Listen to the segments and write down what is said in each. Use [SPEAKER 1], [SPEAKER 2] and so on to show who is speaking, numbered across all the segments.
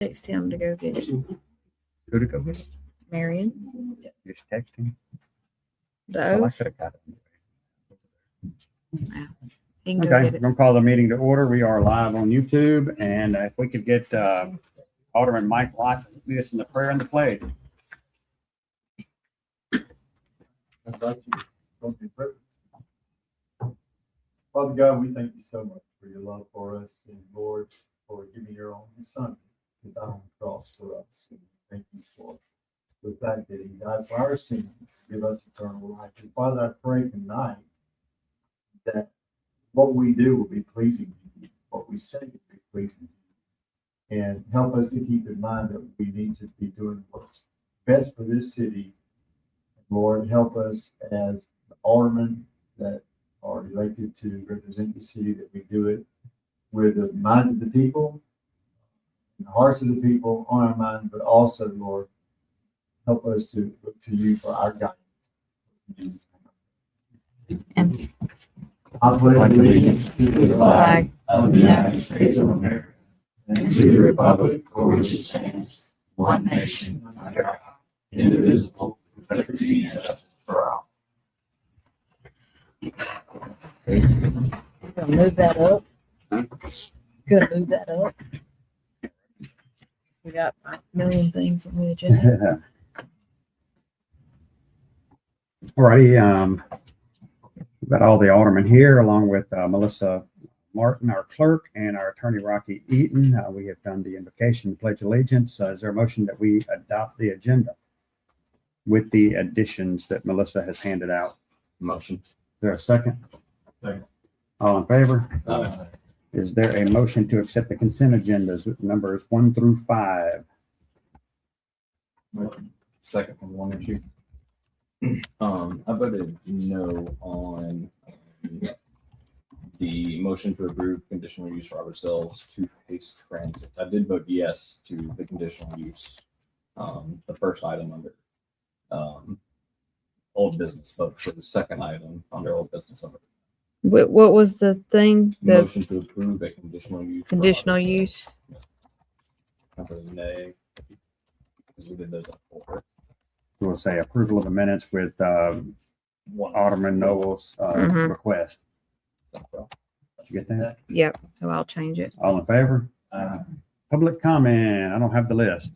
[SPEAKER 1] Text him to go get it.
[SPEAKER 2] Who to go get it?
[SPEAKER 1] Marion.
[SPEAKER 2] Just text him.
[SPEAKER 1] The
[SPEAKER 2] Well, I
[SPEAKER 1] oath.
[SPEAKER 2] could have got it.
[SPEAKER 1] He can go
[SPEAKER 2] Okay,
[SPEAKER 1] get
[SPEAKER 2] we're
[SPEAKER 1] it.
[SPEAKER 2] gonna call the meeting to order. We are live on YouTube, and if we could get Alderman Mike Lott to lead us in the prayer and the pledge.
[SPEAKER 3] Father God, we thank you so much for your love for us, and Lord, for giving your only Son to die on the cross for us. And thank you for the fact that he died for our sins to give us eternal life. And Father, I pray tonight that what we do will be pleasing to you, what we say will be pleasing to you, and help us to keep in mind that we need to be doing what's best for this city. Lord, help us as the aldermen that are elected to represent the city, that we do it with the minds of the people, and the hearts of the people on our mind, but also, Lord, help us to look to you for our guidance. In Jesus' name. I pledge allegiance to the flag of the United States of America and to the republic for which it stands, one nation under God, indivisible, with liberty and justice for all.
[SPEAKER 1] Gonna move that up. Gonna move that up. We got a million things on the agenda.
[SPEAKER 2] Alrighty, we've got all the aldermen here, along with Melissa Martin, our clerk, and our attorney, Rocky Eaton. We have done the invocation, pledge allegiance. Is there a motion that we adopt the agenda with the additions that Melissa has handed out?
[SPEAKER 4] Motion.
[SPEAKER 2] Is there a second?
[SPEAKER 3] Second.
[SPEAKER 2] All in favor?
[SPEAKER 4] Aye.
[SPEAKER 2] Is there a motion to accept the consent agendas, numbers 1 through 5?
[SPEAKER 4] Second on one issue. I voted no on the motion to approve conditional use for Robert Sells to Pace Transit. I did vote yes to the conditional use. The first item under old business, but for the second item under old business under
[SPEAKER 1] What was the thing? The
[SPEAKER 4] motion to approve a conditional use. for
[SPEAKER 1] conditional
[SPEAKER 4] Robert Sells.
[SPEAKER 1] use?
[SPEAKER 4] I voted nay. Because we did those before.
[SPEAKER 2] We'll say approval of the minutes with
[SPEAKER 4] One.
[SPEAKER 2] Alderman Noble's
[SPEAKER 1] Mhm.
[SPEAKER 2] request. Did you get that?
[SPEAKER 1] Yep. So I'll change it.
[SPEAKER 2] All in favor? Public comment. I don't have the list.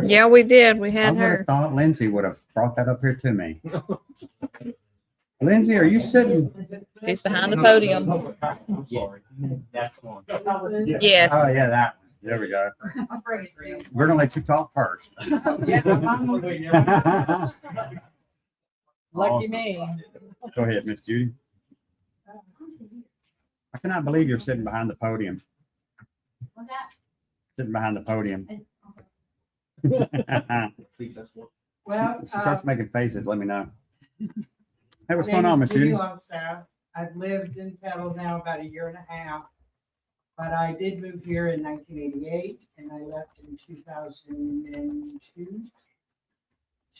[SPEAKER 1] Yeah, we did. We
[SPEAKER 2] I
[SPEAKER 1] had
[SPEAKER 2] would
[SPEAKER 1] her.
[SPEAKER 2] have thought Lindsay would have brought that up here to me. Lindsay, are you sitting?
[SPEAKER 1] She's behind the podium.
[SPEAKER 3] I'm sorry.
[SPEAKER 4] That's one.
[SPEAKER 1] Yes.
[SPEAKER 2] Oh, yeah, that one. There we go. We're gonna let you talk first.
[SPEAKER 5] Lucky me.
[SPEAKER 2] Go ahead, Miss Judy. I cannot believe you're sitting behind the podium. Sitting behind the podium.
[SPEAKER 5] Well,
[SPEAKER 2] She starts making faces, let me know. Hey, what's
[SPEAKER 5] my
[SPEAKER 2] going on,
[SPEAKER 5] name
[SPEAKER 2] Miss
[SPEAKER 5] is
[SPEAKER 2] Judy?
[SPEAKER 5] Longstaff. I've lived in Petal now about a year and a half, but I did move here in 1988 and I left in 2002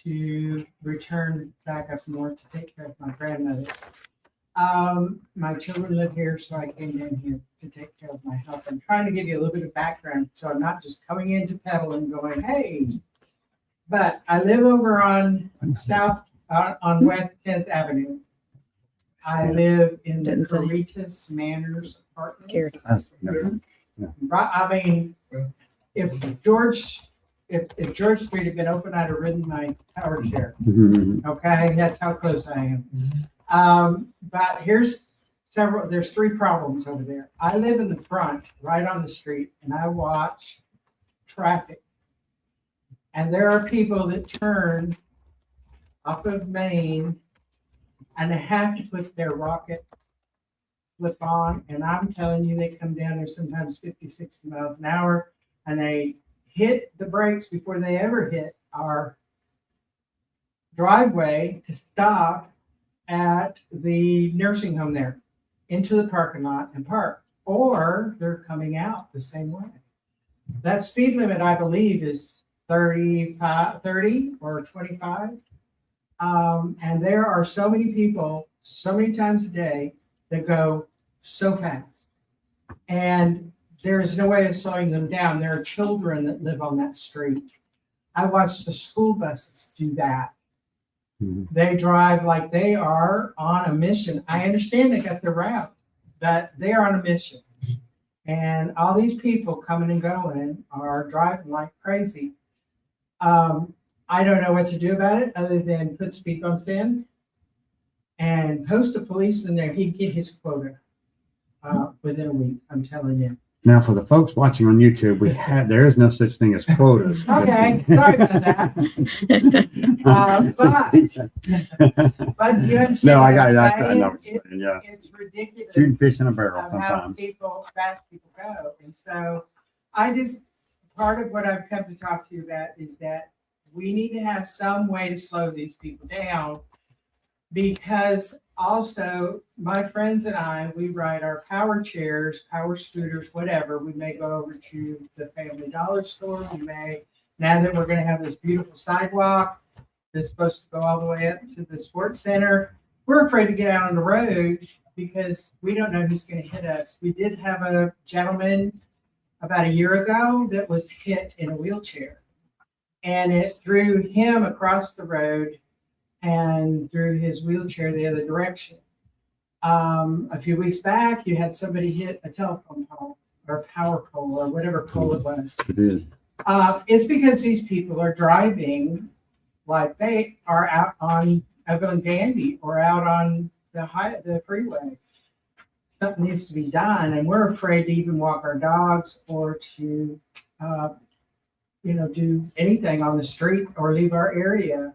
[SPEAKER 5] to return back up north to take care of my grandmother. My children live here, so I came in here to take care of my health. I'm trying to give you a little bit of background, so I'm not just coming into Petal and going, hey. But I live over on on West 10th Avenue. I live in the
[SPEAKER 1] Didn't say.
[SPEAKER 5] Caritas Manors
[SPEAKER 1] Caritas.
[SPEAKER 5] apartments.
[SPEAKER 2] No.
[SPEAKER 5] Right, I mean, if George Street had been open, I'd have ridden my power chair. Okay, that's how close I am. But there's 3 problems over there. I live in the front, right on the street, and I watch traffic. And there are people that turn up of Main and they have to put their rocket flip on. And I'm telling you, they come down there sometimes 50, 60 miles an hour and they hit the brakes before they ever hit our driveway to stop at the nursing home there into the parking lot and park, or they're coming out the same way. That speed limit, I believe, is 30 or 25. And there are so many people, so many times a day that go so fast. And there is no way of slowing them down. There are children that live on that street. I watched the school buses do that.
[SPEAKER 2] Mhm.
[SPEAKER 5] They drive like they are on a mission. I understand they got their route, but they are on a mission. And all these people coming and going are driving like crazy. I don't know what to do about it other than put speed bumps in and post a policeman there. He'd get his quota within a week. I'm telling you.
[SPEAKER 2] Now, for the folks watching on YouTube, there is no such thing as quotas.
[SPEAKER 5] Okay, sorry about that. But you understand.
[SPEAKER 2] No, I
[SPEAKER 5] what
[SPEAKER 2] got
[SPEAKER 5] I'm
[SPEAKER 2] that. I
[SPEAKER 5] saying?
[SPEAKER 2] know what you're saying, yeah.
[SPEAKER 5] It's ridiculous.
[SPEAKER 2] Shooting fish in a barrel
[SPEAKER 5] Of how
[SPEAKER 2] sometimes.
[SPEAKER 5] fast people go. And so part of what I've come to talk to you about is that we need to have some way to slow these people down. Because also my friends and I, we ride our power chairs, power scooters, whatever. We may go over to the Family Dollar store. We may, now that we're going to have this beautiful sidewalk that's supposed to go all the way up to the sports center, we're afraid to get out on the road because we don't know who's going to hit us. We did have a gentleman about a year ago that was hit in a wheelchair, and it threw him across the road and threw his wheelchair the other direction. A few weeks back, you had somebody hit a telephone pole or a power pole or whatever pole it was.
[SPEAKER 2] It is.
[SPEAKER 5] It's because these people are driving like they are out on Evelyn Gandy or out on the freeway. Something needs to be done, and we're afraid to even walk our dogs or to, do anything on the street or leave our area.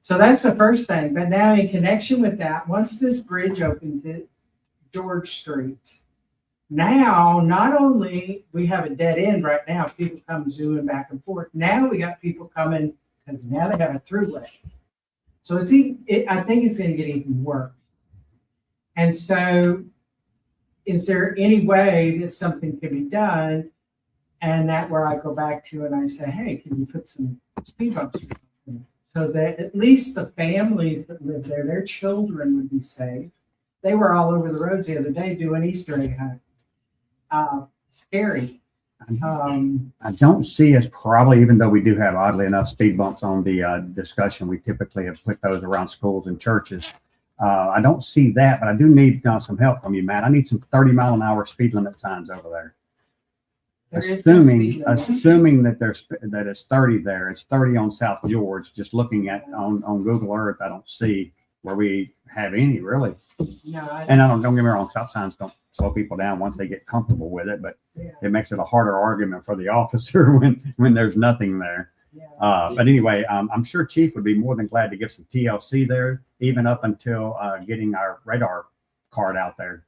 [SPEAKER 5] So that's the first thing. But now, in connection with that, once this bridge opens at George Street, now not only we have a dead end right now, people come zooming back and forth. Now we got people coming because now they have a throughway. So I think it's going to get even worse. And so, is there any way that something can be done? And that where I go back to and I say, hey, can you put some speed bumps in? So that at least the families that live there, their children would be safe. They were all over the roads the other day doing Easter egg hunt. Scary.
[SPEAKER 2] I don't see us probably, even though we do have oddly enough speed bumps on the discussion, we typically have put those around schools and churches. I don't see that, but I do need some help from you, Matt. I need some 30-mile-an-hour speed limit signs over there.
[SPEAKER 5] There is no speed limit.
[SPEAKER 2] Assuming that it's 30 there, it's 30 on South George. Just looking at on Google Earth, I don't see where we have any really.
[SPEAKER 5] No,
[SPEAKER 2] And don't get me wrong, stop signs don't slow people down once they get comfortable with it, but
[SPEAKER 5] yeah,
[SPEAKER 2] it makes it a harder argument for the officer when there's nothing there.
[SPEAKER 5] yeah.
[SPEAKER 2] But anyway, I'm sure Chief would be more than glad to give some TLC there, even up until getting our radar card out there.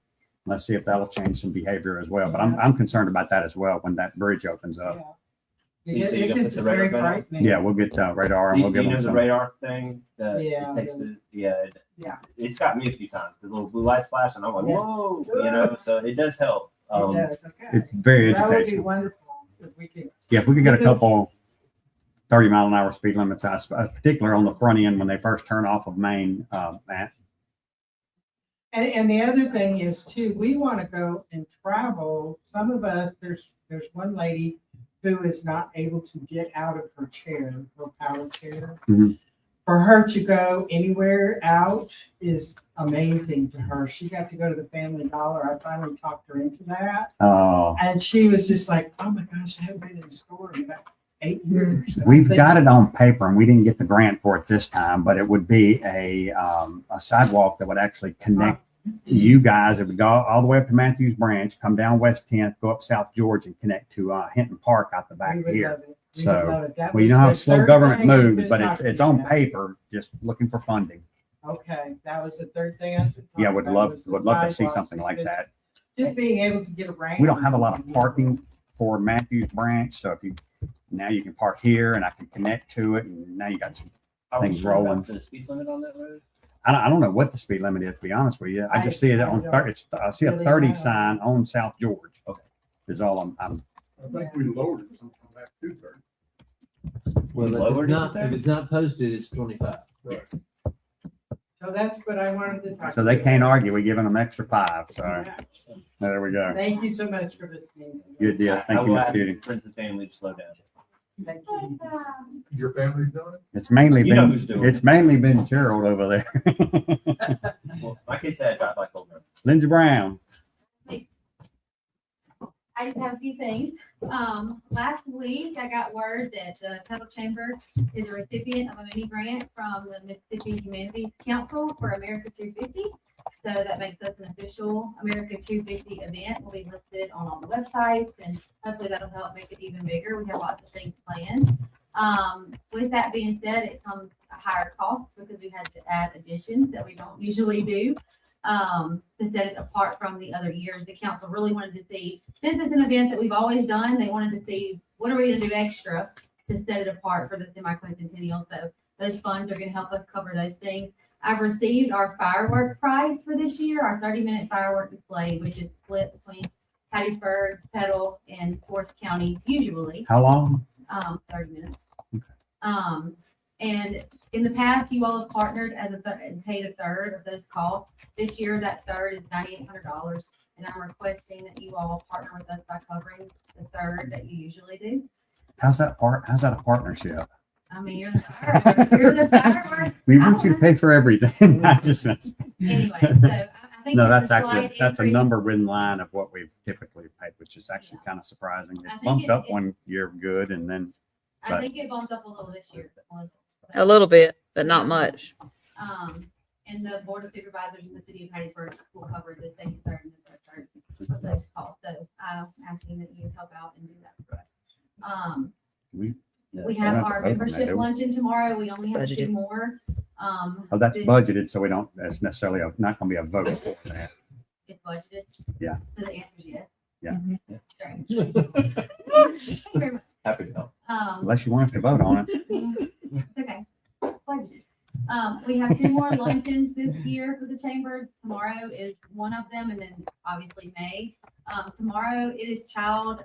[SPEAKER 2] Let's see if that'll change some behavior as well. But I'm concerned about that as well when that bridge opens up.
[SPEAKER 5] Yeah.
[SPEAKER 4] So you
[SPEAKER 5] It-
[SPEAKER 4] say you
[SPEAKER 5] it's
[SPEAKER 4] got
[SPEAKER 5] just
[SPEAKER 4] the
[SPEAKER 5] very
[SPEAKER 4] radar gun?
[SPEAKER 5] frightening.
[SPEAKER 2] Yeah, we'll get radar and
[SPEAKER 4] You
[SPEAKER 2] we'll give
[SPEAKER 4] know
[SPEAKER 2] them
[SPEAKER 4] the
[SPEAKER 2] some.
[SPEAKER 4] radar thing that
[SPEAKER 5] Yeah.
[SPEAKER 4] it takes yeah.
[SPEAKER 5] Yeah.
[SPEAKER 4] It's got me a few times. The little blue lights flash, and I'm like,
[SPEAKER 5] Yeah.
[SPEAKER 4] whoa, so it does help.
[SPEAKER 5] It does, okay.
[SPEAKER 2] It's very
[SPEAKER 5] That would be
[SPEAKER 2] educational.
[SPEAKER 5] wonderful if we could.
[SPEAKER 2] Yeah, if we could get a
[SPEAKER 5] Because-
[SPEAKER 2] couple 30-mile-an-hour speed limits, particularly on the front end when they first turn off of Main, Matt.
[SPEAKER 5] And the other thing is too, we want to go and travel. Some of us, there's one lady who is not able to get out of her chair, her power chair.
[SPEAKER 2] Mhm.
[SPEAKER 5] For her to go anywhere out is amazing to her. She got to go to the Family Dollar. I finally talked her into that. And she was just like, oh my gosh, I haven't been in the store in about 8 years. And I'm
[SPEAKER 2] We've
[SPEAKER 5] thinking,
[SPEAKER 2] got it on paper and we didn't get the grant for it this time, but it would be a sidewalk that would actually connect you guys. It would go all the way up to Matthews Branch, come down West 10th, go up South George and connect to Hinton Park out the back
[SPEAKER 5] we would
[SPEAKER 2] here.
[SPEAKER 5] love it. We
[SPEAKER 2] So,
[SPEAKER 5] would love it. That
[SPEAKER 2] Well, you
[SPEAKER 5] was
[SPEAKER 2] know how
[SPEAKER 5] the
[SPEAKER 2] slow
[SPEAKER 5] third
[SPEAKER 2] government
[SPEAKER 5] thing I've
[SPEAKER 2] moves,
[SPEAKER 5] been
[SPEAKER 2] but
[SPEAKER 5] talking
[SPEAKER 2] it's on
[SPEAKER 5] about.
[SPEAKER 2] paper, just looking for funding.
[SPEAKER 5] Okay, that was the third thing I said.
[SPEAKER 2] Yeah, would love to see something like that.
[SPEAKER 5] Just being able to get around.
[SPEAKER 2] We don't have a lot of parking for Matthews Branch, so now you can park here and I can connect to it, and now you got some.
[SPEAKER 4] Are we
[SPEAKER 2] Things
[SPEAKER 4] sure about
[SPEAKER 2] rolling.
[SPEAKER 4] the speed limit on that road?
[SPEAKER 2] I don't know what the speed limit is, to be honest with you. I just see it on, I see a
[SPEAKER 5] really
[SPEAKER 2] 30
[SPEAKER 5] know.
[SPEAKER 2] sign on South George.
[SPEAKER 4] Okay.
[SPEAKER 2] Is all I'm,
[SPEAKER 6] I think we lowered it sometime back to 30.
[SPEAKER 4] We
[SPEAKER 7] Well,
[SPEAKER 4] lowered it
[SPEAKER 7] if it's not posted, it's 25.
[SPEAKER 4] Yes.
[SPEAKER 5] So that's what I wanted to talk.
[SPEAKER 2] so they can't argue. We're giving them extra 5, so.
[SPEAKER 5] Yeah.
[SPEAKER 2] There we go.
[SPEAKER 5] Thank you so much for listening.
[SPEAKER 2] Good deal.
[SPEAKER 8] I
[SPEAKER 2] Thank you,
[SPEAKER 8] will
[SPEAKER 2] Mr.
[SPEAKER 8] ask
[SPEAKER 2] Duty.
[SPEAKER 8] friends and family to slow down.
[SPEAKER 5] Thank you.
[SPEAKER 6] Your family's doing it?
[SPEAKER 2] It's mainly
[SPEAKER 8] You know
[SPEAKER 2] been,
[SPEAKER 8] who's doing
[SPEAKER 2] it's mainly been Gerald over there.
[SPEAKER 8] Well, my kids said I drive like old.
[SPEAKER 2] Lindsey Brown.
[SPEAKER 9] I just have a few things. Last week I got word that the Tuttle Chamber is a recipient of a mini grant from the Mississippi Humanities Council for America 250. So that makes us an official America 250 event. We'll be listed on all the websites and hopefully that'll help make it even bigger. We have lots of things planned. With that being said, it comes a higher cost because we had to add additions that we don't usually do. To set it apart from the other years. The council really wanted to see, since it's an event that we've always done, they wanted to see what are we gonna do extra to set it apart for the semi-quincentennial. So those funds are gonna help us cover those things. I've received our firework prize for this year, our 30-minute firework display, which is split between Hattiesburg, Petal, and Forest County usually.
[SPEAKER 2] How long?
[SPEAKER 9] 30 minutes. And in the past, you all have partnered as and paid a third of those costs. This year, that third is $9,800, and I'm requesting that you all partner with us by covering the third that you usually do.
[SPEAKER 2] How's that a partnership?
[SPEAKER 9] I mean, you're the fireworks.
[SPEAKER 2] We want you to pay for everything. I just mess.
[SPEAKER 9] Anyway, so I think
[SPEAKER 2] No,
[SPEAKER 9] there's
[SPEAKER 2] that's
[SPEAKER 9] a
[SPEAKER 2] actually,
[SPEAKER 9] slight
[SPEAKER 2] that's a
[SPEAKER 9] increase.
[SPEAKER 2] number in line of what we've typically paid, which is actually kind of surprising.
[SPEAKER 9] I
[SPEAKER 2] It
[SPEAKER 9] think
[SPEAKER 2] bumped
[SPEAKER 9] it-
[SPEAKER 2] up
[SPEAKER 9] it-
[SPEAKER 2] one year good and then,
[SPEAKER 9] I think it bumped up a little this year, Melissa.
[SPEAKER 1] A little bit, but not much.
[SPEAKER 9] And the Board of Supervisors in the city of Hattiesburg will cover the second, third, and the third of those costs. So I'm asking that you help out and do that for us. We
[SPEAKER 2] we
[SPEAKER 9] have
[SPEAKER 2] don't have to
[SPEAKER 9] our
[SPEAKER 2] vote on that,
[SPEAKER 9] membership
[SPEAKER 2] do we?
[SPEAKER 9] luncheon tomorrow. We only have 2
[SPEAKER 1] Budgeted.
[SPEAKER 9] more.
[SPEAKER 2] Oh, that's
[SPEAKER 9] the-
[SPEAKER 2] budgeted, so we don't, that's necessarily not gonna be a vote for that.
[SPEAKER 9] It's budgeted.
[SPEAKER 2] Yeah.
[SPEAKER 9] So the answer is yes.
[SPEAKER 2] Yeah.
[SPEAKER 9] Great. Thank you very much.
[SPEAKER 8] Happy to help.
[SPEAKER 2] Unless you want us to vote on it.
[SPEAKER 9] It's okay. Budgeted. We have 2 more luncheons this year for the chamber. Tomorrow is one of them, and then obviously May. Tomorrow it is Child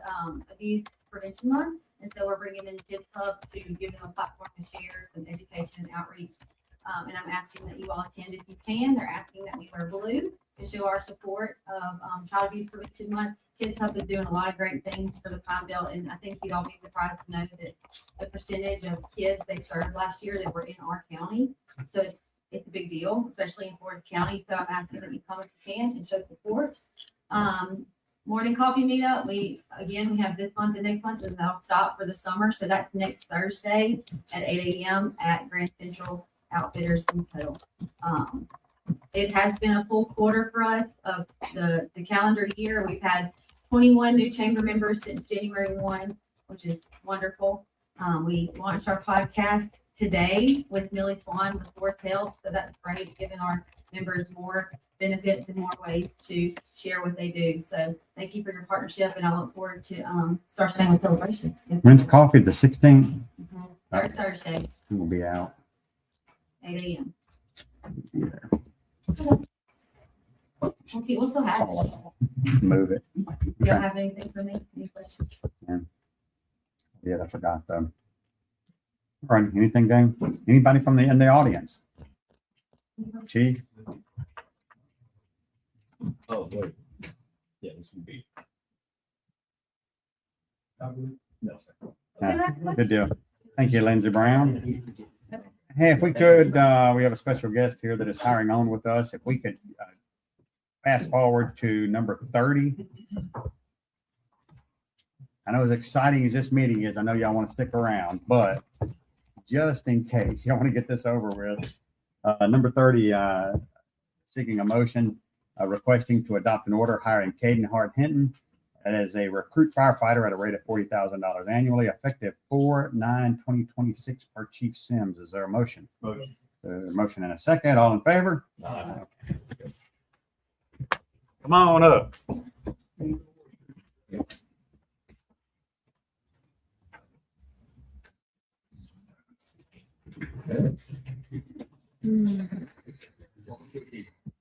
[SPEAKER 9] Abuse Prevention Month, and so we're bringing in Kids Hub to give them a platform to share some education and outreach. And I'm asking that you all attend if you can. They're asking that we wear blue to show our support of Child Abuse Prevention Month. Kids Hub is doing a lot of great things for the Pine Belt, and I think you'd all be surprised to know that the percentage of kids they served last year that were in our county. So it's a big deal, especially in Forest County. So I'm asking that you come if you can and show support. Morning coffee meetup. We have this month and next month, and they'll stop for the summer. So that's next Thursday at 8 a.m. at Grand Central Outfitters in Petal. It has been a full quarter for us of the calendar year. We've had 21 new chamber members since January 1, which is wonderful. We launched our podcast today with Millie Swan with Forest Health, so that's great, giving our members more benefits and more ways to share what they do. So thank you for your partnership, and I look forward to Star Family Celebration.
[SPEAKER 2] When's coffee? The 16th?
[SPEAKER 9] Third Thursday,
[SPEAKER 2] We'll be out.
[SPEAKER 9] 8 a.m.
[SPEAKER 2] Yeah.
[SPEAKER 9] Okay, we'll still have it.
[SPEAKER 2] Move it.
[SPEAKER 9] You
[SPEAKER 2] Okay.
[SPEAKER 9] don't have anything for me? Any questions?
[SPEAKER 2] Yeah, I forgot them. All right, anything, gang? Anybody from in the audience? Chief?
[SPEAKER 4] Oh, wait. Yeah, this would be. No, sir.
[SPEAKER 2] Good deal. Thank you, Lindsey Brown. Hey, if we could, we have a special guest here that is hiring on with us. If we could fast forward to number 30. I know as exciting as this meeting is, I know y'all want to stick around, but just in case y'all want to get this over with, number 30, seeking a motion requesting to adopt an order hiring Caden Hart Hinton as a recruit firefighter at a rate of $40,000 annually, effective 4/9/2026 per Chief Sims. Is there a motion?
[SPEAKER 3] Motion.
[SPEAKER 2] Motion and a second. All in favor?
[SPEAKER 4] Aye.
[SPEAKER 2] Come on up.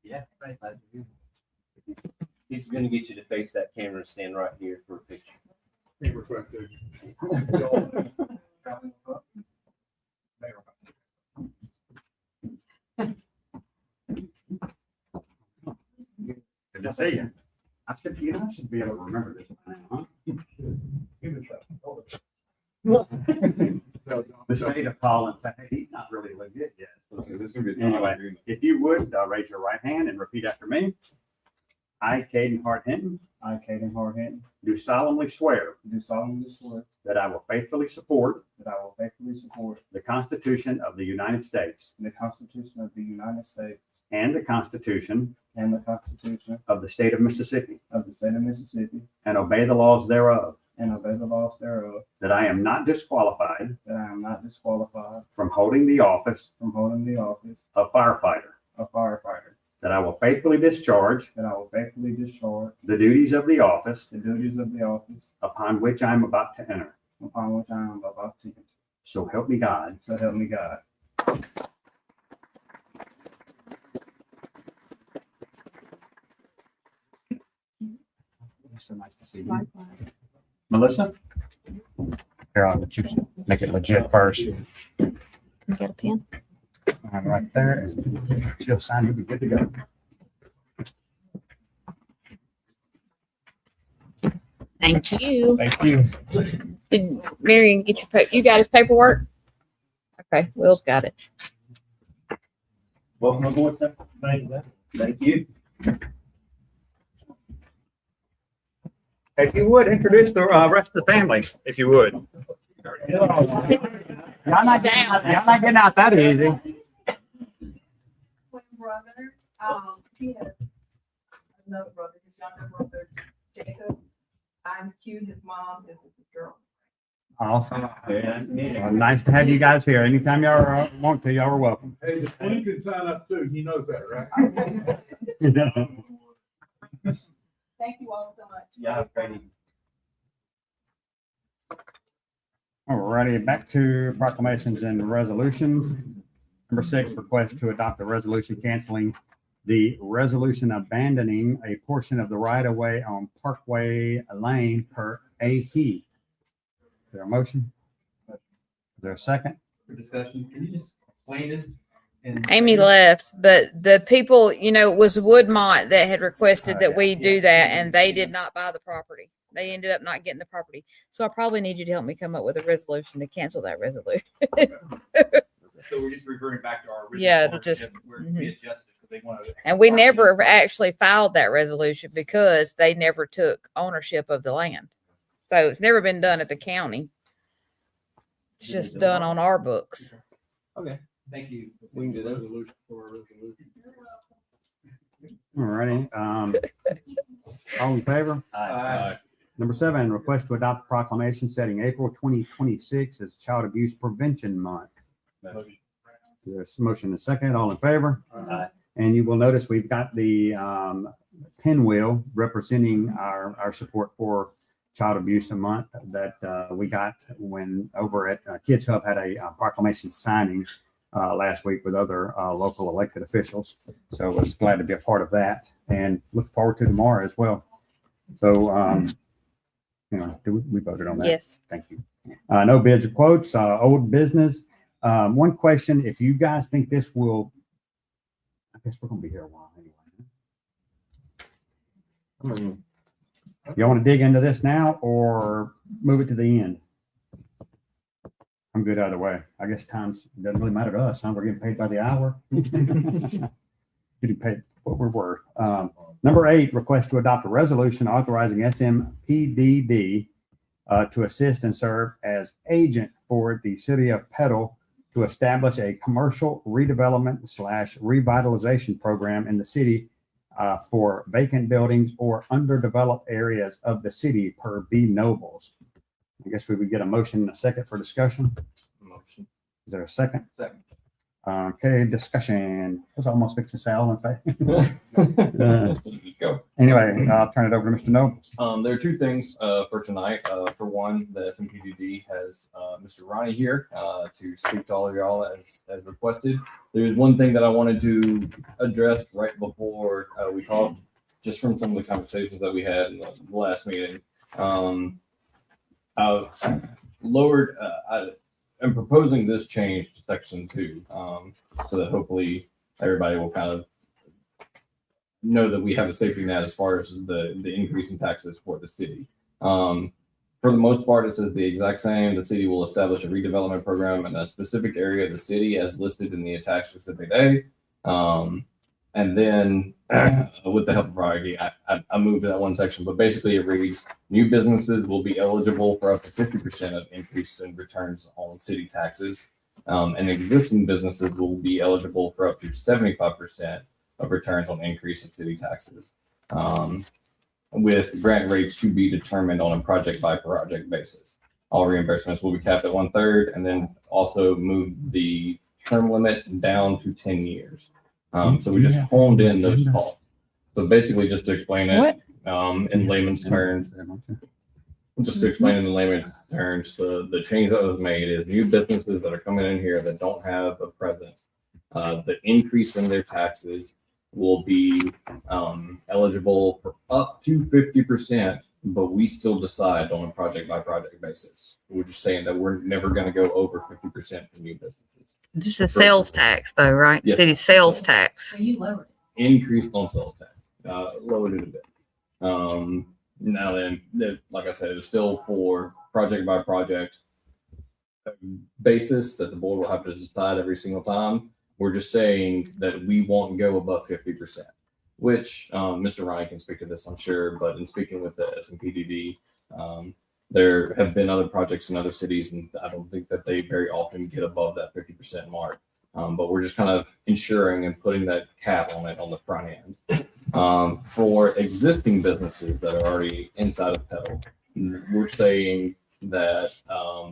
[SPEAKER 8] Yeah, right. He's gonna get you to face that camera and stand right here for a picture.
[SPEAKER 6] Neighbors right there.
[SPEAKER 2] Good to see you.
[SPEAKER 10] I
[SPEAKER 2] should, I should be able to remember this by now, huh? The state of Collins, hey, he's not really legit yet.
[SPEAKER 4] This is gonna be a
[SPEAKER 2] Anyway, if you would, raise your right hand and repeat after me. I, Caden Hart Hinton,
[SPEAKER 3] I, Caden Hart Hinton,
[SPEAKER 2] do solemnly swear
[SPEAKER 3] do solemnly swear
[SPEAKER 2] that I will faithfully support
[SPEAKER 3] that I will faithfully support
[SPEAKER 2] the Constitution of the United States
[SPEAKER 3] the Constitution of the United States
[SPEAKER 2] and the Constitution
[SPEAKER 3] and the Constitution
[SPEAKER 2] of the state of Mississippi,
[SPEAKER 3] of the state of Mississippi,
[SPEAKER 2] and obey the laws thereof,
[SPEAKER 3] and obey the laws thereof,
[SPEAKER 2] that I am not disqualified
[SPEAKER 3] that I am not disqualified
[SPEAKER 2] from holding the office
[SPEAKER 3] from holding the office
[SPEAKER 2] of firefighter,
[SPEAKER 3] of firefighter,
[SPEAKER 2] that I will faithfully discharge
[SPEAKER 3] that I will faithfully discharge
[SPEAKER 2] the duties of the office
[SPEAKER 3] the duties of the office
[SPEAKER 2] upon which I am about to enter.
[SPEAKER 3] upon which I am about to enter.
[SPEAKER 2] So help me God.
[SPEAKER 3] So help me God.
[SPEAKER 2] So nice to see you. Melissa? Here, I'll let you make it legit first.
[SPEAKER 1] You got a pen?
[SPEAKER 2] Right there. She'll sign, you'll be good to go.
[SPEAKER 1] Thank you.
[SPEAKER 2] Thank you.
[SPEAKER 1] Did Marion get your, you got his paperwork? Okay, Will's got it.
[SPEAKER 8] Welcome aboard, sir. Thank you.
[SPEAKER 2] If you would, introduce the rest of the family, if you would. Y'all not getting out that easy.
[SPEAKER 10] Twin brother, he has another brother, his younger brother, Jacob. I'm Q, his mom is his girl.
[SPEAKER 2] Awesome. Well, nice to have you guys here. Anytime y'all want to, y'all are welcome.
[SPEAKER 6] Hey, the twin can sign up too. He knows that, right?
[SPEAKER 10] Thank you all so much.
[SPEAKER 8] Yeah, Freddie.
[SPEAKER 2] All righty, back to proclamations and resolutions. Number 6, request to adopt a resolution canceling the resolution abandoning a portion of the right-of-way on Parkway Lane per A Heath. Is there a motion? Is there a second?
[SPEAKER 7] For discussion, can you just explain this?
[SPEAKER 1] Amy left, but the people, it was Woodmont that had requested that we do that, and they did not buy the property. They ended up not getting the property. So I probably need you to help me come up with a resolution to cancel that resolution.
[SPEAKER 7] So we're just reverting back to our original.
[SPEAKER 1] Yeah,
[SPEAKER 7] ownership
[SPEAKER 1] just-
[SPEAKER 7] where we adjusted because they wanted.
[SPEAKER 1] And we never actually filed that resolution because they never took ownership of the land. So it's never been done at the county. It's just done on our books.
[SPEAKER 7] Okay, thank you. We can do that.
[SPEAKER 6] Resolution for a resolution.
[SPEAKER 2] All righty. All in favor? Number 7, request to adopt proclamation setting April 2026 as Child Abuse Prevention Month. There's a motion and a second. All in favor?
[SPEAKER 8] Aye.
[SPEAKER 2] And you will notice we've got the pinwheel representing our support for Child Abuse Month that we got when over at Kids Hub had a proclamation signing last week with other local elected officials. So I was glad to be a part of that and look forward to tomorrow as well. So, we voted on that.
[SPEAKER 1] Yes.
[SPEAKER 2] Thank you. No bids or quotes, old business. One question, if you guys think this will, I guess we're gonna be here a while anyway. Y'all want to dig into this now or move it to the end? I'm good either way. I guess times doesn't really matter to us, huh? We're getting paid by the hour. Getting paid what we're worth. Number 8, request to adopt a resolution authorizing SMPDD to assist and serve as agent for the city of Petal to establish a commercial redevelopment / revitalization program in the city for vacant buildings or underdeveloped areas of the city per B. Nobles. I guess we would get a motion and a second for discussion.
[SPEAKER 4] Motion.
[SPEAKER 2] Is there a second?
[SPEAKER 7] Second.
[SPEAKER 2] Okay, discussion. I was almost fixing to say all in favor.
[SPEAKER 4] Go.
[SPEAKER 2] Anyway, I'll turn it over to Mr. Noble.
[SPEAKER 4] There are 2 things for tonight. For one, the SMPDD has Mr. Ronnie here to speak to all of y'all as requested. There's one thing that I wanted to address right before we talked, just from some of the conversations that we had in the last meeting. I've lowered, I'm proposing this change to section 2 so that hopefully everybody will kind of know that we have a safety net as far as the increase in taxes for the city. For the most part, it says the exact same. The city will establish a redevelopment program in a specific area of the city as listed in the attached Exhibit A. And then with the help of Rocky, I moved to that one section, but basically it reads, new businesses will be eligible for up to 50% of increase in returns on city taxes. And existing businesses will be eligible for up to 75% of returns on increase in city taxes. With grant rates to be determined on a project by project basis. All reimbursements will be capped at 1/3 and then also move the term limit down to 10 years. So we just honed in those costs. So basically just to explain it in layman's terms, the change that was made is new businesses that are coming in here that don't have a presence. The increase in their taxes will be eligible for up to 50%, but we still decide on a project by project basis. We're just saying that we're never going to go over 50% for new businesses.
[SPEAKER 1] Just a sales tax though, right?
[SPEAKER 4] Yes.
[SPEAKER 1] City sales tax.
[SPEAKER 9] So you lowered it.
[SPEAKER 4] Increased on sales tax, lowered it a bit. Now then, like I said, it was still for project by project basis that the board will have to decide every single time. We're just saying that we won't go above 50%, which Mr. Ryan can speak to this, I'm sure. But in speaking with the SMPDD, there have been other projects in other cities, and I don't think that they very often get above that 50% mark. But we're just kind of ensuring and putting that cap on it on the front end. For existing businesses that are already inside of Petal, we're saying that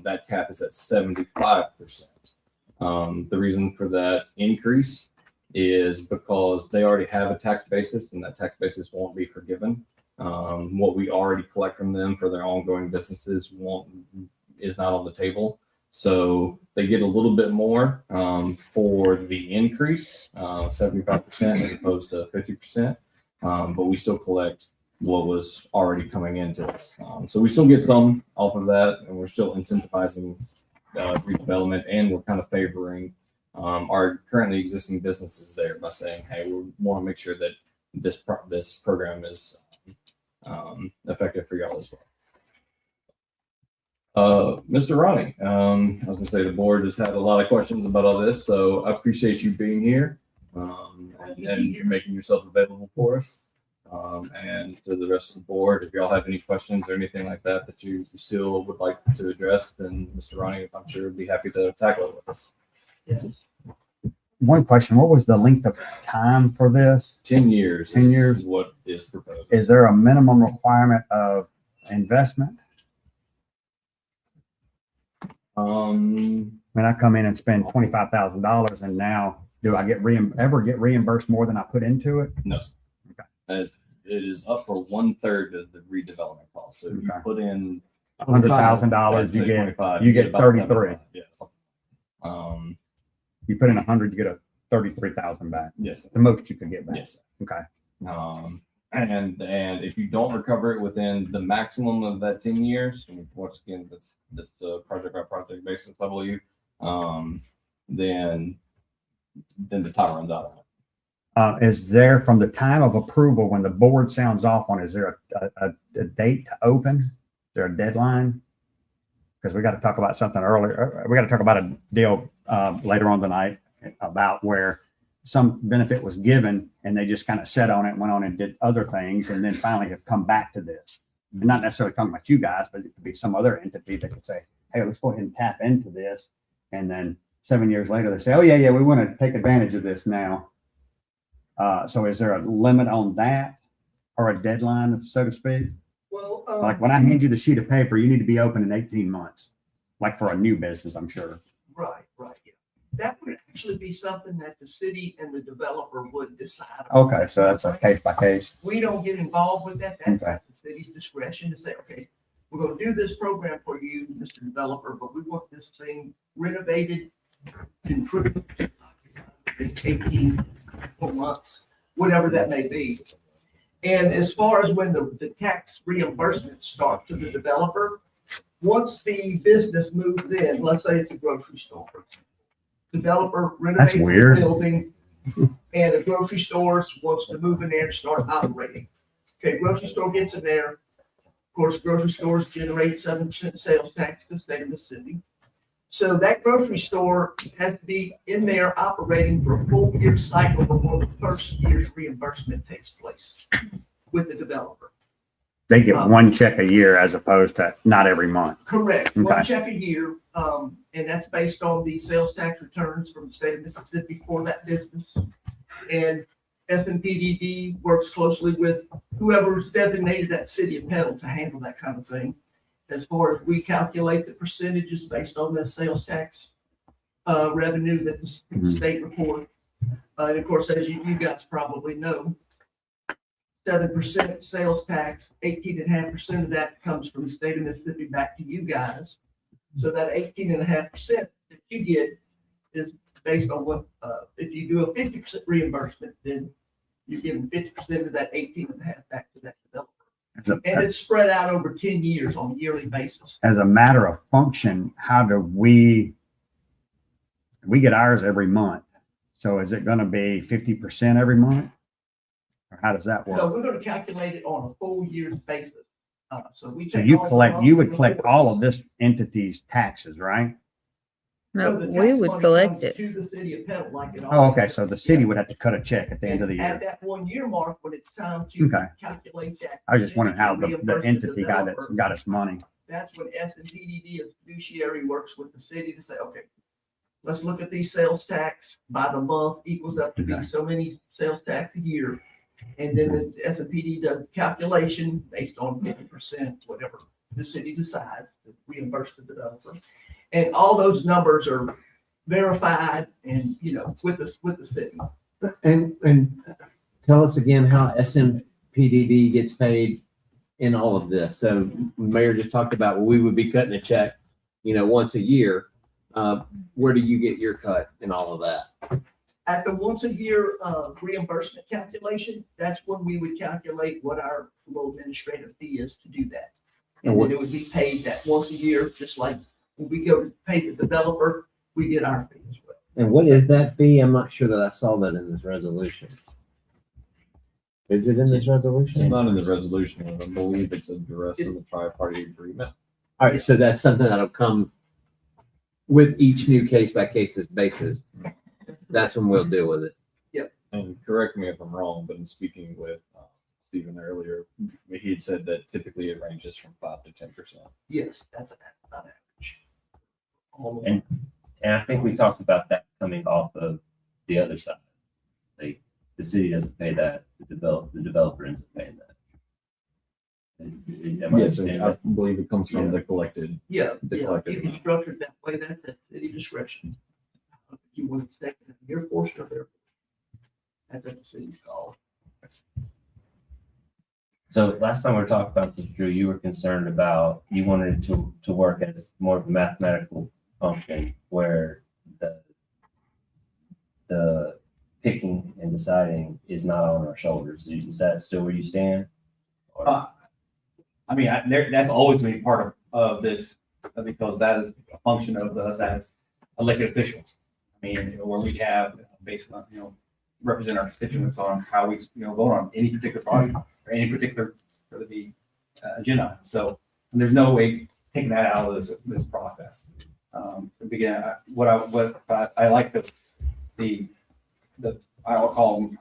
[SPEAKER 4] that cap is at 75%. The reason for that increase is because they already have a tax basis and that tax basis won't be forgiven. What we already collect from them for their ongoing businesses is not on the table. So they get a little bit more for the increase, 75% as opposed to 50%. But we still collect what was already coming into us. So we still get some off of that, and we're still incentivizing redevelopment, and we're kind of favoring our currently existing businesses there by saying, hey, we want to make sure that this program is effective for y'all as well. Mr. Ronnie, I was gonna say the board has had a lot of questions about all this, so I appreciate you being here and you're making yourself available for us. And to the rest of the board, if y'all have any questions or anything like that that you still would like to address, then Mr. Ronnie, I'm sure would be happy to tackle it with us.
[SPEAKER 10] Yes.
[SPEAKER 2] One question, what was the length of time for this?
[SPEAKER 4] 10 years.
[SPEAKER 2] 10 years.
[SPEAKER 4] Is what is proposed.
[SPEAKER 2] Is there a minimum requirement of investment? When I come in and spend $25,000 and now do I ever get reimbursed more than I put into it?
[SPEAKER 4] No. Okay. It is up for 1/3 of the redevelopment cost. So if you
[SPEAKER 2] Okay.
[SPEAKER 4] put in
[SPEAKER 2] $100,000, you get
[SPEAKER 4] about
[SPEAKER 2] 33.
[SPEAKER 4] Yes.
[SPEAKER 2] You put in 100, you get a 33,000 back.
[SPEAKER 4] Yes.
[SPEAKER 2] The most you could get back.
[SPEAKER 4] Yes.
[SPEAKER 2] Okay.
[SPEAKER 4] And if you don't recover it within the maximum of that 10 years, and once again, that's the project by project basis level you, then the time runs out on it.
[SPEAKER 2] Is there, from the time of approval, when the board sounds off on, is there a date to open? Is there a deadline? Because we got to talk about something earlier. We got to talk about a deal later on tonight about where some benefit was given and they just kind of sat on it and went on and did other things and then finally have come back to this. And not necessarily talking about you guys, but it could be some other entity that could say, hey, let's go ahead and tap into this. And then 7 years later, they say, oh, yeah, we want to take advantage of this now. So is there a limit on that or a deadline, so to speak?
[SPEAKER 10] Well,
[SPEAKER 2] Like when I hand you the sheet of paper, you need to be open in 18 months, like for a new business, I'm sure.
[SPEAKER 10] right. Yeah. That would actually be something that the city and the developer would decide.
[SPEAKER 2] Okay, so that's a case by case.
[SPEAKER 10] We don't get involved with that. That's
[SPEAKER 2] Okay.
[SPEAKER 10] at the city's discretion to say, okay, we're going to do this program for you, Mr. Developer, but we want this thing renovated, improved in 18 months, whatever that may be. And as far as when the tax reimbursement starts to the developer, once the business moves in, let's say it's a grocery store. Developer renovates the
[SPEAKER 2] weird.
[SPEAKER 10] building, And the grocery stores wants to move in there and start operating. Okay, grocery store gets in there. Of course, grocery stores generate 7% sales tax to the state of Mississippi. So that grocery store has to be in there operating for a full year cycle before the first year's reimbursement takes place with the developer.
[SPEAKER 2] They get one check a year as opposed to not every month.
[SPEAKER 10] Correct,
[SPEAKER 2] Okay.
[SPEAKER 10] one check a year, and that's based on the sales tax returns from the state of Mississippi for that business. And SMPDD works closely with whoever's designated that city of Petal to handle that kind of thing. As far as we calculate the percentages based on the sales tax revenue that the state report. And of course, as you guys probably know, 7% sales tax, 18.5% of that comes from the state of Mississippi back to you guys. So that 18.5% that you get is based on what, if you do a 50% reimbursement, then you're giving 50% of that 18.5 back to that developer. And it's spread out over 10 years on a yearly basis.
[SPEAKER 2] As a matter of function, how do we get ours every month? So is it going to be 50% every month? Or how does that
[SPEAKER 10] So
[SPEAKER 2] work?
[SPEAKER 10] we're going to calculate it on a full year's basis. So we.
[SPEAKER 2] So
[SPEAKER 10] take
[SPEAKER 2] you
[SPEAKER 10] all the
[SPEAKER 2] collect, you would
[SPEAKER 10] monthly
[SPEAKER 2] collect
[SPEAKER 10] reports.
[SPEAKER 2] all of this entity's taxes, right?
[SPEAKER 1] No,
[SPEAKER 10] So the
[SPEAKER 1] we
[SPEAKER 10] tax
[SPEAKER 1] would
[SPEAKER 10] money
[SPEAKER 1] collect
[SPEAKER 10] comes
[SPEAKER 1] it.
[SPEAKER 10] To the city of Petal, like it
[SPEAKER 2] Oh,
[SPEAKER 10] always
[SPEAKER 2] okay.
[SPEAKER 10] does.
[SPEAKER 2] So the city would have to cut a check at the end of the
[SPEAKER 10] And At
[SPEAKER 2] year.
[SPEAKER 10] that 1 year mark, when it's time to
[SPEAKER 2] Okay.
[SPEAKER 10] calculate that.
[SPEAKER 2] I was just wondering how the
[SPEAKER 10] reimburse
[SPEAKER 2] entity got
[SPEAKER 10] developer,
[SPEAKER 2] its money.
[SPEAKER 10] That's when SMPDD as fiduciary works with the city to say, okay, let's look at these sales tax by the month equals up to be
[SPEAKER 2] Okay.
[SPEAKER 10] so many sales tax a year. And then the SMPD does a calculation based on 50%, whatever the city decides to reimburse the developer. And all those numbers are verified and, with the city.
[SPEAKER 11] And tell us again how SMPDD gets paid in all of this. So Mayor just talked about, well, we would be cutting a check, once a year. Where do you get your cut in all of that?
[SPEAKER 10] At the once a year reimbursement calculation, that's when we would calculate what our little administrative fee is to do that. And then it would be paid that once a year, just like when we go to pay the developer, we get our fee as well.
[SPEAKER 11] And what is that fee? I'm not sure that I saw that in this resolution. Is it in this
[SPEAKER 4] It's
[SPEAKER 11] resolution?
[SPEAKER 4] not in the resolution. I believe it's addressed in the tri-party agreement.
[SPEAKER 11] All right, so that's something that'll come with each new case by case basis. That's when we'll deal with it.
[SPEAKER 4] And correct me if I'm wrong, but in speaking with Stephen earlier, he had said that typically it ranges from 5 to 10%.
[SPEAKER 10] Yes, that's an average.
[SPEAKER 8] And I think we talked about that coming off of the other side. Like, the city doesn't pay that, the developer ends up paying that. Am I
[SPEAKER 4] Yes,
[SPEAKER 8] understanding
[SPEAKER 4] I
[SPEAKER 8] that?
[SPEAKER 4] believe it comes from the collected.
[SPEAKER 10] Yeah,
[SPEAKER 4] The
[SPEAKER 10] yeah,
[SPEAKER 4] collective
[SPEAKER 10] if it's structured that way, that's at city discretion. If you want to take it your portion of their, that's at the city's call.
[SPEAKER 8] So last time we were talking about this, Drew, you were concerned about, you wanted it to work as more of a mathematical function where the picking and deciding is not on our shoulders. Is that still where you stand? Or-
[SPEAKER 7] I mean, that's always going to be part of this because that is a function of us as elected officials. I mean, where we have based on, represent our constituents on how we, vote on any particular party or any particular for the agenda item. So there's no way taking that out of this process. Begin what I like the I'll call them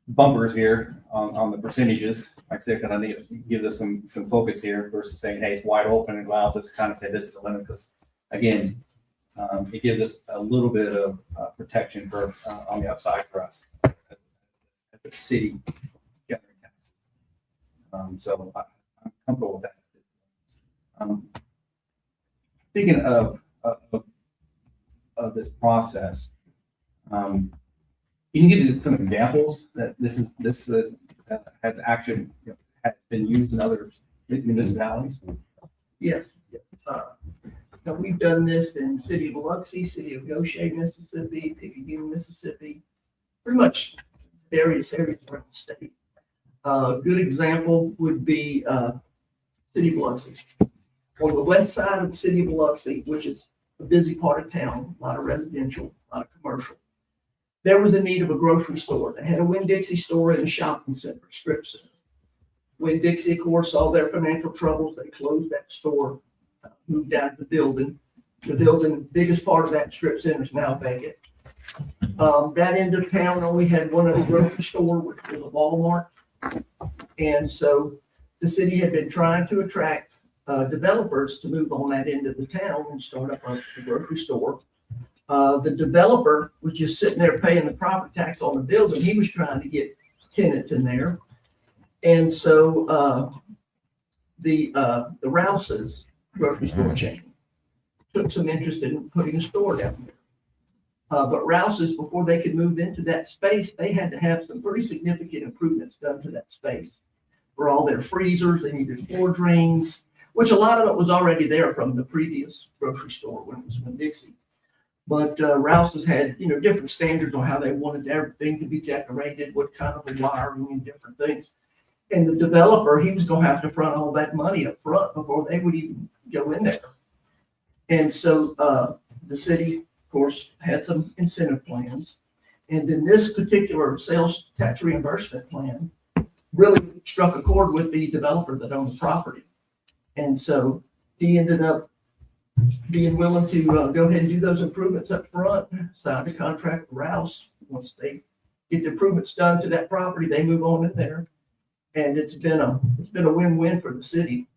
[SPEAKER 7] bumpers here on the percentages. Like I said, because I think it gives us some focus here versus saying, hey, it's wide open and allows us to kind of say this is the limit. Because again, it gives us a little bit of protection for on the upside for us at the city gathering taxes. So I'm comfortable with that. Speaking of this process, can you give some examples that this has actually has been used in other municipalities?
[SPEAKER 10] Yes, yes. So we've done this in the city of Biloxi, city of Goshen, Mississippi, Picayune, Mississippi, pretty much various areas around the state. A good example would be city of Biloxi. On the west side of the city of Biloxi, which is a busy part of town, a lot of residential, a lot of commercial. there was a need of a grocery store. They had a Winn-Dixie store in a shopping center, strip center. Winn-Dixie, of course, saw their financial troubles. They closed that store, moved out of the building. The building, biggest part of that strip center is now vacant. That end of town only had one other grocery store, which was a Walmart. And so the city had been trying to attract developers to move on that end of the town and start up a grocery store. The developer was just sitting there paying the property tax on the building. He was trying to get tenants in there. And so the Rouse's grocery store chain took some interest in putting a store down there. But Rouse's, before they could move into that space, they had to have some pretty significant improvements done to that space. For all their freezers, they needed floor drains, which a lot of it was already there from the previous grocery store when it was Winn-Dixie. But Rouse's had, you know, different standards on how they wanted everything to be decorated, what kind of wiring and different things. And the developer, he was gonna have to front all that money up front before they would even go in there. And so the city, of course, had some incentive plans. And then this particular sales tax reimbursement plan really struck a chord with the developer that owned the property. And so he ended up being willing to go ahead and do those improvements up front, sign a contract with Rouse. Once they get the improvements done to that property, they move on in there. And it's been a win-win for the city.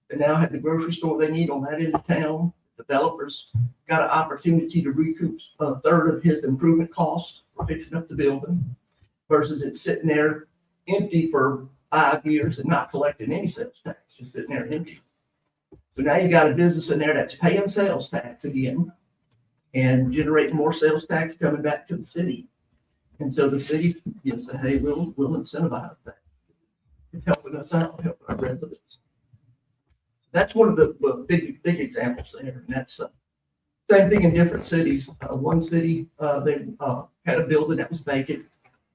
[SPEAKER 10] They now have the grocery store they need on that end of town. Developers got an opportunity to recoup a third of his improvement costs for fixing up the building versus it sitting there empty for 5 years and not collecting any sales tax, just sitting there empty. So now you got a business in there that's paying sales tax again and generating more sales tax coming back to the city. And so the city, you know, say, hey, we'll incentivize that. It's helping us out, helping our residents. That's one of the big examples there. And that's same thing in different cities. One city, they had a building that was vacant.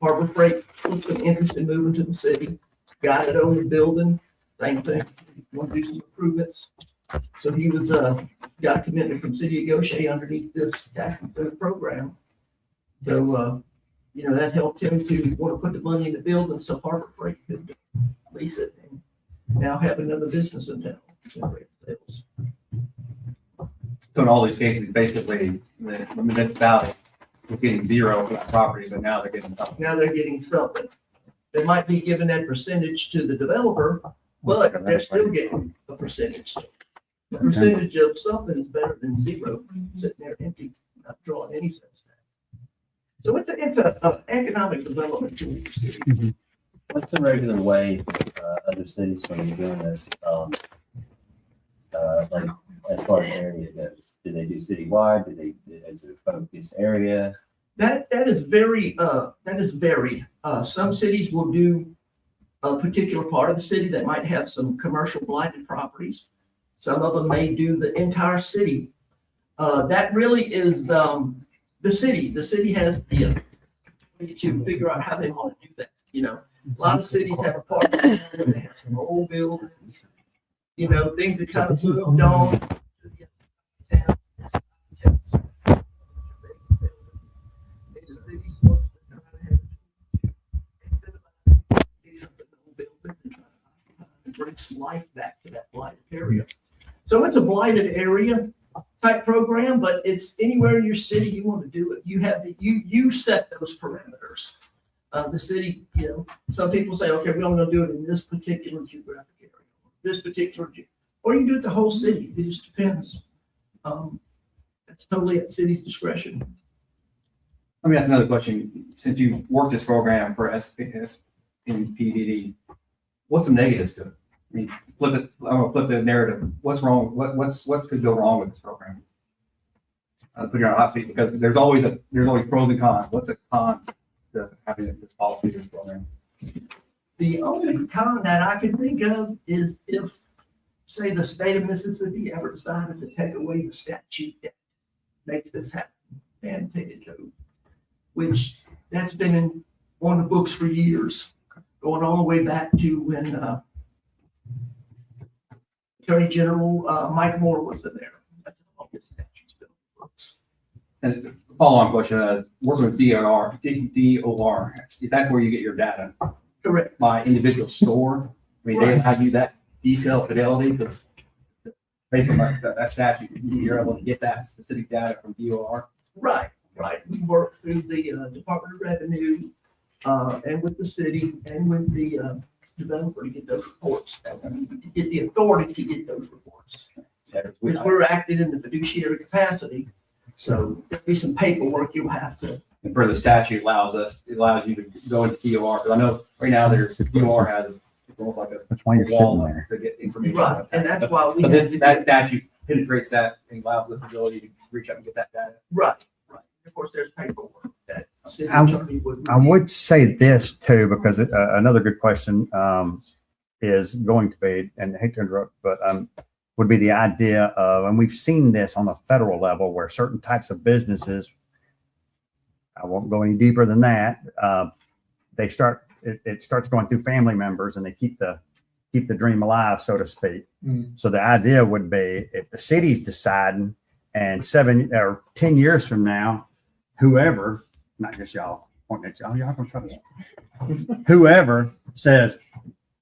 [SPEAKER 10] Harbor Freight took some interest in moving to the city, got it over the building, same thing, want to do some improvements. So he was, got a commitment from City of Goshen underneath this tax incentive program. So, you know, that helped him to want to put the money in the building so Harbor Freight could lease it and now have another business in town. Generate sales.
[SPEAKER 7] So in all these cases, basically, the municipality was getting zero for that property, but now they're getting something.
[SPEAKER 10] Now they're getting something. They might be giving that percentage to the developer, but they're still getting a percentage. The percentage of something is better than zero, sitting there empty, not drawing any sales tax. So it's an economic development tool.
[SPEAKER 8] What's the regular way other cities when you're doing this? Like as far as area goes, do they do citywide? Is it a focused area?
[SPEAKER 10] That is very varied. Some cities will do a particular part of the city that might have some commercial blighted properties. Some of them may do the entire city. That really is the city. The city has the ability to figure out how they want to do that. You know, a lot of cities have a part where they have some old buildings, you know, things that kind of moved on. Bring some life back to that blighted area. So it's a blighted area type program, but it's anywhere in your city you want to do it. You have you set those parameters. The city, you know, some people say, okay, we're only going to do it in this particular geographic area, this particular, or you can do it the whole city. It just depends. That's totally at the city's discretion.
[SPEAKER 7] Let me ask another question. Since you worked this program for SPS in PDD, what's some negatives to it? I mean, flip it. I'm gonna flip the narrative. What's wrong? What could go wrong with this program? I'll put you on a hot seat because there's always pros and cons. What's a con to having this policy, this program?
[SPEAKER 10] The only con that I can think of is if, say, the state of Mississippi ever decided to take away the statute that makes this happen and take it to, which that's been on the books for years, going all the way back to when Attorney General Mike Moore was in there. That's how long this statute's been on the books.
[SPEAKER 7] And Follow-on question is, working with DOR, if that's where you get your data
[SPEAKER 10] Correct.
[SPEAKER 7] by individual store, I mean, they allow you that detailed fidelity, because based on that statute, you're able to get that specific data from DOR.
[SPEAKER 10] Right. We work through the Department of Revenue, and with the city and with the developer to get those reports. To get the authority to get those reports. Because we're acting in the fiduciary capacity, so there'll be some paperwork you'll have to.
[SPEAKER 7] And per the statute allows you to go into DOR, because I know right now DOR has, it's almost like a
[SPEAKER 2] That's why you're sitting
[SPEAKER 7] wall
[SPEAKER 2] there.
[SPEAKER 7] to get information.
[SPEAKER 10] Right, and that's why we
[SPEAKER 7] But
[SPEAKER 10] have.
[SPEAKER 7] that statute penetrates that and allows us the ability to reach out and get that data.
[SPEAKER 10] Right. Of course, there's paperwork that city
[SPEAKER 2] I-
[SPEAKER 10] attorney would.
[SPEAKER 2] I would say this too, because another good question is going to be, and I hate to interrupt, but would be the idea of, and we've seen this on the federal level where certain types of businesses, I won't go any deeper than that, it starts going through family members and they keep the dream alive, so to speak. So the idea would be if the city's deciding and 7 or 10 years from now, whoever, not just y'all, pointing at y'all can trust whoever says,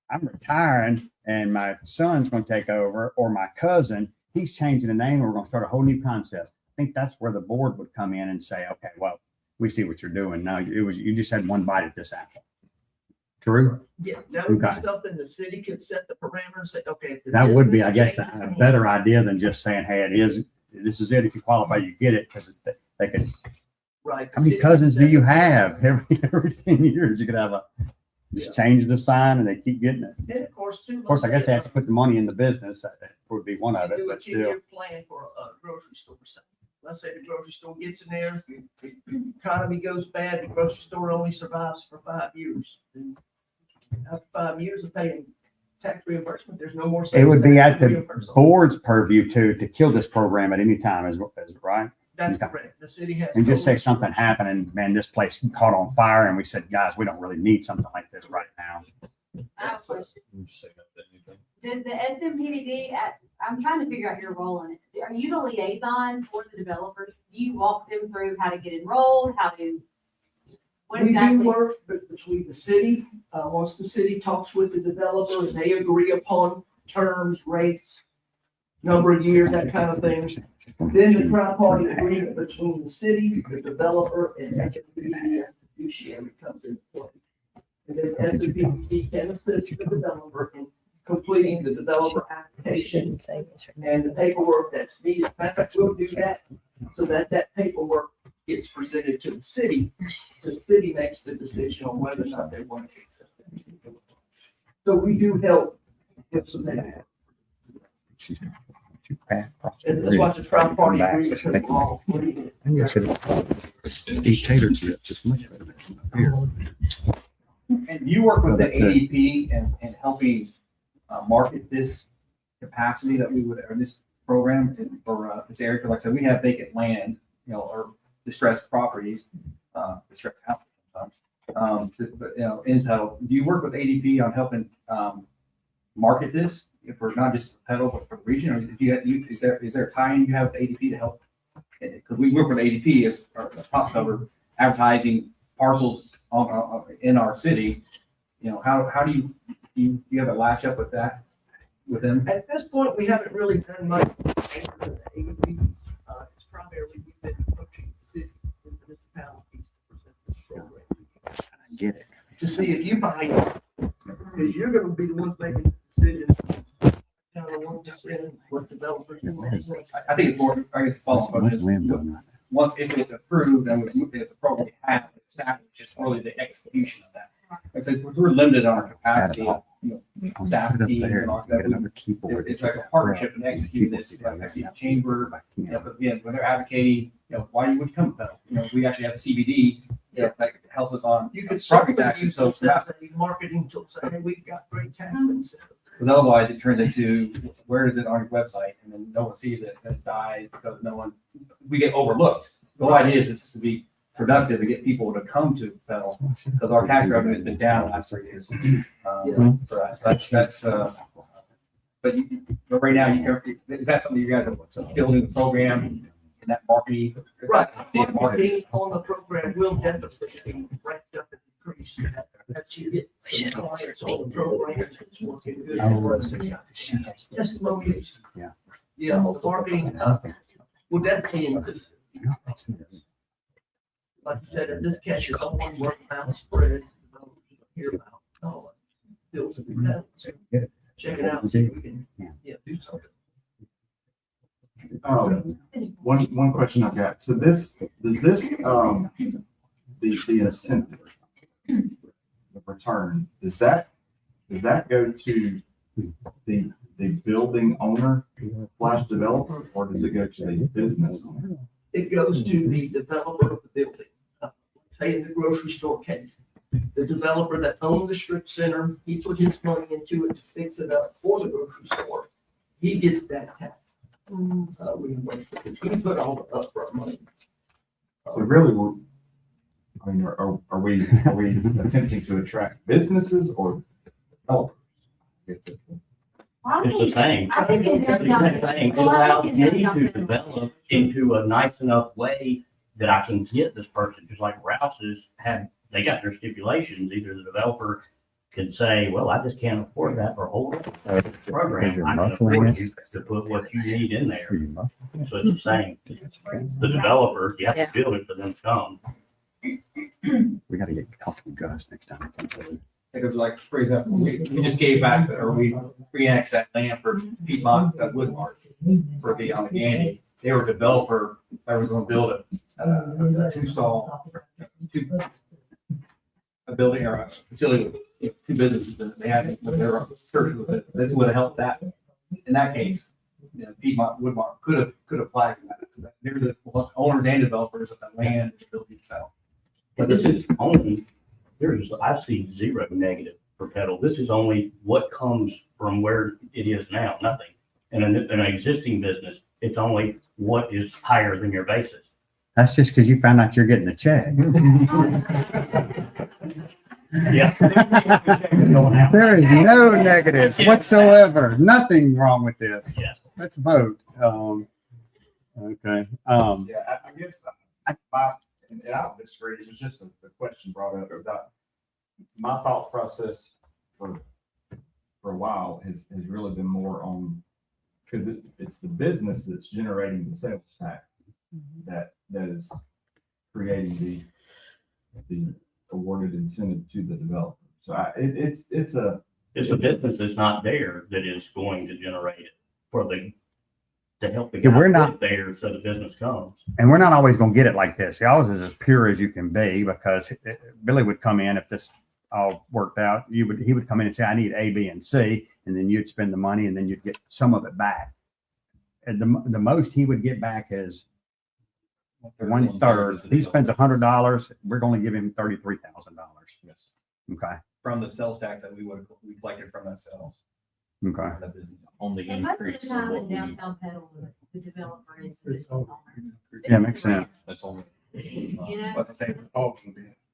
[SPEAKER 2] I'm retiring and my son's going to take over, or my cousin, he's changing the name, and we're going to start a whole new concept. I think that's where the board would come in and say, okay, well, we see what you're doing. Now you just had one bite at this apple. True?
[SPEAKER 10] Yeah, that would be
[SPEAKER 2] Okay.
[SPEAKER 10] something the city could set the parameters, and say, okay. if the
[SPEAKER 2] That would be, I
[SPEAKER 10] business
[SPEAKER 2] guess,
[SPEAKER 10] changes
[SPEAKER 2] a
[SPEAKER 10] hands-
[SPEAKER 2] better idea than just saying, hey, this is it. If you qualify, you get it, because they can.
[SPEAKER 10] Right.
[SPEAKER 2] How many cousins do you have? Every 10 years, you could have just change the sign and they keep getting it.
[SPEAKER 10] And of course, too.
[SPEAKER 2] Of course, I guess they have to put the money in the business. That would be one of it,
[SPEAKER 10] Do a
[SPEAKER 2] but still.
[SPEAKER 10] 10-year plan for a grocery store. Let's say the grocery store gets in there, the economy goes bad, the grocery store only survives for 5 years. And after 5 years of paying tax reimbursement, there's no more.
[SPEAKER 2] It would be
[SPEAKER 10] tax
[SPEAKER 2] at the
[SPEAKER 10] reimbursement.
[SPEAKER 2] board's purview to kill this program at any time, is right?
[SPEAKER 10] That's
[SPEAKER 2] Okay.
[SPEAKER 10] correct. The city has.
[SPEAKER 2] And just say
[SPEAKER 10] total
[SPEAKER 2] something
[SPEAKER 10] discretion.
[SPEAKER 2] happened and man, this place caught on fire and we said, guys, we don't really need something like this right now.
[SPEAKER 9] I have a question.
[SPEAKER 4] Just say that anything.
[SPEAKER 9] Does the SMPDD, I'm trying to figure out your role in it. Are you the liaison for the developers? Do you walk them through how to get enrolled, what
[SPEAKER 10] We
[SPEAKER 9] exactly?
[SPEAKER 10] do work between the city, once the city talks with the developer and they agree upon terms, rates, number of years, that kind of thing. Then the tri-party agreement between the city, the developer, and SFPD and fiduciary comes into play. And then SFPD can assist the developer in completing the developer application and the paperwork that's needed. In fact, we'll do that so that paperwork gets presented to the city. The city makes the decision on whether or not they want to accept it. So we do help with some of that. And that's why the tri-party agreement is involved.
[SPEAKER 7] And you work with the ADP and helping market this capacity that we would, or this program for this area. 'Cause like I said, we have vacant land, or distressed properties, distressed houses sometimes. But, Intel, do you work with ADP on helping market this? If we're not just Petal, but for the region, or is there a tie-in you have with ADP to help? Because we work with ADP as our top cover advertising parcels in our city. How do you have a latch up with that, with them?
[SPEAKER 10] At this point, we haven't really done much. It's primarily we've been approaching the city and municipalities to present this program.
[SPEAKER 2] I get it.
[SPEAKER 10] To see if you buy it, because you're gonna be the ones making the decision. Kind of want to send what developers.
[SPEAKER 7] I think it's more, I guess, follow up.
[SPEAKER 2] What's Lynn doing right
[SPEAKER 7] Once if it's approved and it's a program we have established, it's really the execution of that. Like I said, we're limited on our capacity of,
[SPEAKER 2] now?
[SPEAKER 7] staff
[SPEAKER 2] Put it up
[SPEAKER 7] team
[SPEAKER 2] there
[SPEAKER 7] and all
[SPEAKER 2] and
[SPEAKER 7] that.
[SPEAKER 2] get another keyboard.
[SPEAKER 7] It's like a partnership and execute this, like I see the chamber, but again, when they're advocating, why would you come to Petal? We actually have the CBD, that helps us on
[SPEAKER 10] You could
[SPEAKER 7] property
[SPEAKER 10] certainly
[SPEAKER 7] taxes,
[SPEAKER 10] use
[SPEAKER 7] so
[SPEAKER 10] some stuff, a marketing tool, say, hey, we've got great tax incentives.
[SPEAKER 7] because otherwise it turns into, where is it on your website? And then no one sees it, and it dies because we get overlooked. The whole idea is to be productive to get people to come to Petal, because our tax revenue has been down the last 3 years. For us, that's, but right now, is that something you guys are building the program and that marketing.
[SPEAKER 10] Right, marketing on the program will definitely be ramped up and increased. That you get some clients on the program, it's working good. Testimonials.
[SPEAKER 2] Yeah.
[SPEAKER 10] Yeah, marketing, will definitely increase. Like I said, if this catches on one word of mouth spread, hear about, bills and check it out, see if we can, do something.
[SPEAKER 3] One question I've got. So does this, the incentive, the return, does that go to the building owner / developer, or does it go to the business owner?
[SPEAKER 10] It goes to the developer of the building. Say in the grocery store case, the developer that owned the strip center, he put his money into it to fix it up for the grocery store. He gets that tax. He put all the upfront money.
[SPEAKER 3] So really, are we attempting to attract businesses or developers?
[SPEAKER 12] It's the same.
[SPEAKER 9] I think it
[SPEAKER 12] It's the same. It allows me to develop into a nice enough way that I can get this person, just like Rouse's they got their stipulations. Either the developer can say, well, I just can't afford that, or hold up the program. I can afford you to put what you need in there. So it's the same. The developer, you have to build it for them to come.
[SPEAKER 2] We gotta get off of Gus next time.
[SPEAKER 7] It was like, for example, we just gave back, or we re-annexed that land for Piedmont Woodmark for the Gandy. They were a developer that was going to build a a building or a facility with two businesses that they had, but they were church with it. This would have helped that. In that case, Piedmont Woodmark could apply for that. So that they're the owners and developers of the land the building itself.
[SPEAKER 12] But this is only, I see zero negative for Petal. This is only what comes from where it is now, nothing. In an existing business, it's only what is higher than your basis.
[SPEAKER 2] That's just because you found out you're getting a check.
[SPEAKER 12] Yes.
[SPEAKER 2] There is no negatives whatsoever. Nothing wrong with this.
[SPEAKER 12] Yes.
[SPEAKER 2] Let's vote. Okay.
[SPEAKER 3] Yeah, I guess and I don't disagree. It was just the question brought up. My thought process for a while has really been more on, because it's the business that's generating the sales tax that is creating the awarded incentive to the developer. So it's a
[SPEAKER 12] business that's not there that is going to generate it to help the
[SPEAKER 2] Yeah, we're
[SPEAKER 12] guy
[SPEAKER 2] not-
[SPEAKER 12] get there so the business comes.
[SPEAKER 2] And we're not always going to get it like this. Ours is as pure as you can be, because Billy would come in if this all worked out. He would come in and say, I need A, B, and C, and then you'd spend the money, and then you'd get some of it back. And the most he would get back is 1/3. He spends $100. We're going to give him $33,000.
[SPEAKER 7] Yes.
[SPEAKER 2] Okay.
[SPEAKER 7] From the sales tax that we collected from that sales.
[SPEAKER 2] Okay.
[SPEAKER 7] That business.
[SPEAKER 4] On the
[SPEAKER 9] And most of the
[SPEAKER 4] increase. of
[SPEAKER 9] time
[SPEAKER 4] what
[SPEAKER 9] in
[SPEAKER 4] we-
[SPEAKER 9] downtown Petal, the developer is the business owner.
[SPEAKER 2] Yeah, makes sense.
[SPEAKER 4] That's only.
[SPEAKER 9] You know?
[SPEAKER 7] What they say.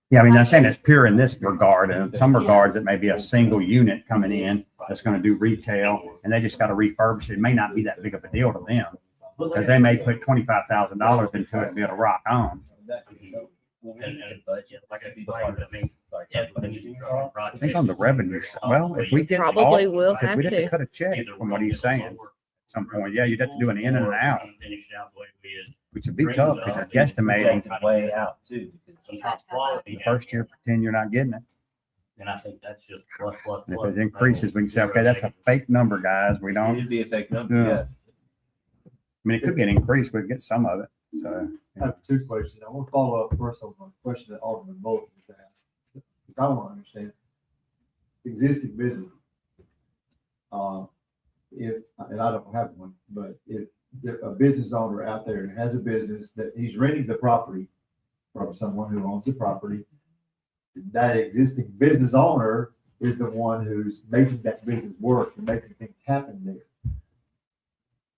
[SPEAKER 2] Yeah, I mean, I'm saying it's pure in this regard. And in some regards, it may be a single unit coming in that's going to do retail, and they just got to refurbish it. It may not be that big of a deal to them, because they may put $25,000 into it and be able to rock on.
[SPEAKER 12] And budget, like I mean,
[SPEAKER 2] I think on the revenue side, well, if we get
[SPEAKER 1] Probably
[SPEAKER 2] all-
[SPEAKER 1] will
[SPEAKER 2] because
[SPEAKER 1] have
[SPEAKER 2] we'd have to
[SPEAKER 1] to.
[SPEAKER 2] cut a check from what he's saying at some point. Yeah, you'd have to do an in and an out,
[SPEAKER 12] Finish it out the way we is.
[SPEAKER 2] which would be tough because you're guesstimating
[SPEAKER 8] Way out too.
[SPEAKER 12] Some top quality.
[SPEAKER 2] the first year, pretend you're not getting it.
[SPEAKER 12] And I think that's just plus.
[SPEAKER 2] And if it increases, we can say, okay, that's a fake number, guys. We don't,
[SPEAKER 8] It'd be a fake number,
[SPEAKER 2] Yeah.
[SPEAKER 8] yeah.
[SPEAKER 2] I mean, it could be an increase. We'd get some of it. So,
[SPEAKER 3] I have two questions. I want to follow up first on the question that Alderman Bolton was asked. Because I want to understand existing business. And I don't have one, but if a business owner out there has a business that he's renting the property from someone who owns the property, that existing business owner is the one who's making that business work and making things happen there.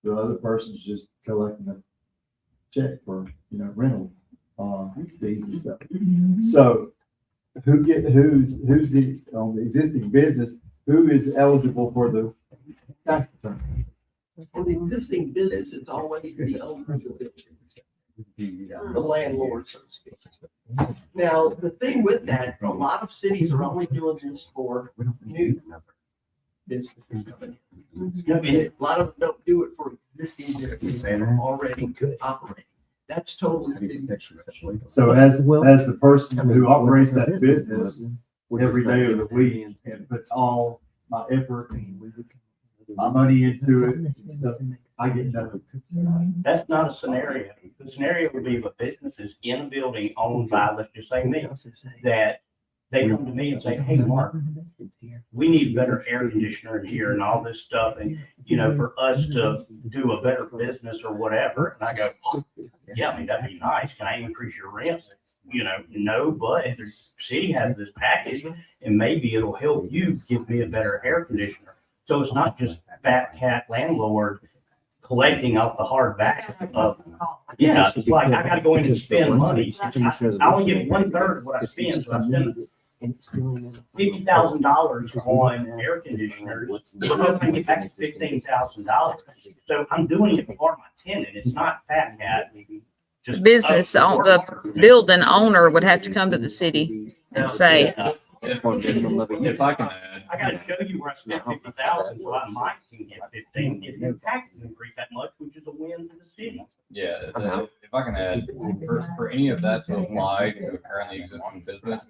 [SPEAKER 3] The other person's just collecting a check for, rental fees and stuff. So who's on the existing business, who is eligible for the tax return?
[SPEAKER 10] And the existing business is always the owner, the landlord, so to speak. Now, the thing with that, a lot of cities are only doing this for new businesses coming in. I mean, a lot of them don't do it for existing businesses that are already operating. That's totally.
[SPEAKER 3] So as the person who operates that business every day of the week and puts all my effort and my money into it, I get nothing.
[SPEAKER 12] That's not a scenario. The scenario would be if a business is in a building owned by, let's just say me, that they come to me and say, hey, Mark, we need better air conditioner in here and all this stuff. And, you know, for us to do a better business or whatever. And I go, oh, yeah, I mean, that'd be nice. Can I increase your rent? You know, no, but the city has this package and maybe it'll help you give me a better air conditioner. So it's not just fat cat landlord collecting off the hard back of, yeah, it's like I gotta go in and spend money. I only get 1/3 of what I spend, so I spend $50,000 on air conditioners. I get back to $15,000. So I'm doing it for my tenant. It's not fat cat. Just
[SPEAKER 1] Business, the building owner would have to come to the city and say,
[SPEAKER 4] If I can add,
[SPEAKER 12] I gotta show you where I spent 50,000, so I might can get 15 if the taxes increase that much, which is a win for the city.
[SPEAKER 4] yeah, if I can add, for any of that to apply to a currently existing business,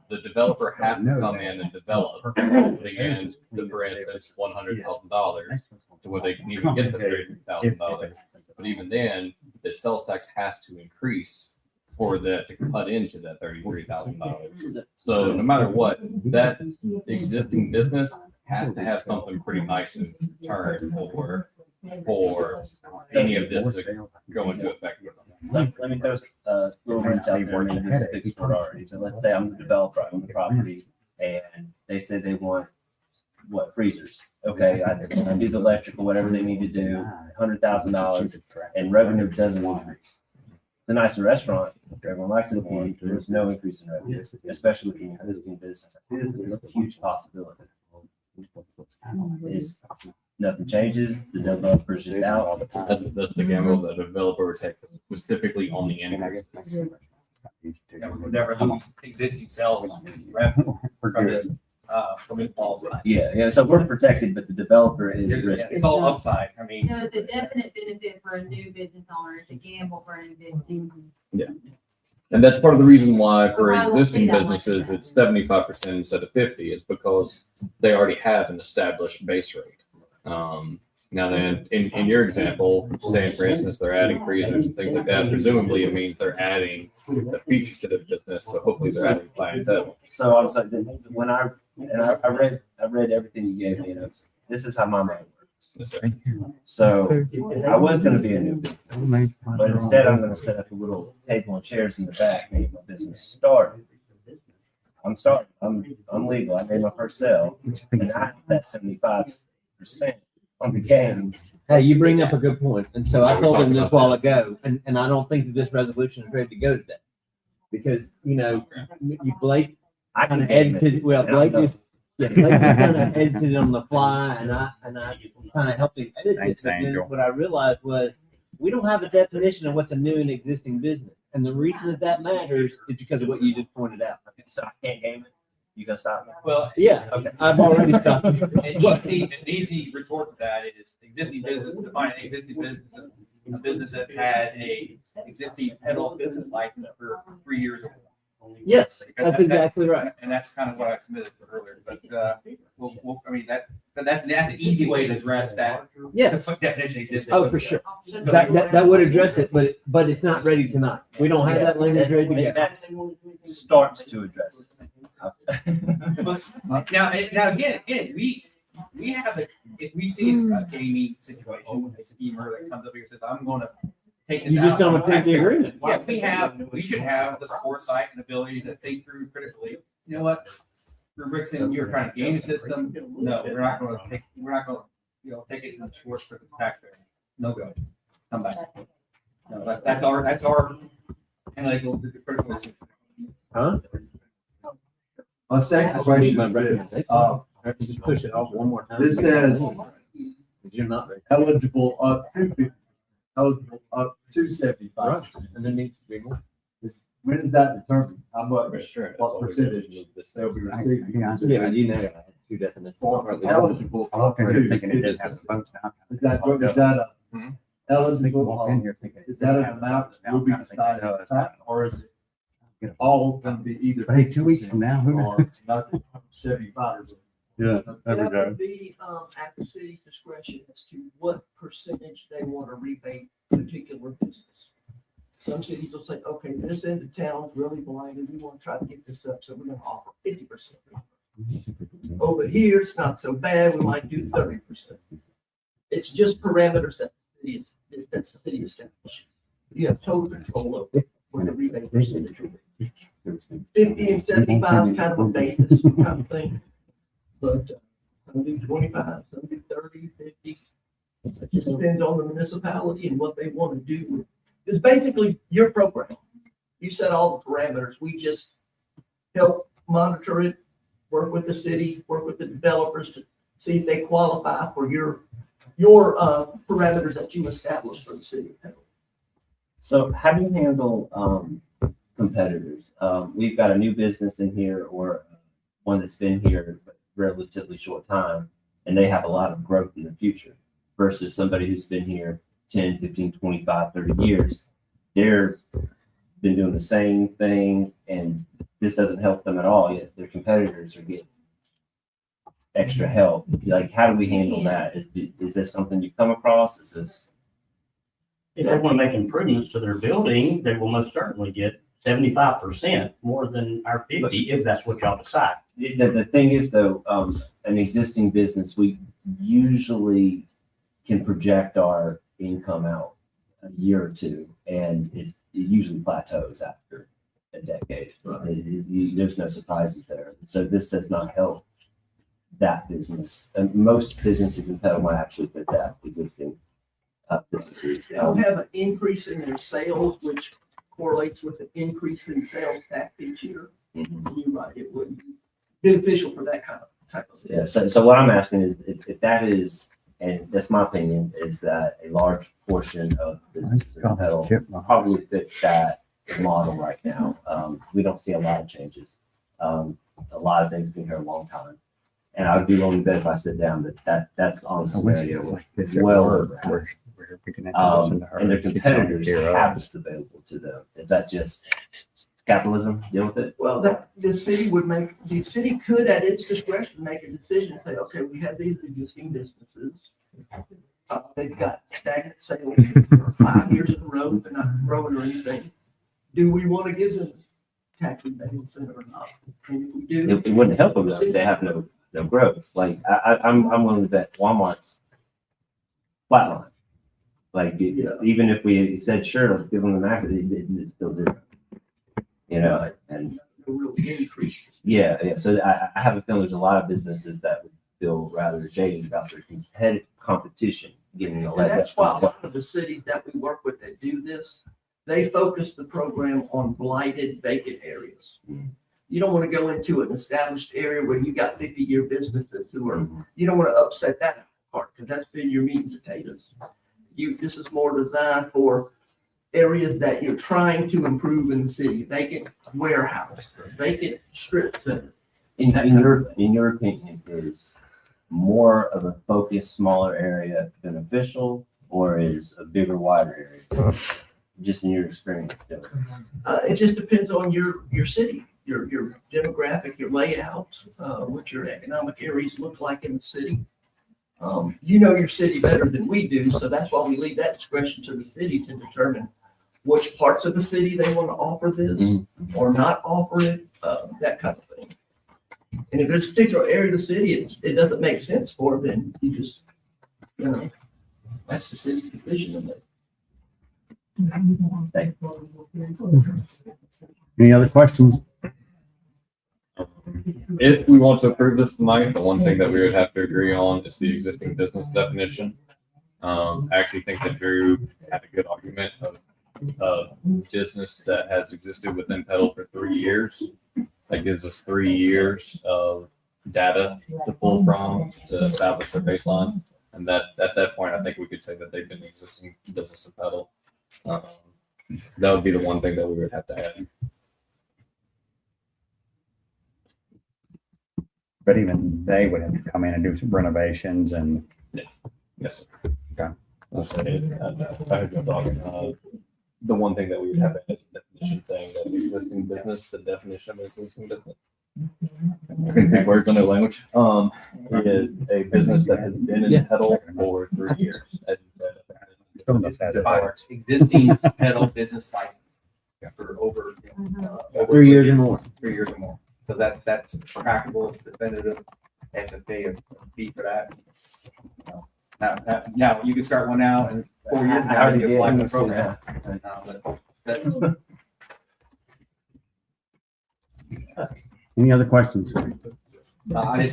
[SPEAKER 4] the developer has to come in and develop, putting in, for instance, $100,000 to where they can even get the $30,000. But even then, the sales tax has to increase for that to cut into that $33,000. So no matter what, that existing business has to have something pretty nice in turn for any of this to go into effect.
[SPEAKER 8] Let me throw a little wrench out there in the big sport already. So let's say I'm the developer, I own the property, and they say they want, what, freezers. Okay, I do the electrical, whatever they need to do, $100,000, and revenue doesn't increase. It's a nicer restaurant, everyone likes it, and there's no increase in revenue, especially with the existing business. This is a huge possibility. Is nothing changes, the developer's just out.
[SPEAKER 4] That's the gamble the developer would take specifically on the increase.
[SPEAKER 7] Never lose existing sales revenue from this, from it falls.
[SPEAKER 8] Yeah, so we're protected, but the developer is risky.
[SPEAKER 7] It's all upside. I mean.
[SPEAKER 9] So it's a definite benefit for a new business owner to gamble for an existing.
[SPEAKER 4] And that's part of the reason why for
[SPEAKER 9] Well, I will
[SPEAKER 4] existing
[SPEAKER 9] say that like
[SPEAKER 4] businesses,
[SPEAKER 9] that.
[SPEAKER 4] it's 75% instead of 50 is because they already have an established base rate. Now then, in your example, saying for instance, they're adding freezers and things like that, presumably it means they're adding a feature to the business. So hopefully they're adding clientele.
[SPEAKER 8] So I was like, when I read everything you gave me, this is how my mind works. So I was gonna be a new business, but instead I'm gonna set up a little table and chairs in the back, and get my business started. I'm legal. I made my first sale, and I have that 75% on the game.
[SPEAKER 11] Hey, you bring up a good point. And so I told him this a while ago, and I don't think that this resolution is ready to go today. Because, you know, Blake
[SPEAKER 8] I
[SPEAKER 11] kind
[SPEAKER 8] can
[SPEAKER 11] of
[SPEAKER 8] game it.
[SPEAKER 11] edited, well, Blake is, yeah, Blake kind of edited on the fly, and I kind of helped him edit it.
[SPEAKER 2] Thanks,
[SPEAKER 11] But then
[SPEAKER 2] Angel.
[SPEAKER 11] what I realized was, we don't have a definition of what's a new and existing business. And the reason that matters is because of what you just pointed out.
[SPEAKER 8] So I can't game it. You gonna stop me?
[SPEAKER 7] Well,
[SPEAKER 11] Yeah,
[SPEAKER 8] Okay.
[SPEAKER 11] I've already stopped.
[SPEAKER 7] an easy retort to that is existing business, define an existing business, a business that's had a existing pedal business license for 3 years or more.
[SPEAKER 11] Yes, that's exactly right.
[SPEAKER 7] And that's kind of what I submitted for earlier, but, I mean, that's an easy way to address that.
[SPEAKER 11] Yes.
[SPEAKER 7] Definition existing.
[SPEAKER 11] Oh, for sure. That would address it, but it's not ready tonight. We don't have that language ready to go.
[SPEAKER 8] That starts to address it.
[SPEAKER 7] Now again, we have if we see a gaming situation, a schemer that comes up here and says, I'm gonna take this
[SPEAKER 11] You just
[SPEAKER 7] out.
[SPEAKER 11] don't approve the agreement.
[SPEAKER 7] Yeah, we should have the foresight and ability to think through critically. You know what? For Rickson, you're trying to game the system. No, we're not gonna take it in the short for the taxpayer. No go. Come back. No, that's our analytical critical decision.
[SPEAKER 11] Huh?
[SPEAKER 3] My second question is this.
[SPEAKER 11] Just push it off one more time.
[SPEAKER 3] This says
[SPEAKER 11] you're not.
[SPEAKER 3] eligible up to 50, eligible up to 75.
[SPEAKER 11] And there needs to be more.
[SPEAKER 3] When is that determined? How much,
[SPEAKER 4] Sure.
[SPEAKER 3] what percentage they'll be receiving?
[SPEAKER 2] Yeah,
[SPEAKER 11] Yeah, but you know, two definitions.
[SPEAKER 3] Eligible
[SPEAKER 2] I walk
[SPEAKER 3] up
[SPEAKER 2] in
[SPEAKER 3] to
[SPEAKER 2] here thinking it didn't
[SPEAKER 3] 50.
[SPEAKER 2] have the votes now.
[SPEAKER 3] Is that a
[SPEAKER 4] Mhm.
[SPEAKER 3] eligible,
[SPEAKER 2] Walk in here thinking.
[SPEAKER 3] is that an amount that will be decided at the time, or is it all gonna be either?
[SPEAKER 2] But hey, 2 weeks from now, who knows?
[SPEAKER 3] Or nothing, 75.
[SPEAKER 2] Yeah,
[SPEAKER 10] That would be, at the city's discretion as to what percentage they want to rebate particular business. Some cities will say, okay, this end of town's really blinded, we want to try to get this up, so we're gonna offer 50%. Over here, it's not so bad, we might do 30%. It's just parameters that the city establishes. You have total control over what the rebate percentage will be. 50 and 75 is kind of a basis kind of thing. But some do 25, some do 30, 50. It just depends on the municipality and what they want to do with. It's basically your program. You set all the parameters. We just help monitor it, work with the city, work with the developers to see if they qualify for your parameters that you establish for the city of Petaluma.
[SPEAKER 8] So how do you handle competitors? We've got a new business in here or one that's been here a relatively short time, and they have a lot of growth in the future versus somebody who's been here 10, 15, 25, 30 years. They're been doing the same thing, and this doesn't help them at all, yet their competitors are getting extra help. Like, how do we handle that? Is this something you come across? Is this?
[SPEAKER 12] If they want to make improvements to their building, they will most certainly get 75% more than our 50, if that's what y'all decide.
[SPEAKER 8] The thing is, though, an existing business, we usually can project our income out a year or two, and it usually plateaus after a decade. There's no surprises there. So this does not help that business. And most businesses in Petaluma actually fit that existing businesses.
[SPEAKER 10] They'll have an increase in their sales, which correlates with an increase in sales tax each year.
[SPEAKER 8] Mhm.
[SPEAKER 10] You're right, it would be beneficial for that kind of type of.
[SPEAKER 8] Yeah, so what I'm asking is if that is, and that's my opinion, is that a large portion of businesses in Petaluma probably fit that model right now. We don't see a lot of changes. A lot of things have been here a long time. And I would be willing to bet if I sit down that's on a scenario well over. And their competitors have this available to them. Is that just capitalism? Deal with it?
[SPEAKER 10] Well, the city could at its discretion make a decision, say, okay, we have these existing businesses. They've got stagnant sales for 5 years in a row, they're not growing or anything. Do we want to give them tax rebate incentive or not? And if we do.
[SPEAKER 8] It wouldn't help them though if they have no growth. Like I'm willing to bet Walmart's flatline. Like even if we said sure, let's give them the max, it's still zero. You know, and
[SPEAKER 10] No real increase.
[SPEAKER 8] yeah. So I have a feeling there's a lot of businesses that would feel rather jaded about their competition getting the
[SPEAKER 10] And
[SPEAKER 8] leg
[SPEAKER 10] that's
[SPEAKER 8] up.
[SPEAKER 10] why a lot of the cities that we work with that do this, they focus the program on blighted vacant areas.
[SPEAKER 8] Mhm.
[SPEAKER 10] You don't want to go into an established area where you got 50-year businesses who are,
[SPEAKER 8] Mhm.
[SPEAKER 10] you don't want to upset that part because that's been your meat and potatoes. This is more designed for areas that you're trying to improve in the city, vacant warehouse, vacant strip center.
[SPEAKER 8] In your opinion, is more of a focused, smaller area beneficial, or is a bigger, wider area? Just in your experience.
[SPEAKER 10] It just depends on your city, your demographic, your layout, what your economic areas look like in the city. You know your city better than we do, so that's why we leave that discretion to the city to determine which parts of the city they want to offer this or not offer it, that kind of thing. And if there's a particular area of the city it doesn't make sense for, then you just, that's the city's decision in it.
[SPEAKER 2] Any other questions?
[SPEAKER 4] If we want to approve this tonight, the one thing that we would have to agree on is the existing business definition. I actually think that Drew had a good argument of business that has existed within Petal for 3 years. That gives us 3 years of data to pull from to establish a baseline. And that, at that point, I think we could say that they've been an existing business of Petal. That would be the one thing that we would have to add.
[SPEAKER 2] But even they would have to come in and do some renovations and.
[SPEAKER 4] Yes, sir.
[SPEAKER 2] Okay.
[SPEAKER 4] I heard you talking, the one thing that we would have is the definition thing, that existing business, the definition of existing business. Words on their language, is a business that has been in Petal for 3 years. As you said.
[SPEAKER 7] Existing pedal business license for over, over
[SPEAKER 11] 3 years or more.
[SPEAKER 7] 3 years or more. So that's trackable, it's definitive. They have to pay a fee for that. Now you can start one now and 4 years from now you can apply for the program.
[SPEAKER 2] Any other questions?
[SPEAKER 7] I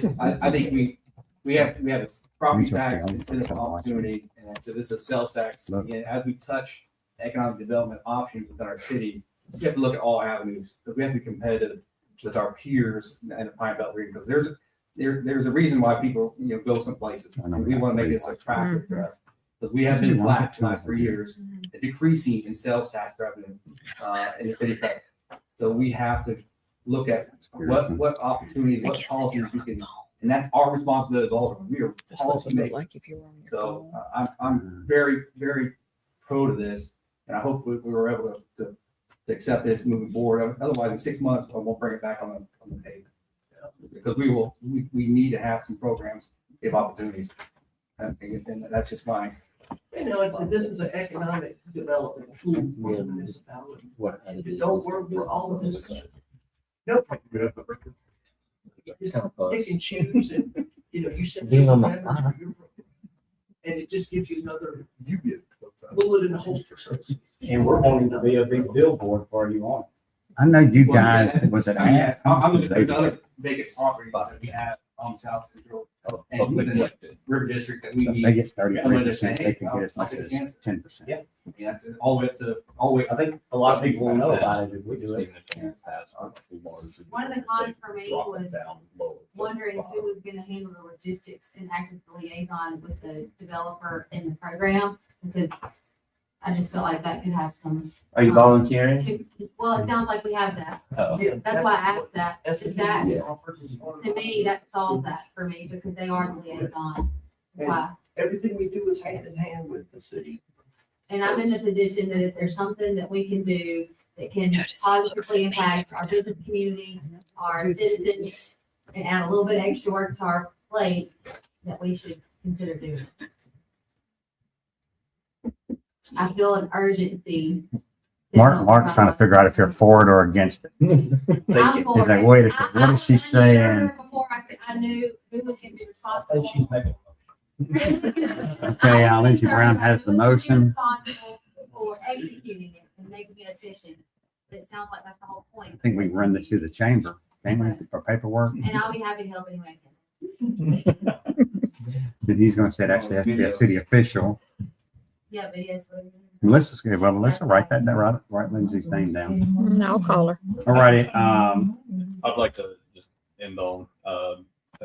[SPEAKER 7] think we have a property
[SPEAKER 2] Retail
[SPEAKER 7] tax
[SPEAKER 2] sales,
[SPEAKER 7] incentive
[SPEAKER 2] retail
[SPEAKER 7] opportunity, and so this is a sales tax.
[SPEAKER 2] Look.
[SPEAKER 7] Again, as we touch economic development options within our city, we have to look at all avenues, but we have to be competitive with our peers in the Pine Belt region, because there's a reason why people, go some places.
[SPEAKER 2] I know
[SPEAKER 7] We want to make this attractive for us, because we have been flat for the last 3 years, and decreasing in sales tax revenue, in the city. So we have to look at what opportunities, what policies we can, and that's our responsibility as all of them. We are policy makers. So I'm very, very pro to this, and I hope we were able to accept this moving forward. Otherwise, in 6 months, I won't bring it back on the table. Because we need to have some programs, give opportunities. And that's just fine.
[SPEAKER 10] This is an economic development tool for the municipality. If it don't work for all of us, no, pick and choose, and you said.
[SPEAKER 11] Being on the
[SPEAKER 10] and it just gives you another bullet in the holster.
[SPEAKER 6] And we're wanting to be a big billboard for you on.
[SPEAKER 2] I know you guys, was it?
[SPEAKER 7] I'm looking at other vacant properties that we have on South Central and within the River District that we
[SPEAKER 2] If
[SPEAKER 7] need.
[SPEAKER 2] they get 33%, they can get as much as 10%.
[SPEAKER 7] Yeah. Yeah, that's all the way up to,
[SPEAKER 6] I think a lot of people will know about it if we do it.
[SPEAKER 9] One of the cons for me was wondering who was gonna handle the logistics and act as the liaison with the developer in the program, because I just feel like that could have some.
[SPEAKER 8] Are you volunteering?
[SPEAKER 9] Well, it sounds like we have that.
[SPEAKER 8] Oh.
[SPEAKER 9] That's why I asked that.
[SPEAKER 10] That's
[SPEAKER 9] That,
[SPEAKER 10] yeah.
[SPEAKER 9] to me, that solves that for me, because they are the liaison. Why?
[SPEAKER 10] Everything we do is hand in hand with the city.
[SPEAKER 9] And I'm in the position that if there's something that we can do that can positively impact our business community, our citizens, and add a little bit extra work to our plate, that we should consider doing. I feel an urgency.
[SPEAKER 2] Mark's trying to figure out if you're for it or against it.
[SPEAKER 9] I'm for
[SPEAKER 2] He's like,
[SPEAKER 9] it.
[SPEAKER 2] wait a second, what is she
[SPEAKER 9] I
[SPEAKER 2] saying?
[SPEAKER 9] Before I knew who was gonna be responsible.
[SPEAKER 2] Okay, Lindsey Brown has the motion.
[SPEAKER 9] Responsible for executing it and making it efficient. But it sounds like that's the whole point.
[SPEAKER 2] I think we can run this through the chamber, can't we, for paperwork?
[SPEAKER 9] And I'll be happy to help any way I can.
[SPEAKER 2] Then he's gonna say it actually has to be a city official.
[SPEAKER 9] Yeah, but yes.
[SPEAKER 2] Melissa's good. Well, Melissa, write that down, write Lindsay's name down.
[SPEAKER 1] No, I'll call her.
[SPEAKER 2] All righty,
[SPEAKER 4] I'd like to just end on,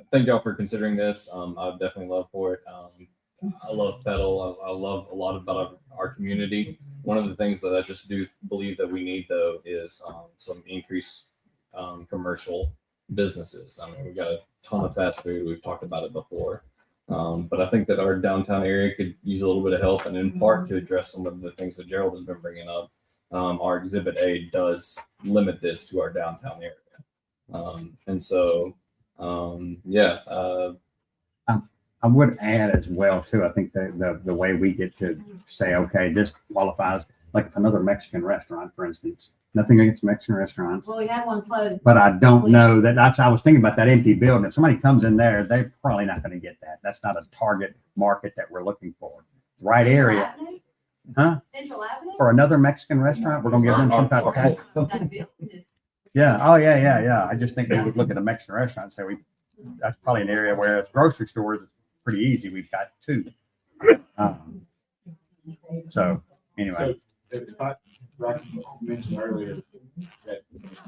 [SPEAKER 4] thank y'all for considering this. I'd definitely love for it. I love Petal. I love a lot about our community. One of the things that I just do believe that we need though is some increased commercial businesses. I mean, we've got a ton of fast food. We've talked about it before. But I think that our downtown area could use a little bit of help, and in part to address some of the things that Gerald has been bringing up. Our Exhibit A does limit this to our downtown area. And so, yeah.
[SPEAKER 2] I would add as well too, I think the way we get to say, okay, this qualifies, like if another Mexican restaurant, for instance, nothing against Mexican restaurants.
[SPEAKER 9] Well, we had one closed.
[SPEAKER 2] But I don't know I was thinking about that empty building. If somebody comes in there, they're probably not going to get that. That's not a target market that we're looking for. Right area.
[SPEAKER 9] Avenue?
[SPEAKER 2] Huh?
[SPEAKER 9] Central Avenue?
[SPEAKER 2] For another Mexican restaurant, we're going to give them some type of tax.
[SPEAKER 9] That building is-
[SPEAKER 2] Yeah. Oh, yeah. I just think we would look at a Mexican restaurant and say that's probably an area where it's grocery stores. It's pretty easy. We've got two. So anyway.
[SPEAKER 6] So if I, Rocky mentioned earlier that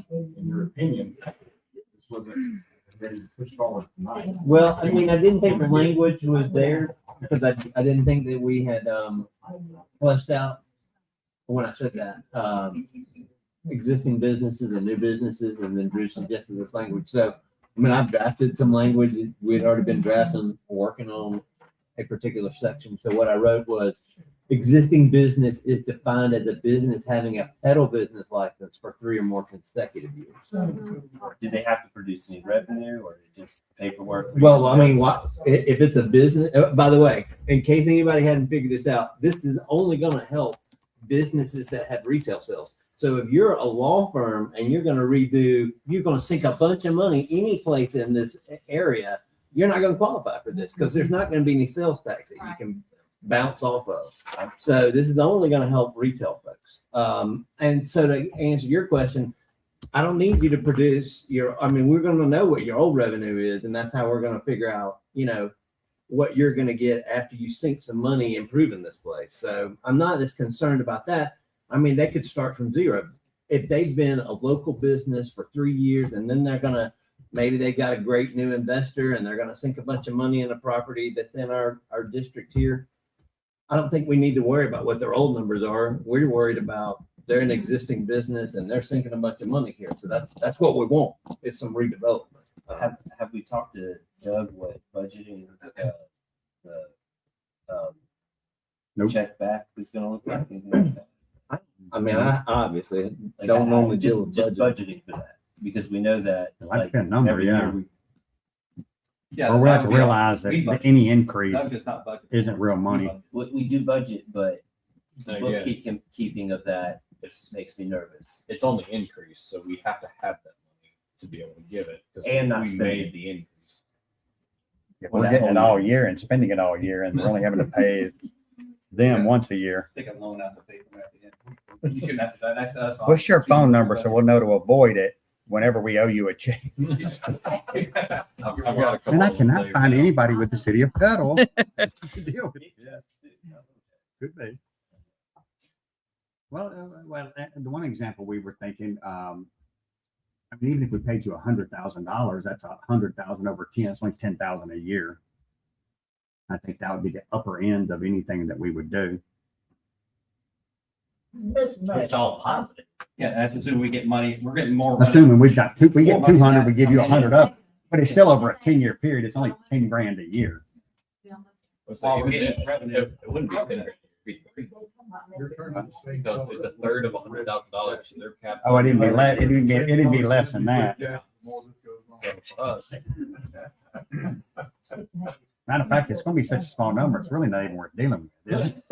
[SPEAKER 6] in your opinion, this wasn't ready to push forward tonight.
[SPEAKER 11] Well, I mean, I didn't think the language was there. because I didn't think that we had, fleshed out, when I said that, existing businesses and new businesses, and then Drew suggested this language. So, I mean, I've drafted some language. We'd already been drafting, working on a particular section. So what I wrote was, existing business is defined as a business having a pedal business license for 3 or more consecutive years.
[SPEAKER 8] Do they have to produce any revenue or just paperwork?
[SPEAKER 11] Well, I mean, if it's a business, by the way, in case anybody hadn't figured this out, this is only going to help businesses that have retail sales. So if you're a law firm and you're going to sink a bunch of money any place in this area, you're not going to qualify for this because there's not going to be any sales tax that you can bounce off of. So this is only going to help retail folks. And so to answer your question, I don't need you to produce we're going to know what your old revenue is, and that's how we're going to figure out, what you're going to get after you sink some money improving this place. So I'm not as concerned about that. I mean, they could start from zero. If they've been a local business for 3 years and then maybe they got a great new investor and they're going to sink a bunch of money in a property that's in our district here, I don't think we need to worry about what their old numbers are. We're worried about they're an existing business and they're sinking a bunch of money here. So that's what we want, is some redevelopment.
[SPEAKER 8] Have we talked to Doug what budgeting the
[SPEAKER 2] Nope.
[SPEAKER 8] check back is gonna look like? Anything like that?
[SPEAKER 11] I mean, I obviously
[SPEAKER 8] Like,
[SPEAKER 11] don't normally deal with
[SPEAKER 8] just
[SPEAKER 11] budget.
[SPEAKER 8] budgeting for that, because we know that
[SPEAKER 2] I like that number,
[SPEAKER 8] every
[SPEAKER 2] yeah.
[SPEAKER 8] year
[SPEAKER 7] Yeah.
[SPEAKER 2] Or we have to
[SPEAKER 7] that would be-
[SPEAKER 2] realize that
[SPEAKER 7] we budget.
[SPEAKER 2] any increase
[SPEAKER 7] That is not budget.
[SPEAKER 2] isn't real money.
[SPEAKER 8] we do budget, but the
[SPEAKER 4] No, yeah.
[SPEAKER 8] bookkeeping of that makes me nervous.
[SPEAKER 4] It's only increased, so we have to have that money to be able to give it. 'Cause
[SPEAKER 8] And not
[SPEAKER 4] we
[SPEAKER 8] spend
[SPEAKER 4] made
[SPEAKER 8] it.
[SPEAKER 4] the increase.
[SPEAKER 2] If we're getting it all year and spending it all year and we're only having to pay them once a year.
[SPEAKER 7] Take a loan out to pay for that. You shouldn't have to, that's us.
[SPEAKER 2] What's your phone number so we'll know to avoid it whenever we owe you a check?
[SPEAKER 4] I've got a couple
[SPEAKER 2] And I
[SPEAKER 4] of them
[SPEAKER 2] cannot
[SPEAKER 4] saved
[SPEAKER 2] find
[SPEAKER 4] now.
[SPEAKER 2] anybody with the city of Petal to deal with this. Could be. Well, the one example we were thinking, even if we paid you $100,000, that's $100,000 over 10. It's only 10,000 a year. I think that would be the upper end of anything that we would do.
[SPEAKER 12] It's all positive.
[SPEAKER 7] Yeah, that's assuming we get money, we're getting more. money.
[SPEAKER 2] Assuming we get 200, we give you 100 up, but it's still over a 10-year period. It's only 10 grand a year.
[SPEAKER 4] Let's
[SPEAKER 7] While
[SPEAKER 4] say
[SPEAKER 7] we're
[SPEAKER 4] it
[SPEAKER 7] getting revenue.
[SPEAKER 4] it wouldn't be 10 grand, it'd be 3. Because it's a third of $100,000, so they're capped.
[SPEAKER 2] Oh, it'd be less. It'd be less than that.
[SPEAKER 4] So for us,
[SPEAKER 2] Matter of fact, it's going to be such a small number. It's really not even worth dealing with, is it?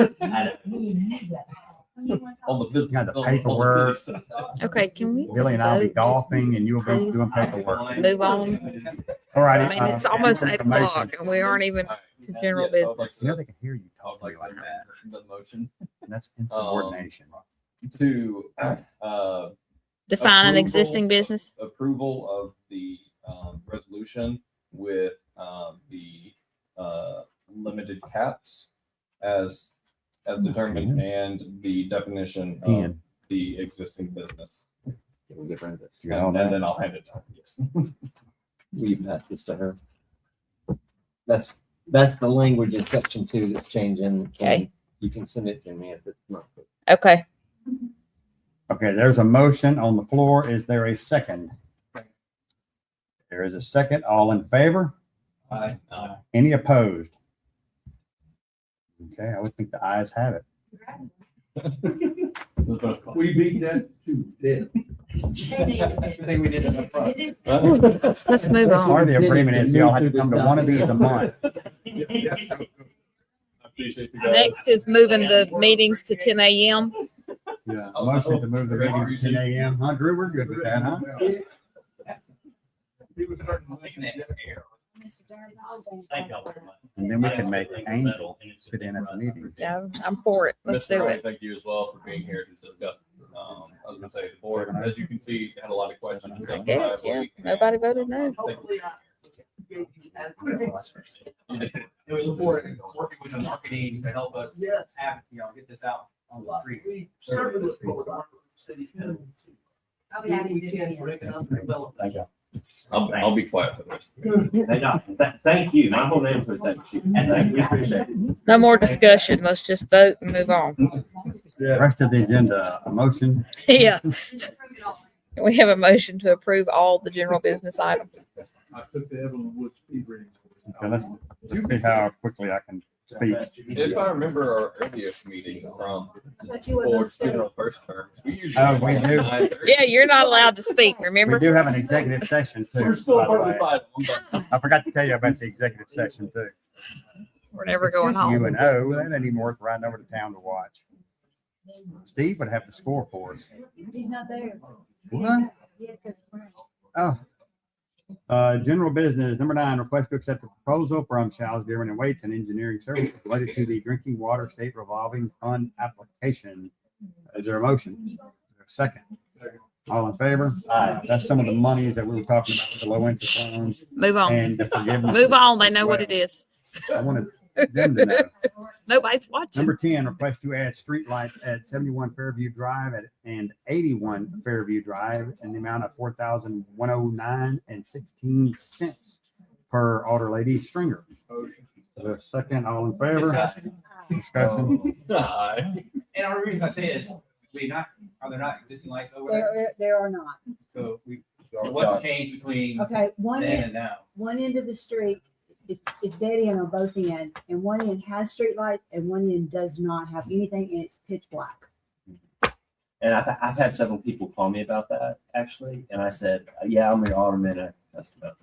[SPEAKER 4] on the business.
[SPEAKER 2] Yeah, the
[SPEAKER 4] on
[SPEAKER 2] paperwork.
[SPEAKER 4] city side.
[SPEAKER 1] Okay, can we?
[SPEAKER 2] Billy and I'll be
[SPEAKER 1] vote?
[SPEAKER 2] golfing and you'll be
[SPEAKER 1] Please.
[SPEAKER 2] doing paperwork.
[SPEAKER 1] Move on.
[SPEAKER 2] All right.
[SPEAKER 1] I mean, it's almost 8 o'clock and we aren't even to general
[SPEAKER 4] Yeah, so I'd like
[SPEAKER 1] business.
[SPEAKER 2] You know,
[SPEAKER 4] to-
[SPEAKER 2] they can hear you
[SPEAKER 4] I would
[SPEAKER 2] talk to me
[SPEAKER 4] like
[SPEAKER 2] like
[SPEAKER 4] to
[SPEAKER 2] that.
[SPEAKER 4] the motion
[SPEAKER 2] That's insubordination.
[SPEAKER 4] to
[SPEAKER 1] Define an
[SPEAKER 4] approval-
[SPEAKER 1] existing business.
[SPEAKER 4] approval of the resolution with the limited caps as determined and the definition of
[SPEAKER 2] Ian,
[SPEAKER 4] the existing business.
[SPEAKER 11] Can we get rid of this?
[SPEAKER 2] you got all
[SPEAKER 4] And
[SPEAKER 2] that?
[SPEAKER 4] then I'll hand it to her. Yes.
[SPEAKER 11] Will you pass this to her? That's the language in section 2 that's changing.
[SPEAKER 1] Okay.
[SPEAKER 11] You can send it to me if it's not.
[SPEAKER 1] Okay.
[SPEAKER 2] Okay, there's a motion on the floor. Is there a second? There is a second. All in favor?
[SPEAKER 7] Aye.
[SPEAKER 2] Any opposed? Okay, I would think the ayes have it.
[SPEAKER 3] We beat that too. Yeah.
[SPEAKER 7] I think we did it up front.
[SPEAKER 1] Let's move
[SPEAKER 2] Part
[SPEAKER 1] on.
[SPEAKER 2] of the agreement is y'all have to come to one of these a month.
[SPEAKER 1] Next is moving the meetings to 10 a.m.
[SPEAKER 2] Yeah, motion to move the meeting to 10 a.m. Huh, Drew, we're good with that, huh?
[SPEAKER 12] Thank y'all very much.
[SPEAKER 2] And then we can make Angel sit in at the meeting.
[SPEAKER 1] Yeah, I'm for it. Let's
[SPEAKER 4] Mr.
[SPEAKER 1] do
[SPEAKER 4] Ryan,
[SPEAKER 1] it.
[SPEAKER 4] thank you as well for being here to discuss. I was gonna say, the board, as you can see, had a lot of questions.
[SPEAKER 1] Yeah, yeah. Nobody voted no.
[SPEAKER 10] Hopefully I gave you adequate answers.
[SPEAKER 7] And we look forward to working with the marketing to help us
[SPEAKER 10] Yes.
[SPEAKER 7] have, get this out on the street.
[SPEAKER 10] We certainly look forward to working with the city.
[SPEAKER 9] I'll be happy to
[SPEAKER 10] We
[SPEAKER 9] do
[SPEAKER 10] can
[SPEAKER 9] it.
[SPEAKER 10] for economic development.
[SPEAKER 8] Thank you.
[SPEAKER 4] I'll be quiet for the rest of the meeting.
[SPEAKER 8] Thank you. My whole name was thank you. And thank you. Appreciate it.
[SPEAKER 1] No more discussion. Let's just vote and move on.
[SPEAKER 2] Rest of the agenda, a motion.
[SPEAKER 1] Yeah. We have a motion to approve all the general business items.
[SPEAKER 3] I took the Evelyn Wood speed reading.
[SPEAKER 2] Okay, let's see how quickly I can speak.
[SPEAKER 4] If I remember our earliest meeting from
[SPEAKER 13] But you were gonna
[SPEAKER 4] board's
[SPEAKER 13] stay.
[SPEAKER 4] general first term, we usually.
[SPEAKER 2] Oh, we do.
[SPEAKER 4] 9:30.
[SPEAKER 1] Yeah, you're not allowed to speak,
[SPEAKER 2] We
[SPEAKER 1] remember?
[SPEAKER 2] do have an executive session too.
[SPEAKER 4] We're still
[SPEAKER 2] by the
[SPEAKER 4] partly
[SPEAKER 2] way.
[SPEAKER 4] fine.
[SPEAKER 2] I forgot to tell you about the executive session too.
[SPEAKER 1] We're never
[SPEAKER 2] It's
[SPEAKER 1] going
[SPEAKER 2] just U
[SPEAKER 1] home.
[SPEAKER 2] and O, that ain't even worth riding over to town to watch. Steve would have to score for us.
[SPEAKER 13] He's not there.
[SPEAKER 2] What?
[SPEAKER 13] Yeah, 'cause Frank-
[SPEAKER 2] Oh. General business, number 9, request to accept a proposal from Shaw's Dearman and Waits and Engineering Services related to the Drinking Water State Revolving Fund application. Is there a motion? Is there a second? All in favor?
[SPEAKER 8] Aye.
[SPEAKER 2] That's some of the monies that we were talking about, for the low interest loans
[SPEAKER 1] Move on.
[SPEAKER 2] and the forgiveness.
[SPEAKER 1] Move on. They know what it is.
[SPEAKER 2] I wanted them to know.
[SPEAKER 1] Nobody's watching.
[SPEAKER 2] Number 10, request to add streetlights at 71 Fairview Drive and 81 Fairview Drive in the amount of $4,109.16 per Alder Lady Stringer. Is there a second? All in favor? Discussion.
[SPEAKER 4] Aye.
[SPEAKER 7] And our reason I say is, are there not existing lights over there?
[SPEAKER 13] There are not.
[SPEAKER 7] So what's the change between
[SPEAKER 13] Okay,
[SPEAKER 7] then and now?
[SPEAKER 13] one end of the street, it's dead end on both ends, and one end has street lights and one end does not have anything, and it's pitch black.
[SPEAKER 8] And I've had several people call me about that actually. And I said, yeah, I'm your alderman. I asked about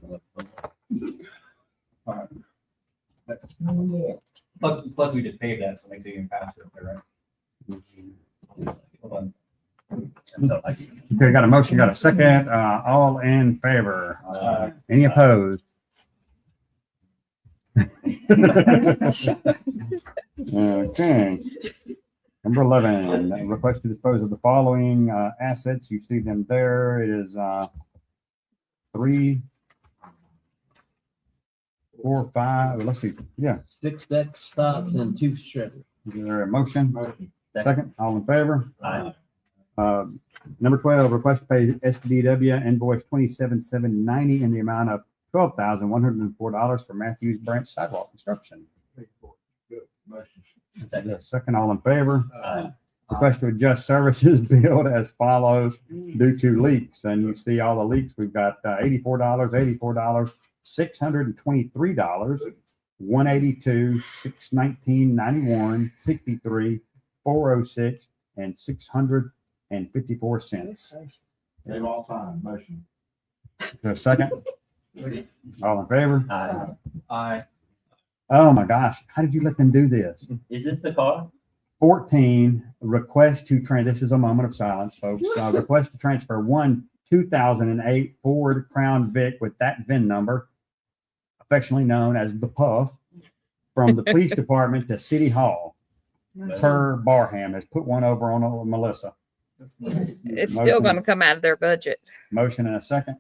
[SPEAKER 7] Plus we just paved that, so it makes it even faster up there, right? Hold on.
[SPEAKER 2] Okay, got a motion, got a second. All in favor? Any opposed? Okay. Number 11, request to dispose of the following assets. You see them there. It is 3, 4, 5. Let's see. Yeah.
[SPEAKER 11] 6 deck stops and 2 shredders.
[SPEAKER 2] Is there a motion? Second. All in favor?
[SPEAKER 8] Aye.
[SPEAKER 2] Number 12, request to pay SDW invoice 27,790 in the amount of $12,104 for Matthews Branch sidewalk construction.
[SPEAKER 3] Good, motion.
[SPEAKER 2] Second, all in favor?
[SPEAKER 8] Aye.
[SPEAKER 2] Request to adjust services billed as follows due to leaks. And you see all the leaks. We've got $84, $84, $623, $182, $619.91, $63, $406, and 654 cents.
[SPEAKER 6] Save all time, motion.
[SPEAKER 2] The second, all in favor?
[SPEAKER 8] Aye.
[SPEAKER 2] Oh my gosh, how did you let them do this?
[SPEAKER 8] Is this the car?
[SPEAKER 2] 14, request to this is a moment of silence, folks. Request to transfer one 2008 Ford Crown Vic with that VIN number, affectionately known as the Puff, from the police department to City Hall. Per Barham has put one over on Melissa.
[SPEAKER 1] It's still going to come out of their budget.
[SPEAKER 2] Motion and a second.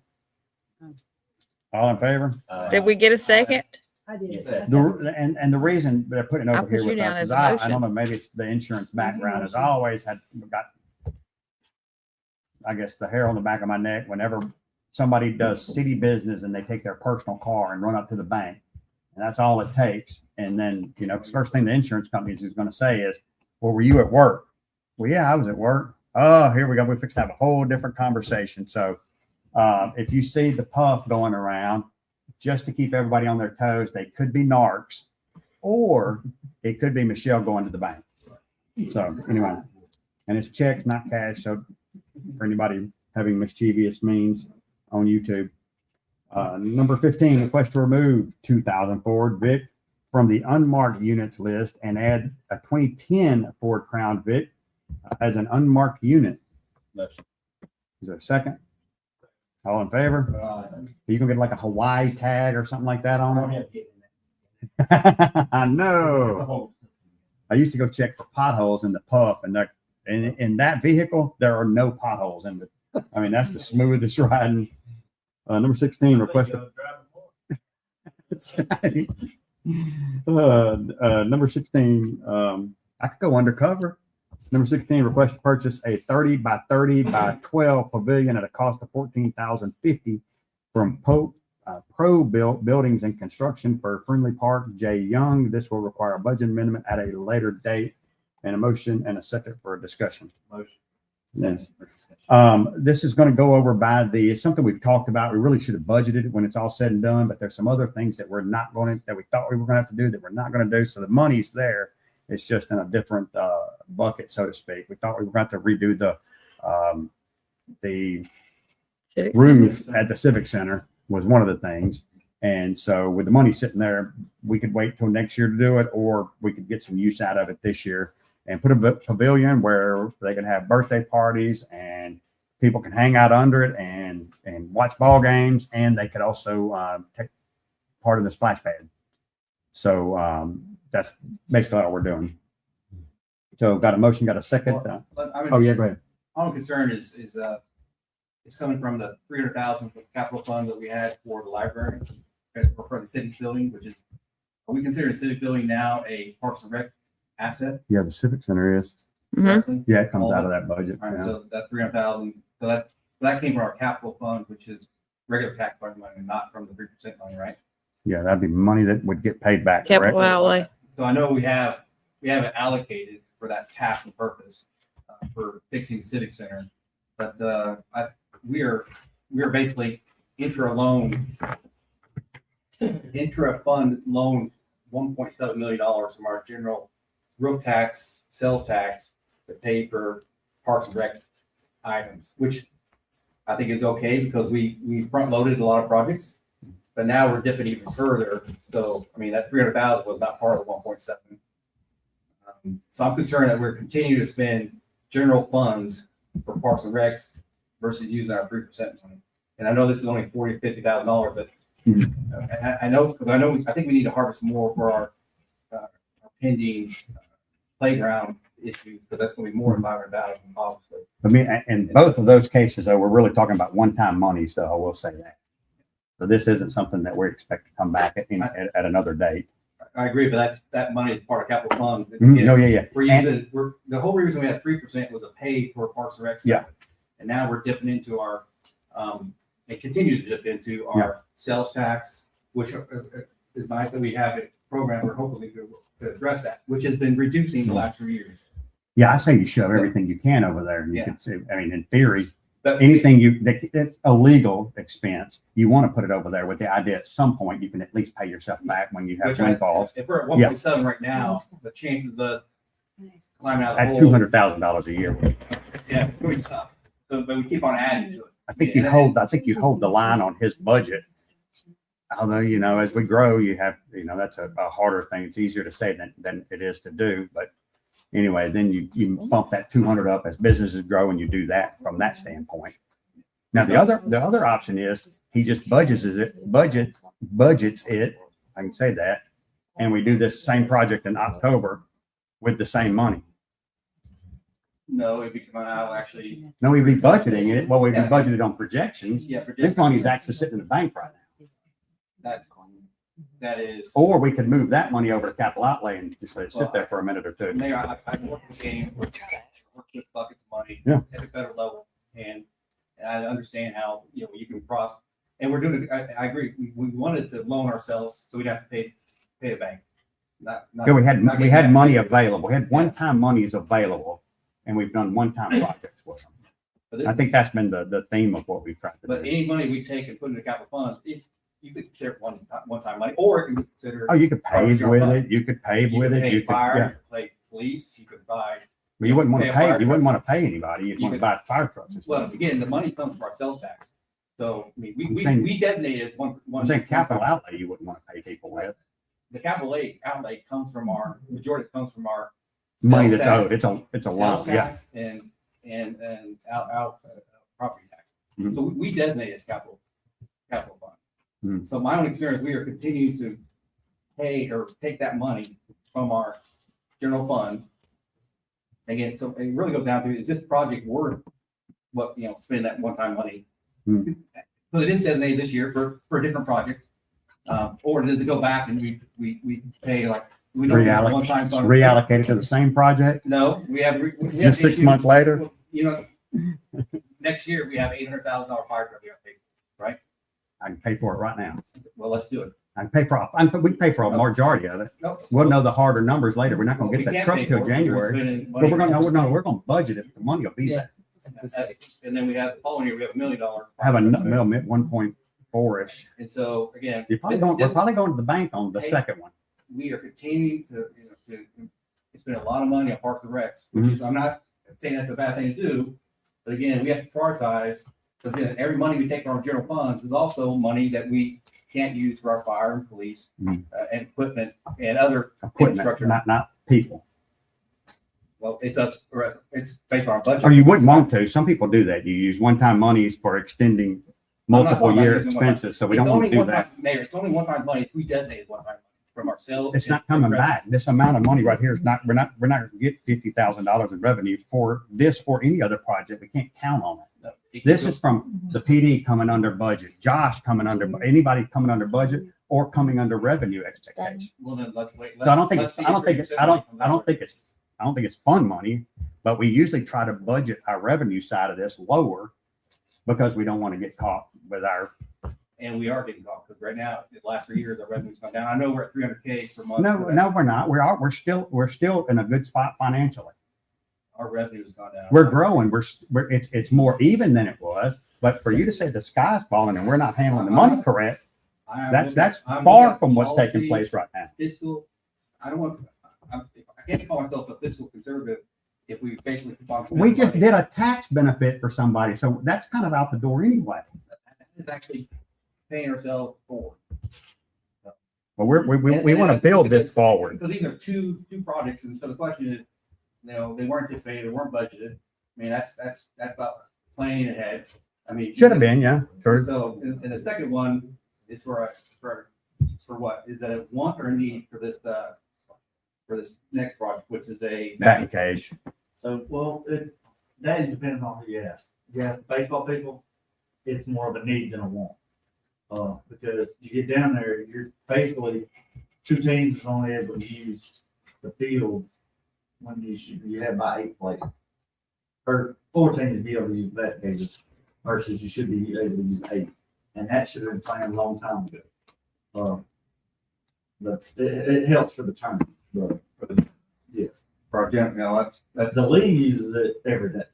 [SPEAKER 2] All in favor?
[SPEAKER 1] Did we get a second?
[SPEAKER 13] I did.
[SPEAKER 8] Yes,
[SPEAKER 13] it.
[SPEAKER 2] And the reason they're putting it
[SPEAKER 1] I'll
[SPEAKER 2] over here
[SPEAKER 1] put you
[SPEAKER 2] with
[SPEAKER 1] down
[SPEAKER 2] us
[SPEAKER 1] as
[SPEAKER 2] is
[SPEAKER 1] a
[SPEAKER 2] I
[SPEAKER 1] motion.
[SPEAKER 2] don't know, maybe it's the insurance background is I always got, I guess, the hair on the back of my neck whenever somebody does city business and they take their personal car and run up to the bank. And that's all it takes. And then, first thing the insurance companies is going to say is, well, were you at work? Well, yeah, I was at work. Oh, here we go. We're fixing to have a whole different conversation. So if you see the Puff going around, just to keep everybody on their toes, they could be narcs, or it could be Michelle going to the bank. So anyway, and it's checks, not cash. So for anybody having mischievous means on YouTube. Number 15, request to remove 2000 Ford Vic from the unmarked units list and add a 2010 Ford Crown Vic as an unmarked unit.
[SPEAKER 8] Motion.
[SPEAKER 2] Is there a second? All in favor? Are you gonna get like a Hawaii tag or something like that on it? I know. I used to go check for potholes in the Puff, and in that vehicle, there are no potholes in it. I mean, that's the smoothest riding. Number 16, request. Number 16, I could go undercover. Number 16, request to purchase a 30 by 30 by 12 pavilion at a cost of $14,050 from Pro Buildings and Construction for Friendly Park, J. Young. This will require a budget amendment at a later date, and a motion and a second for a discussion.
[SPEAKER 3] Motion.
[SPEAKER 2] Yes. This is going to go over by it's something we've talked about. We really should have budgeted it when it's all said and done, but there's some other things that that we thought we were going to have to do that we're not going to do. So the money's there. It's just in a different bucket, so to speak. We thought we were going to have to redo the
[SPEAKER 1] Civic
[SPEAKER 2] roof at the Civic Center was one of the things. And so with the money sitting there, we could wait till next year to do it, or we could get some use out of it this year and put a pavilion where they can have birthday parties and people can hang out under it and watch ball games. And they could also take part of the splash pad. So that's basically all we're doing. So got a motion, got a second. Oh yeah, go ahead.
[SPEAKER 7] My only concern is it's coming from the 300,000 capital fund that we had for the library or for the civic building, which is, are we considering the civic building now a Parks and Rec asset?
[SPEAKER 2] Yeah, the Civic Center is.
[SPEAKER 1] Mhm.
[SPEAKER 2] Yeah, it comes out of that budget.
[SPEAKER 7] All right,
[SPEAKER 2] Yeah.
[SPEAKER 7] so that 300,000, so that came from our capital fund, which is regular taxpayer money, not from the 3% money, right?
[SPEAKER 2] Yeah, that'd be money that would get paid back.
[SPEAKER 1] Capital
[SPEAKER 2] correct?
[SPEAKER 1] outlay.
[SPEAKER 7] So I know we have it allocated for that task and purpose for fixing the civic center, but we are basically intra-fund loan $1.7 million from our general roof tax, sales tax to pay for Parks and Rec items, which I think is okay because we front loaded a lot of projects, but now we're dipping even further. So, I mean, that 300,000 was not part of the 1.7. So I'm concerned that we're continuing to spend general funds for Parks and Recs versus using our 3% money. And I know this is only $40,000 to $50,000, but I think we need to harvest more for our pending playground issue, because that's going to be more than 500,000, obviously.
[SPEAKER 2] I mean, in both of those cases, though, we're really talking about one-time money, so I will say that. So this isn't something that we expect to come back at another date.
[SPEAKER 7] I agree, but that money is part of capital funds.
[SPEAKER 2] No, yeah.
[SPEAKER 7] We're using the whole reason we had 3% was to pay for Parks and Rec.
[SPEAKER 2] Yeah.
[SPEAKER 7] And now we're dipping into our and continue to dip into our sales tax, which is nice that we have a program we're hopefully to address that, which has been reducing the last 3 years.
[SPEAKER 2] Yeah, I say you shove everything you can over there, and you can say, I mean, in theory,
[SPEAKER 7] But
[SPEAKER 2] anything that's a legal expense, you want to put it over there with the idea at some point you can at least pay yourself back when you have windfalls.
[SPEAKER 7] If we're at 1.7 right now, the chances of us climbing out of
[SPEAKER 2] At
[SPEAKER 7] the hole,
[SPEAKER 2] $200,000 a year.
[SPEAKER 7] yeah, it's going to be tough. So, but we keep on adding to it.
[SPEAKER 2] I think you hold the line on his budget. Although, as we grow, you have, that's a harder thing. It's easier to say than it is to do. But anyway, then you bump that 200 up as businesses grow, and you do that from that standpoint. Now, the other option is he just budgets it. I can say that. And we do this same project in October with the same money.
[SPEAKER 7] No, it'd be coming out actually.
[SPEAKER 2] No, we'd be budgeting it. Well, we'd be budgeted on projections.
[SPEAKER 7] Yeah,
[SPEAKER 2] This money's actually sitting in the bank right now.
[SPEAKER 7] That is.
[SPEAKER 2] Or we could move that money over to capital outlay and just let it sit there for a minute or two.
[SPEAKER 7] Mayor, I work this game, we're with buckets of money at a better level. And I understand how, you can cross, and we're doing it. I agree. We wanted to loan ourselves, so we'd have to pay the bank.
[SPEAKER 2] Yeah, we had money available. We had one-time monies available, and we've done one-time projects with them. I think that's been the theme of what we've tried to
[SPEAKER 7] But
[SPEAKER 2] do.
[SPEAKER 7] any money we take and put into capital funds, you could consider one-time money, or it can be considered.
[SPEAKER 2] Oh, you could pave with it. You could pave with it.
[SPEAKER 7] Pay
[SPEAKER 2] You could,
[SPEAKER 7] fire,
[SPEAKER 2] yeah.
[SPEAKER 7] you could pay police, you could buy.
[SPEAKER 2] Well, you wouldn't want to
[SPEAKER 7] pay a fire
[SPEAKER 2] pay. You wouldn't
[SPEAKER 7] truck.
[SPEAKER 2] want to pay anybody. You'd
[SPEAKER 7] You
[SPEAKER 2] want to
[SPEAKER 7] could-
[SPEAKER 2] buy fire trucks.
[SPEAKER 7] Well, again, the money comes from our sales tax. So, I mean,
[SPEAKER 2] I'm saying-
[SPEAKER 7] we designate it as one.
[SPEAKER 2] I'm saying capital outlay you wouldn't want to pay people with.
[SPEAKER 7] The capital outlay comes from majority comes from our.
[SPEAKER 2] Money
[SPEAKER 7] sales
[SPEAKER 2] that's
[SPEAKER 7] tax,
[SPEAKER 2] owed. It's a
[SPEAKER 7] sales
[SPEAKER 2] loan, yeah.
[SPEAKER 7] tax and property tax.
[SPEAKER 2] Mhm.
[SPEAKER 7] So we designate it as capital fund.
[SPEAKER 2] Mhm.
[SPEAKER 7] So my only concern is we are continuing to pay or take that money from our general fund. Again, so it really goes down to, is this project worth what, spending that one-time money?
[SPEAKER 2] Mhm.
[SPEAKER 7] So it is designated this year for a different project. Or does it go back and we pay like, we don't have one-time fund?
[SPEAKER 2] Reallocate it to the same project
[SPEAKER 7] No, we have.
[SPEAKER 2] just 6 months later.
[SPEAKER 7] Next year we have $800,000 fire truck we have to pay, right?
[SPEAKER 2] I can pay for it right now.
[SPEAKER 7] Well, let's do it.
[SPEAKER 2] I can pay for, we can pay for a majority of it.
[SPEAKER 7] Nope.
[SPEAKER 2] We'll know the harder numbers later. We're not gonna
[SPEAKER 7] We
[SPEAKER 2] get that
[SPEAKER 7] can't
[SPEAKER 2] truck
[SPEAKER 7] pay
[SPEAKER 2] till
[SPEAKER 7] for it. We're
[SPEAKER 2] January.
[SPEAKER 7] spending
[SPEAKER 2] But we're
[SPEAKER 7] money.
[SPEAKER 2] gonna, no, we're gonna budget it. The money will be there.
[SPEAKER 7] And then we have the following year, we have $1 million.
[SPEAKER 2] Have a 1.4-ish.
[SPEAKER 7] And so again.
[SPEAKER 2] We're
[SPEAKER 7] this-
[SPEAKER 2] probably going to the bank on the
[SPEAKER 7] Hey.
[SPEAKER 2] second one.
[SPEAKER 7] we are continuing to, spend a lot of money on Parks and Recs, which
[SPEAKER 2] Mm-hmm.
[SPEAKER 7] is, I'm not saying that's a bad thing to do. But again, we have to prioritize, because again, every money we take from our general funds is also money that we can't use for our fire and police,
[SPEAKER 2] Mhm.
[SPEAKER 7] and equipment and other
[SPEAKER 2] Equipment,
[SPEAKER 7] infrastructure.
[SPEAKER 2] not people.
[SPEAKER 7] Well, it's based on our budget.
[SPEAKER 2] Or you wouldn't want to. Some people do that. You use one-time monies for extending multiple
[SPEAKER 7] talking about
[SPEAKER 2] year
[SPEAKER 7] using one-time.
[SPEAKER 2] expenses, so we
[SPEAKER 7] It's
[SPEAKER 2] don't want
[SPEAKER 7] only
[SPEAKER 2] to do
[SPEAKER 7] one-time-
[SPEAKER 2] that.
[SPEAKER 7] Mayor, it's only one-time money if we designate one-time money from ourselves.
[SPEAKER 2] It's not coming back. This amount of money right here is not, we're not gonna get $50,000 in revenue for this or any other project. We can't count on it. This is from the PD coming under budget, Josh coming under, anybody coming under budget or coming under revenue expectation.
[SPEAKER 7] Well, then let's wait.
[SPEAKER 2] So I don't think
[SPEAKER 7] Let's
[SPEAKER 2] it's,
[SPEAKER 7] see
[SPEAKER 2] I don't
[SPEAKER 7] if
[SPEAKER 2] think
[SPEAKER 7] Greg
[SPEAKER 2] it's,
[SPEAKER 7] said
[SPEAKER 2] I
[SPEAKER 7] money
[SPEAKER 2] don't,
[SPEAKER 7] comes
[SPEAKER 2] I
[SPEAKER 7] out.
[SPEAKER 2] don't think it's, I don't think it's fun money, but we usually try to budget our revenue side of this lower because we don't want to get caught with our,
[SPEAKER 7] And we are getting caught, because right now, the last 3 years, our revenue's gone down. I know we're at 300K per month.
[SPEAKER 2] no, we're not. We're still in a good spot financially.
[SPEAKER 7] Our revenue's gone down.
[SPEAKER 2] We're growing. It's more even than it was, but for you to say the sky's falling and we're not handling the money correct,
[SPEAKER 7] I'm
[SPEAKER 2] that's
[SPEAKER 7] I'm
[SPEAKER 2] far
[SPEAKER 7] looking at
[SPEAKER 2] from what's taking
[SPEAKER 7] policy,
[SPEAKER 2] place right now.
[SPEAKER 7] Fiscal, I don't want, I can't call myself a fiscal conservative if we basically keep on spending
[SPEAKER 2] We just
[SPEAKER 7] money.
[SPEAKER 2] did a tax benefit for somebody, so that's kind of out the door anyway.
[SPEAKER 7] That is actually paying ourselves forward.
[SPEAKER 2] But we want to build this forward.
[SPEAKER 7] Because these are two projects, and so the question is, they weren't anticipated, they weren't budgeted. I mean, that's about planning ahead. I mean.
[SPEAKER 2] Should have been, yeah. True.
[SPEAKER 7] So, and the second one is for what? Is that a want or a need for this next project, which is a.
[SPEAKER 2] Batting cage.
[SPEAKER 14] So, well, that depends on who you ask. You ask baseball people, it's more of a need than a want. Because you get down there, you're basically, two teams is only able to use the field when you have about 8 players. Or 4 teams to be able to use that cages versus you should be able to use 8. And that should have been planned a long time ago. But it helps for the tournament, but yes.
[SPEAKER 7] For our general, that's.
[SPEAKER 14] The league uses it every day.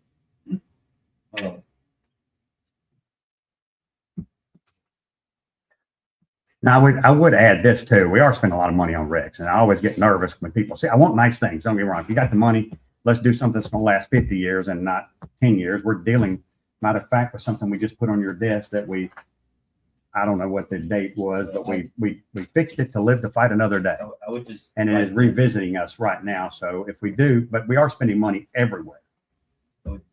[SPEAKER 2] Now, I would add this too. We are spending a lot of money on Rex, and I always get nervous when people say, I want nice things. Don't get me wrong. If you got the money, let's do something that's going to last 50 years and not 10 years. We're dealing, matter of fact, with something we just put on your desk that I don't know what the date was, but we fixed it to live to fight another day.
[SPEAKER 8] I would just.
[SPEAKER 2] And it is revisiting us right now. So if we do, but we are spending money everywhere.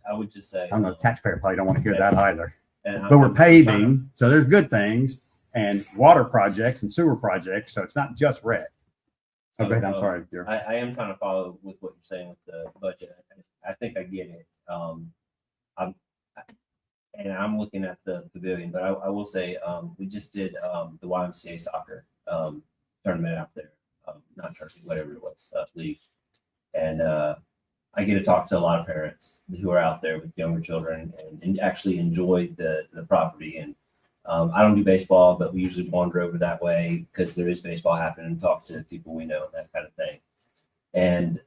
[SPEAKER 8] I would just say.
[SPEAKER 2] I don't know, the taxpayer probably don't want to hear that either.
[SPEAKER 8] And
[SPEAKER 2] But we're
[SPEAKER 8] I'm
[SPEAKER 2] paving, so there's good things and water projects and sewer projects. So it's not just red. Oh, go ahead. I'm sorry. Dear.
[SPEAKER 8] I am trying to follow with what you're saying with the budget. I think I get it. I'm looking at the pavilion, but I will say, we just did, the YMCA soccer, tournament out there, not turkey, whatever it was, league. And, I get to talk to a lot of parents who are out there with younger children and actually enjoy the property. And, I don't do baseball, but we usually wander over that way because there is baseball happening and talk to people we know and that kind of thing. And,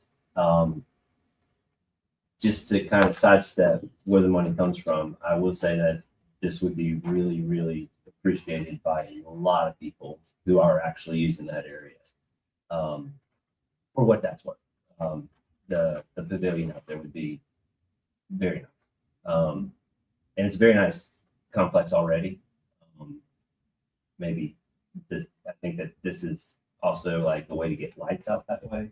[SPEAKER 8] just to kind of sidestep where the money comes from, I will say that this would be really, really appreciated by a lot of people who are actually using that area, for what that's worth. The pavilion out there would be very nice. And it's a very nice complex already. Maybe this, I think that this is also like the way to get lights out that way.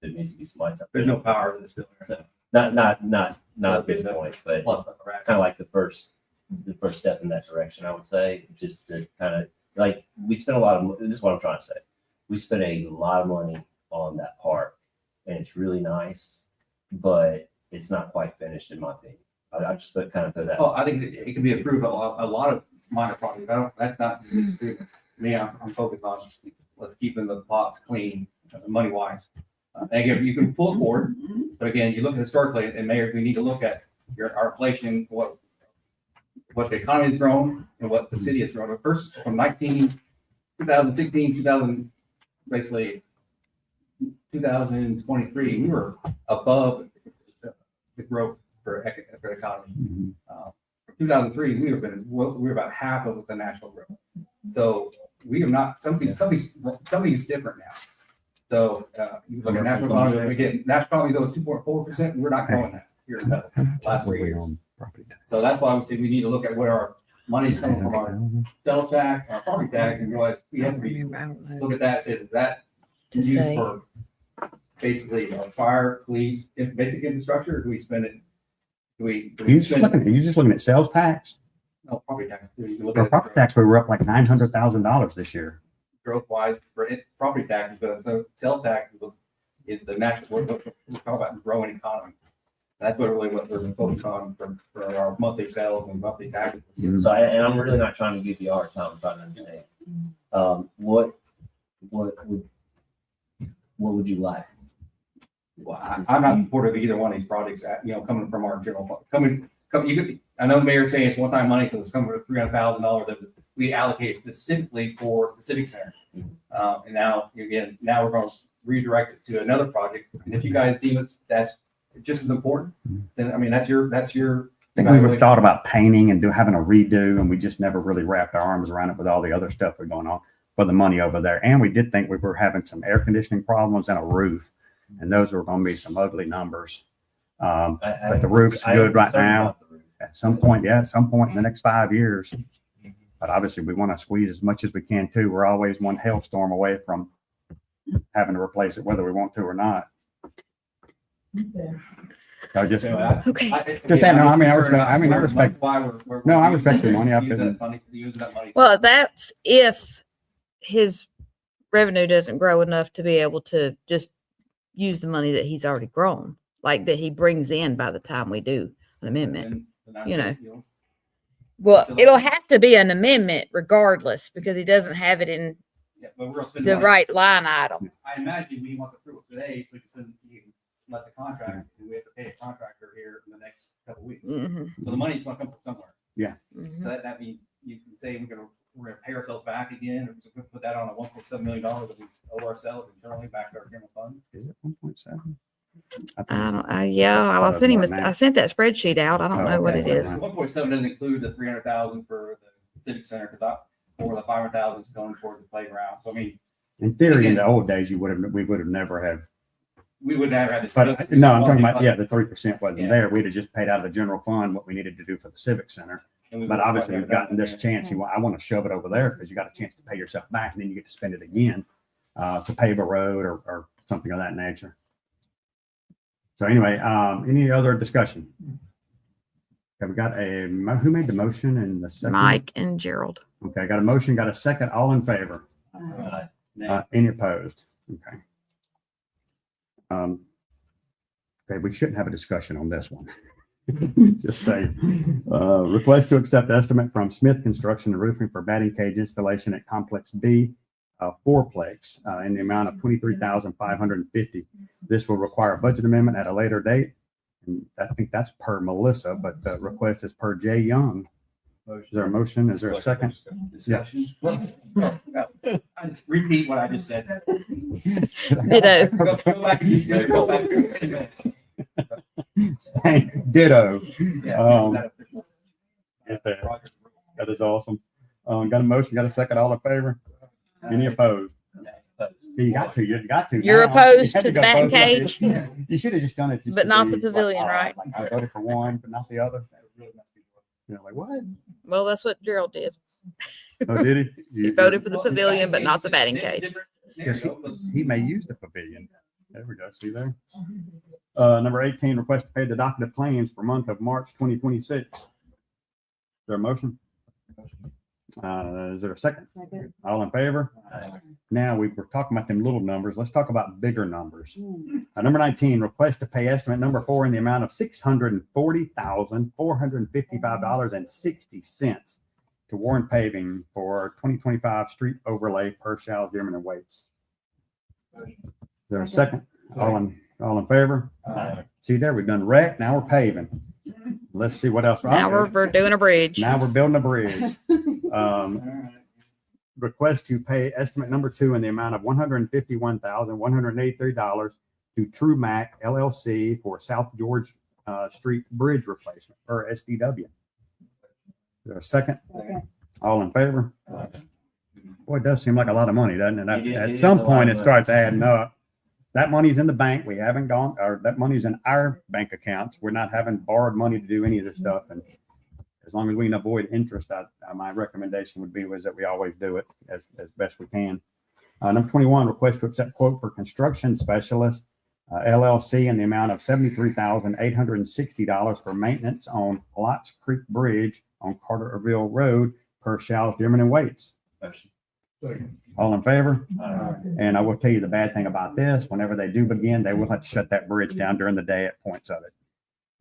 [SPEAKER 8] There needs to be some lights out there.
[SPEAKER 7] There's no power to this building.
[SPEAKER 8] So, not at this point, but
[SPEAKER 7] Plus,
[SPEAKER 8] kind of like the first step in that direction, I would say, just to kind of like, we spent a lot of, this is what I'm trying to say. We spent a lot of money on that park and it's really nice, but it's not quite finished in my opinion. I just kind of throw that.
[SPEAKER 7] Well, I think it can be approved a lot of minor projects. That's not me. I'm focused on let's keeping the plots clean, money wise. And again, you can pull it forward, but again, you look historically, and Mayor, we need to look at our inflation, what what the economy has grown and what the city has grown. First, from 2016, 2000, basically 2023, we were above the growth for the economy. From 2003, we were about half of the national growth. So we are not, something's different now. So you look at national economy, again, national economy though 2.4%, we're not growing that here in the last 3 years. So that's why we say we need to look at where our money's coming from, our sales tax, our property tax, and realize we have to look at that and say, is that used for basically fire, police, basic infrastructure, or do we spend it? Do we
[SPEAKER 2] Are you
[SPEAKER 7] spend
[SPEAKER 2] just looking at sales tax?
[SPEAKER 7] no property tax? Do we look
[SPEAKER 2] For
[SPEAKER 7] at
[SPEAKER 2] property tax, we were up like $900,000 this year.
[SPEAKER 7] growth wise for property taxes, but so sales tax is the natural, what we talk about growing economy. That's what we're focused on for our monthly sales and monthly taxes.
[SPEAKER 8] So, and I'm really not trying to give you a hard time, I'm trying to understand. What would you like?
[SPEAKER 7] Well, I'm not supportive of either one of these projects, coming from our general fund. I know the mayor's saying it's one-time money because it's coming with $300,000 that we allocate specifically for the civic center. And now we're going to redirect it to another project. And if you guys deem that's just as important, then I mean that's your.
[SPEAKER 2] I think we would thought about painting and having a redo, and we just never really wrapped our arms around it with all the other stuff we're going on for the money over there. And we did think we were having some air conditioning problems and a roof, and those were going to be some ugly numbers. But the roof's good right now. At some point in the next 5 years. But obviously, we want to squeeze as much as we can too. We're always one hailstorm away from having to replace it, whether we want to or not. I just,
[SPEAKER 1] Okay.
[SPEAKER 2] I respect. No, I respect the money.
[SPEAKER 1] Well, that's if his revenue doesn't grow enough to be able to just use the money that he's already grown, like that he brings in by the time we do an amendment. Well, it'll have to be an amendment regardless because he doesn't have it in the right line item.
[SPEAKER 7] I imagine he wants to approve it today, so he can let the contract. We have to pay a contractor here in the next couple of weeks. So the money's going to come from somewhere.
[SPEAKER 2] Yeah.
[SPEAKER 7] So that means you can say we're going to pay ourselves back again, or we put that on a $1.7 million that we owe ourselves internally back to our general fund.
[SPEAKER 2] Is it 1.7?
[SPEAKER 1] I sent that spreadsheet out. I don't know what it is.
[SPEAKER 7] 1.7 doesn't include the $300,000 for the civic center or the $500,000 is going toward the playground. So I mean,
[SPEAKER 2] in theory, in the old days, we would have never had.
[SPEAKER 7] We would never have this.
[SPEAKER 2] But no, I'm talking about the 3% wasn't there. We'd have just paid out of the general fund what we needed to do for the civic center. But obviously, we've gotten this chance. I want to shove it over there because you got a chance to pay yourself back, and then you get to spend it again to pave a road or something of that nature. So anyway, any other discussion? Okay, we got who made the motion and the second?
[SPEAKER 1] Mike and Gerald.
[SPEAKER 2] Okay, got a motion, got a second. All in favor? Any opposed? Okay. Okay, we shouldn't have a discussion on this one. Just say, request to accept estimate from Smith Construction and Roofing for batting cage installation at Complex B, fourplex, in the amount of $23,550. This will require a budget amendment at a later date. And I think that's per Melissa, but the request is per Jay Young. Is there a motion? Is there a second?
[SPEAKER 7] Discussion. I just repeat what I just said.
[SPEAKER 1] Ditto.
[SPEAKER 7] Go back.
[SPEAKER 2] Ditto.
[SPEAKER 7] Yeah,
[SPEAKER 2] That is awesome. Got a motion, got a second. All in favor? Any opposed? You got to.
[SPEAKER 1] You're
[SPEAKER 2] now.
[SPEAKER 1] opposed
[SPEAKER 2] You
[SPEAKER 1] to
[SPEAKER 2] had
[SPEAKER 1] the
[SPEAKER 2] go
[SPEAKER 1] batting
[SPEAKER 2] both ways.
[SPEAKER 1] cage?
[SPEAKER 2] You should have just done it.
[SPEAKER 1] But not the pavilion, right?
[SPEAKER 2] Like I voted for one, but not the other. Like what?
[SPEAKER 1] Well, that's what Gerald did.
[SPEAKER 2] Oh, did he?
[SPEAKER 1] He voted for the pavilion, but not the batting cage.
[SPEAKER 2] Yes, he may use the pavilion. There we go. See there? Number 18, request to pay the docketed claims for month of March 2026. Is there a motion? Is there a second? All in favor? Now we were talking about them little numbers. Let's talk about bigger numbers. Number 19, request to pay estimate number 4 in the amount of $640,455.60 to Warren Paving for 2025 street overlay per Shell, Dearman and Waits. Is there a second? All in favor? See there, we've done rec. Now we're paving. let's see what else.
[SPEAKER 1] Now we're doing a bridge.
[SPEAKER 2] Now we're building a bridge. Request to pay estimate number 2 in the amount of $151,183 to True Mac LLC for South George Street Bridge replacement or SDW. Is there a second?
[SPEAKER 13] Second.
[SPEAKER 2] All in favor? Boy, it does seem like a lot of money, doesn't it?
[SPEAKER 8] It is
[SPEAKER 2] At
[SPEAKER 8] a
[SPEAKER 2] some
[SPEAKER 8] lot
[SPEAKER 2] point,
[SPEAKER 8] of
[SPEAKER 2] it
[SPEAKER 8] money.
[SPEAKER 2] starts adding up. That money's in the bank. We haven't gone, or that money's in our bank accounts. We're not having borrowed money to do any of this stuff. And as long as we can avoid interest, my recommendation would be was that we always do it as best we can. Number 21, request to accept quote for construction specialist LLC in the amount of $73,860 for maintenance on Lots Creek Bridge on Carterville Road per Shaw's, Dearman and Waits.
[SPEAKER 8] Motion.
[SPEAKER 2] All in favor? And I will tell you the bad thing about this, whenever they do begin, they will have to shut that bridge down during the day at points of it.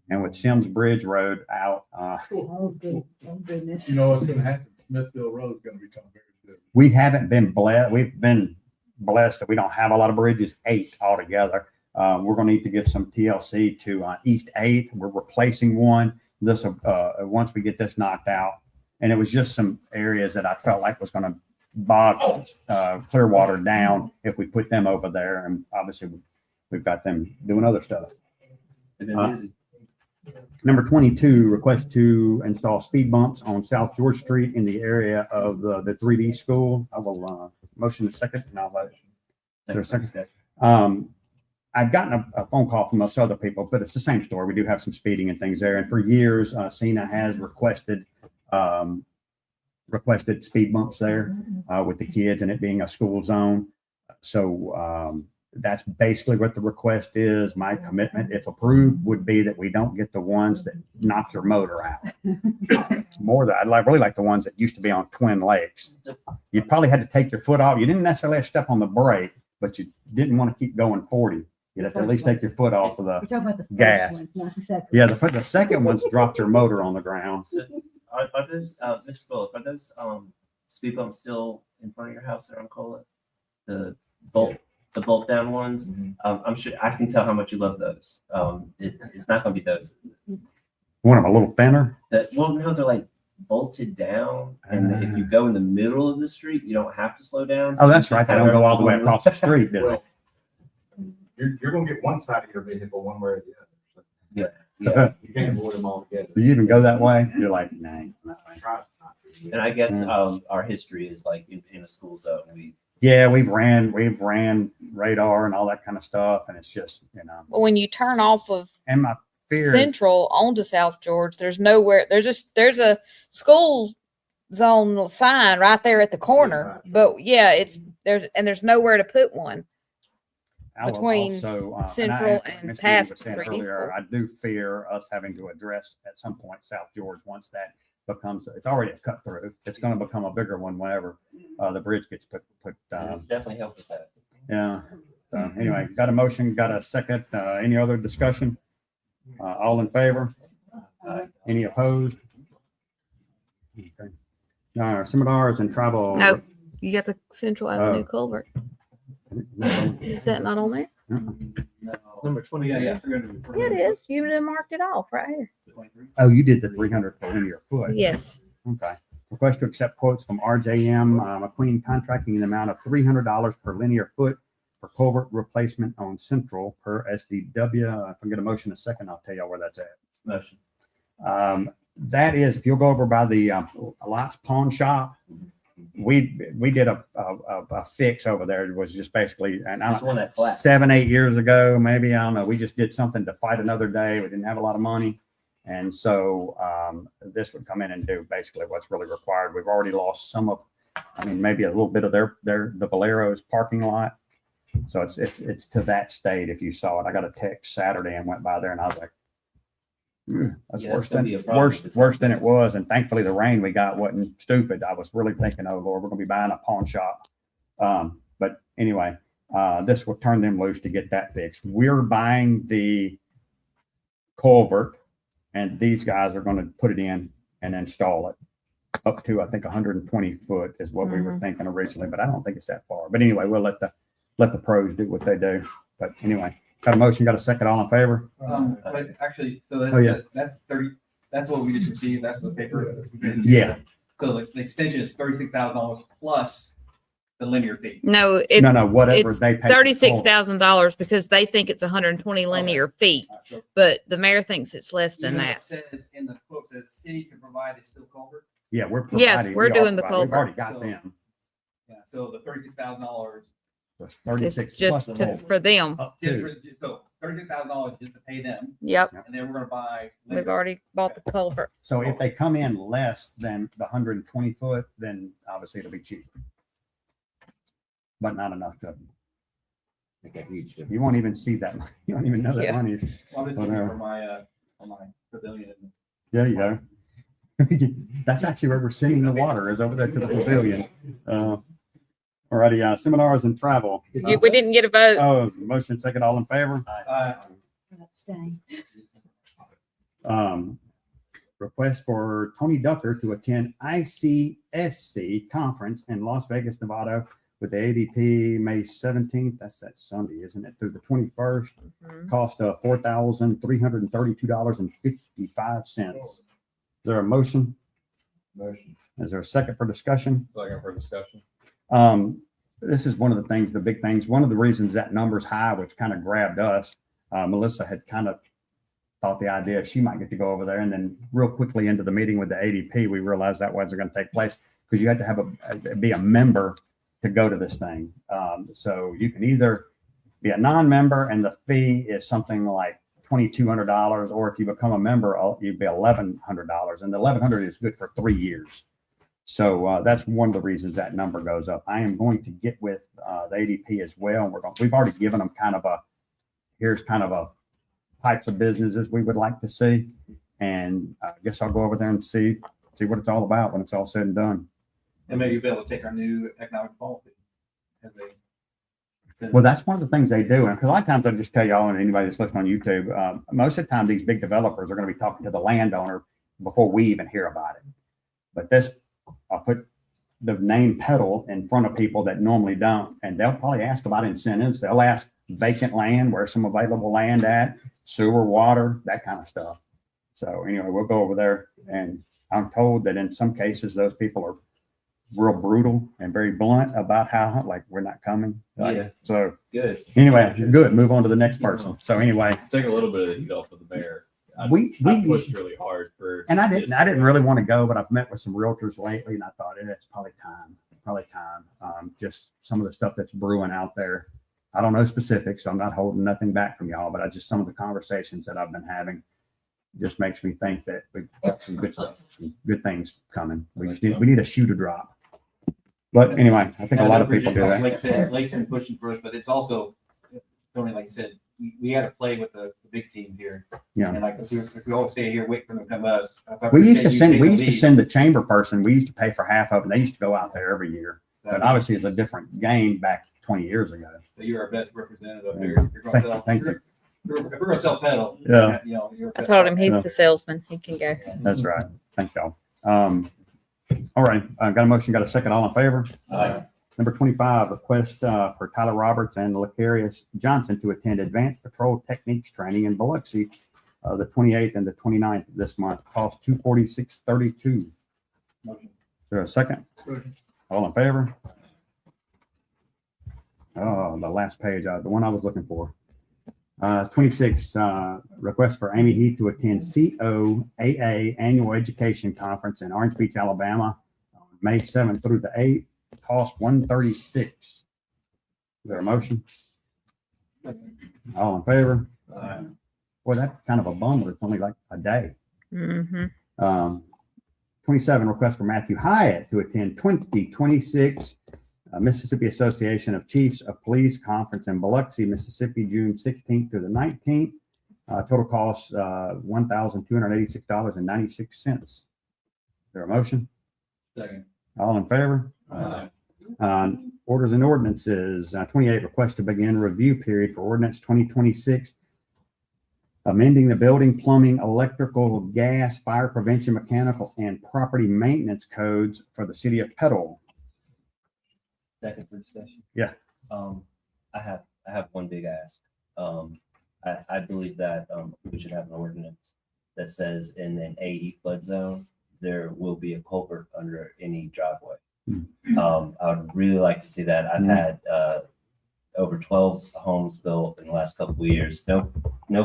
[SPEAKER 2] And with Sims Bridge Road out,
[SPEAKER 13] Oh, good. Oh, goodness.
[SPEAKER 15] You know what's gonna happen? Smithville Road is gonna become very good.
[SPEAKER 2] we haven't been blessed. We've been blessed that we don't have a lot of bridges, 8 altogether. We're going to need to give some TLC to East 8th. We're replacing one. This once we get this knocked out, and it was just some areas that I felt like was going to bog Clearwater down if we put them over there. And obviously, we've got them doing other stuff. Number 22, request to install speed bumps on South George Street in the area of the 3D school. I will motion a second, and I'll let. There's a second. I've gotten a phone call from those other people, but it's the same story. We do have some speeding and things there. And for years, Cena has requested speed bumps there with the kids and it being a school zone. So that's basically what the request is. My commitment, if approved, would be that we don't get the ones that knock your motor out. More that I'd really like the ones that used to be on Twin Lakes. You probably had to take your foot off. You didn't necessarily have to step on the brake, but you didn't want to keep going 40. You'd have to at least take your foot off of
[SPEAKER 13] We're talking about the first
[SPEAKER 2] gas.
[SPEAKER 13] ones, not the second.
[SPEAKER 2] Yeah, the second one's dropped your motor on the ground.
[SPEAKER 8] So are those, Mr. Phillip, are those speed bumps still in front of your house there on Cola? The bolt down ones? I'm sure I can tell how much you love those. It's not gonna be those.
[SPEAKER 2] Want them a little thinner?
[SPEAKER 8] Well, no, they're like bolted down, and if you go in the middle of the street, you don't have to slow down.
[SPEAKER 2] Oh, that's right. They don't go all the way across the street, do they?
[SPEAKER 6] Well, you're gonna get one side of your vehicle one way or the other.
[SPEAKER 8] Yeah.
[SPEAKER 6] You can't avoid them all together.
[SPEAKER 2] Do you even go that way? You're like, nah.
[SPEAKER 8] And I guess our history is like in a school zone.
[SPEAKER 2] Yeah, we've ran radar and all that kind of stuff, and it's just,
[SPEAKER 1] But when you turn off of
[SPEAKER 2] and my fear is,
[SPEAKER 1] Central onto South George, there's nowhere. There's a school zone sign right there at the corner. But yeah, there's nowhere to put one.
[SPEAKER 2] I will
[SPEAKER 1] between
[SPEAKER 2] also,
[SPEAKER 1] Central
[SPEAKER 2] and
[SPEAKER 1] and
[SPEAKER 2] Mr.
[SPEAKER 1] past
[SPEAKER 2] was saying
[SPEAKER 1] 3D
[SPEAKER 2] earlier, I do fear us having to address at some point South George once that becomes, it's already a cut through. It's going to become a bigger one whenever the bridge gets put
[SPEAKER 8] It's definitely helped with that.
[SPEAKER 2] yeah. So anyway, got a motion, got a second. Any other discussion? All in favor? Any opposed? Okay. Now, Scimitars and Tribal.
[SPEAKER 1] No, you got the Central Avenue culvert. Is that not on there?
[SPEAKER 11] Number 20.
[SPEAKER 1] Yeah, it is. You would have marked it off right here.
[SPEAKER 2] Oh, you did the 300 per linear foot.
[SPEAKER 1] Yes.
[SPEAKER 2] Okay. Request to accept quotes from RJM McQueen Contracting in the amount of $300 per linear foot for culvert replacement on Central per SDW. If I get a motion in a second, I'll tell y'all where that's at.
[SPEAKER 8] Motion.
[SPEAKER 2] That is, if you'll go over by the Lots Pawn Shop, we did a fix over there. It was just basically, and I
[SPEAKER 8] Just one that collapsed.
[SPEAKER 2] 7-8 years ago, maybe, I don't know. We just did something to fight another day. We didn't have a lot of money. And so this would come in and do basically what's really required. We've already lost some of, maybe a little bit of the Valero's parking lot. So it's to that state. If you saw it, I got a text Saturday and went by there and I was like, that's
[SPEAKER 8] Yeah,
[SPEAKER 2] worse
[SPEAKER 8] it's gonna
[SPEAKER 2] than
[SPEAKER 8] be a problem if it's
[SPEAKER 2] worse than it
[SPEAKER 8] like
[SPEAKER 2] was. And thankfully the rain we got wasn't stupid. I was really thinking, oh Lord, we're gonna be buying a pawn shop. But anyway, this will turn them loose to get that fixed. We're buying the culvert and these guys are going to put it in and install it up to, I think 120 foot is what we were thinking originally, but I don't think it's that far. But anyway, we'll let the pros do what they do. But anyway, got a motion, got a second, all in favor?
[SPEAKER 16] But actually, so that's,
[SPEAKER 2] Oh, yeah.
[SPEAKER 16] that's
[SPEAKER 7] that's what we just received. That's the paper.
[SPEAKER 2] Yeah.
[SPEAKER 7] So the extension is $36,000 plus the linear fee.
[SPEAKER 1] No, it's
[SPEAKER 2] No, whatever
[SPEAKER 1] it's
[SPEAKER 2] they pay. for the
[SPEAKER 1] $36,000 because they think it's 120 linear feet,
[SPEAKER 7] So
[SPEAKER 1] but the mayor thinks it's less than
[SPEAKER 7] even though
[SPEAKER 1] that.
[SPEAKER 7] it says in the quote says city can provide a still culvert.
[SPEAKER 2] Yeah, we're
[SPEAKER 1] Yes,
[SPEAKER 2] providing.
[SPEAKER 1] we're
[SPEAKER 2] we are
[SPEAKER 1] doing the
[SPEAKER 2] providing. We've already got
[SPEAKER 7] culvert.
[SPEAKER 2] them.
[SPEAKER 7] Yeah. So the $36,000
[SPEAKER 2] It's
[SPEAKER 1] It's
[SPEAKER 2] 36
[SPEAKER 1] just
[SPEAKER 2] plus the
[SPEAKER 1] to,
[SPEAKER 2] whole.
[SPEAKER 1] for them.
[SPEAKER 2] Up
[SPEAKER 7] just
[SPEAKER 2] to.
[SPEAKER 7] for, so $36,000 just to pay them,
[SPEAKER 1] Yep.
[SPEAKER 7] and then we're gonna buy.
[SPEAKER 1] We've already bought the culvert.
[SPEAKER 2] So if they come in less than the 120 foot, then obviously it'll be cheaper. But not enough to,
[SPEAKER 11] Make a huge difference.
[SPEAKER 2] you won't even see that. money. You don't even know that
[SPEAKER 1] Yeah.
[SPEAKER 2] money is.
[SPEAKER 7] I'm just looking for my on my pavilion.
[SPEAKER 2] There you go. That's actually where we're seeing the water is over there to the pavilion. Alrighty, seminars and travel.
[SPEAKER 1] We didn't get a vote.
[SPEAKER 2] Oh, motion second, all in favor?
[SPEAKER 13] Abstain.
[SPEAKER 2] Request for Tony Ducker to attend ICSC conference in Las Vegas, Nevada with the ADP May 17th. That's that Sunday, isn't it? Through the 21st.
[SPEAKER 1] Mhm.
[SPEAKER 2] Cost of $4,332.55. Is there a motion?
[SPEAKER 6] Motion.
[SPEAKER 2] Is there a second for discussion?
[SPEAKER 4] Second for discussion.
[SPEAKER 2] This is one of the things, the big things. One of the reasons that number's high, which kind of grabbed us, Melissa had kind of thought the idea she might get to go over there, and then real quickly into the meeting with the ADP, we realized that wasn't going to take place because you had to have be a member to go to this thing. So you can either be a non-member, and the fee is something like $2,200, or if you become a member, you'd be $1,100, and the $1,100 is good for 3 years. So that's one of the reasons that number goes up. I am going to get with the ADP as well. And we've already given them here's kind of a types of businesses we would like to see. And I guess I'll go over there and see what it's all about when it's all said and done.
[SPEAKER 7] And maybe you'll be able to take our new economic policy. As they-
[SPEAKER 2] Well, that's one of the things they do. And a lot of times I just tell y'all and anybody that's listening on YouTube, most of the time these big developers are going to be talking to the landowner before we even hear about it. But I'll put the name Pedal in front of people that normally don't, and they'll probably ask about incentives. They'll ask vacant land, where's some available land at, sewer, water, that kind of stuff. So anyway, we'll go over there, and I'm told that in some cases, those people are real brutal and very blunt about how, like, we're not coming.
[SPEAKER 4] Yeah.
[SPEAKER 2] So
[SPEAKER 4] Good.
[SPEAKER 2] anyway, good. Move on to the next person. So anyway,
[SPEAKER 4] Take a little bit of the heat off of the mayor. I
[SPEAKER 2] we
[SPEAKER 4] pushed really hard for.
[SPEAKER 2] and I didn't really want to go, but I've met with some realtors lately, and I thought it's probably time. Just some of the stuff that's brewing out there. I don't know specifics, so I'm not holding nothing back from y'all, but some of the conversations that I've been having just makes me think that we've got some good stuff, some good things coming. We need a shoe to drop. But anyway, I think a lot of people do that.
[SPEAKER 7] Like I said, Lake's been pushing for us, but it's also, Tony, like you said, we had to play with the big team here.
[SPEAKER 2] Yeah.
[SPEAKER 7] And like, if we all stay here, wait for them to come to us.
[SPEAKER 2] We used to send the chamber person. We used to pay for half of it. They used to go out there every year. But obviously it's a different game back 20 years ago.
[SPEAKER 7] So you're our best representative
[SPEAKER 2] Yeah.
[SPEAKER 7] here. You're gonna sell,
[SPEAKER 2] Thank you.
[SPEAKER 7] if we're gonna sell pedal.
[SPEAKER 2] Yeah.
[SPEAKER 7] You know, you're.
[SPEAKER 1] I told him he's
[SPEAKER 2] Yeah.
[SPEAKER 1] the salesman. He can go.
[SPEAKER 2] That's right. Thank y'all. All right. I've got a motion, got a second. All in favor?
[SPEAKER 4] Aye.
[SPEAKER 2] Number 25, request for Tyler Roberts and Lecarius Johnson to attend Advanced Patrol Techniques Training in Biloxi, the 28th and the 29th of this month. Cost $246.32. Is there a second? All in favor? Oh, the last page, the one I was looking for. 26, request for Amy Heath to attend COAA Annual Education Conference in Orange Beach, Alabama, May 7th through the 8th. Cost $136. Is there a motion? All in favor? Boy, that's kind of a bummer. It's only like a day.
[SPEAKER 1] Mm-hmm.
[SPEAKER 2] 27, request for Matthew Hyatt to attend 2026 Mississippi Association of Chiefs of Police Conference in Biloxi, Mississippi, June 16th through the 19th. Total cost $1,286.96. Is there a motion?
[SPEAKER 4] Second.
[SPEAKER 2] All in favor? Orders and ordinances, 28, request to begin review period for ordinance 2026, amending the building, plumbing, electrical, gas, fire prevention, mechanical, and property maintenance codes for the city of Petal.
[SPEAKER 8] Second for discussion.
[SPEAKER 2] Yeah.
[SPEAKER 8] I have one big ask. I believe that we should have an ordinance that says in an 80 flood zone, there will be a culvert under any driveway. I would really like to see that. I've had over 12 homes built in the last couple of years. No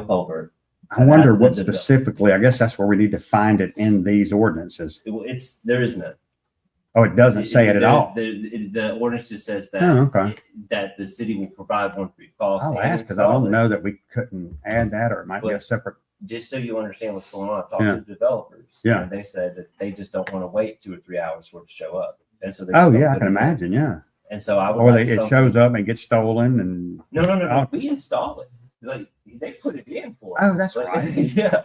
[SPEAKER 8] culvert.
[SPEAKER 2] I wonder what specifically, I guess that's where we need to find it in these ordinances.
[SPEAKER 8] There is none.
[SPEAKER 2] Oh, it doesn't say it at all.
[SPEAKER 8] The ordinance just says that,
[SPEAKER 2] Oh, okay.
[SPEAKER 8] that the city will provide one free cost.
[SPEAKER 2] I'll
[SPEAKER 8] and
[SPEAKER 2] ask because I
[SPEAKER 8] install
[SPEAKER 2] don't
[SPEAKER 8] it.
[SPEAKER 2] know that we couldn't add that, or it might be a
[SPEAKER 8] But-
[SPEAKER 2] separate.
[SPEAKER 8] Just so you understand what's going on, I talked
[SPEAKER 2] Yeah.
[SPEAKER 8] to the developers.
[SPEAKER 2] Yeah.
[SPEAKER 8] And they said that they just don't want to wait 2 or 3 hours for it to show up. And so they
[SPEAKER 2] Oh,
[SPEAKER 8] just
[SPEAKER 2] yeah,
[SPEAKER 8] don't
[SPEAKER 2] I can
[SPEAKER 8] put it in.
[SPEAKER 2] imagine. Yeah.
[SPEAKER 8] And so I would.
[SPEAKER 2] Or
[SPEAKER 8] like
[SPEAKER 2] it
[SPEAKER 8] something-
[SPEAKER 2] shows up and gets stolen and.
[SPEAKER 8] No. We install it. Like they put it in for us.
[SPEAKER 2] Oh, that's
[SPEAKER 8] Like,
[SPEAKER 2] right.
[SPEAKER 8] Yeah.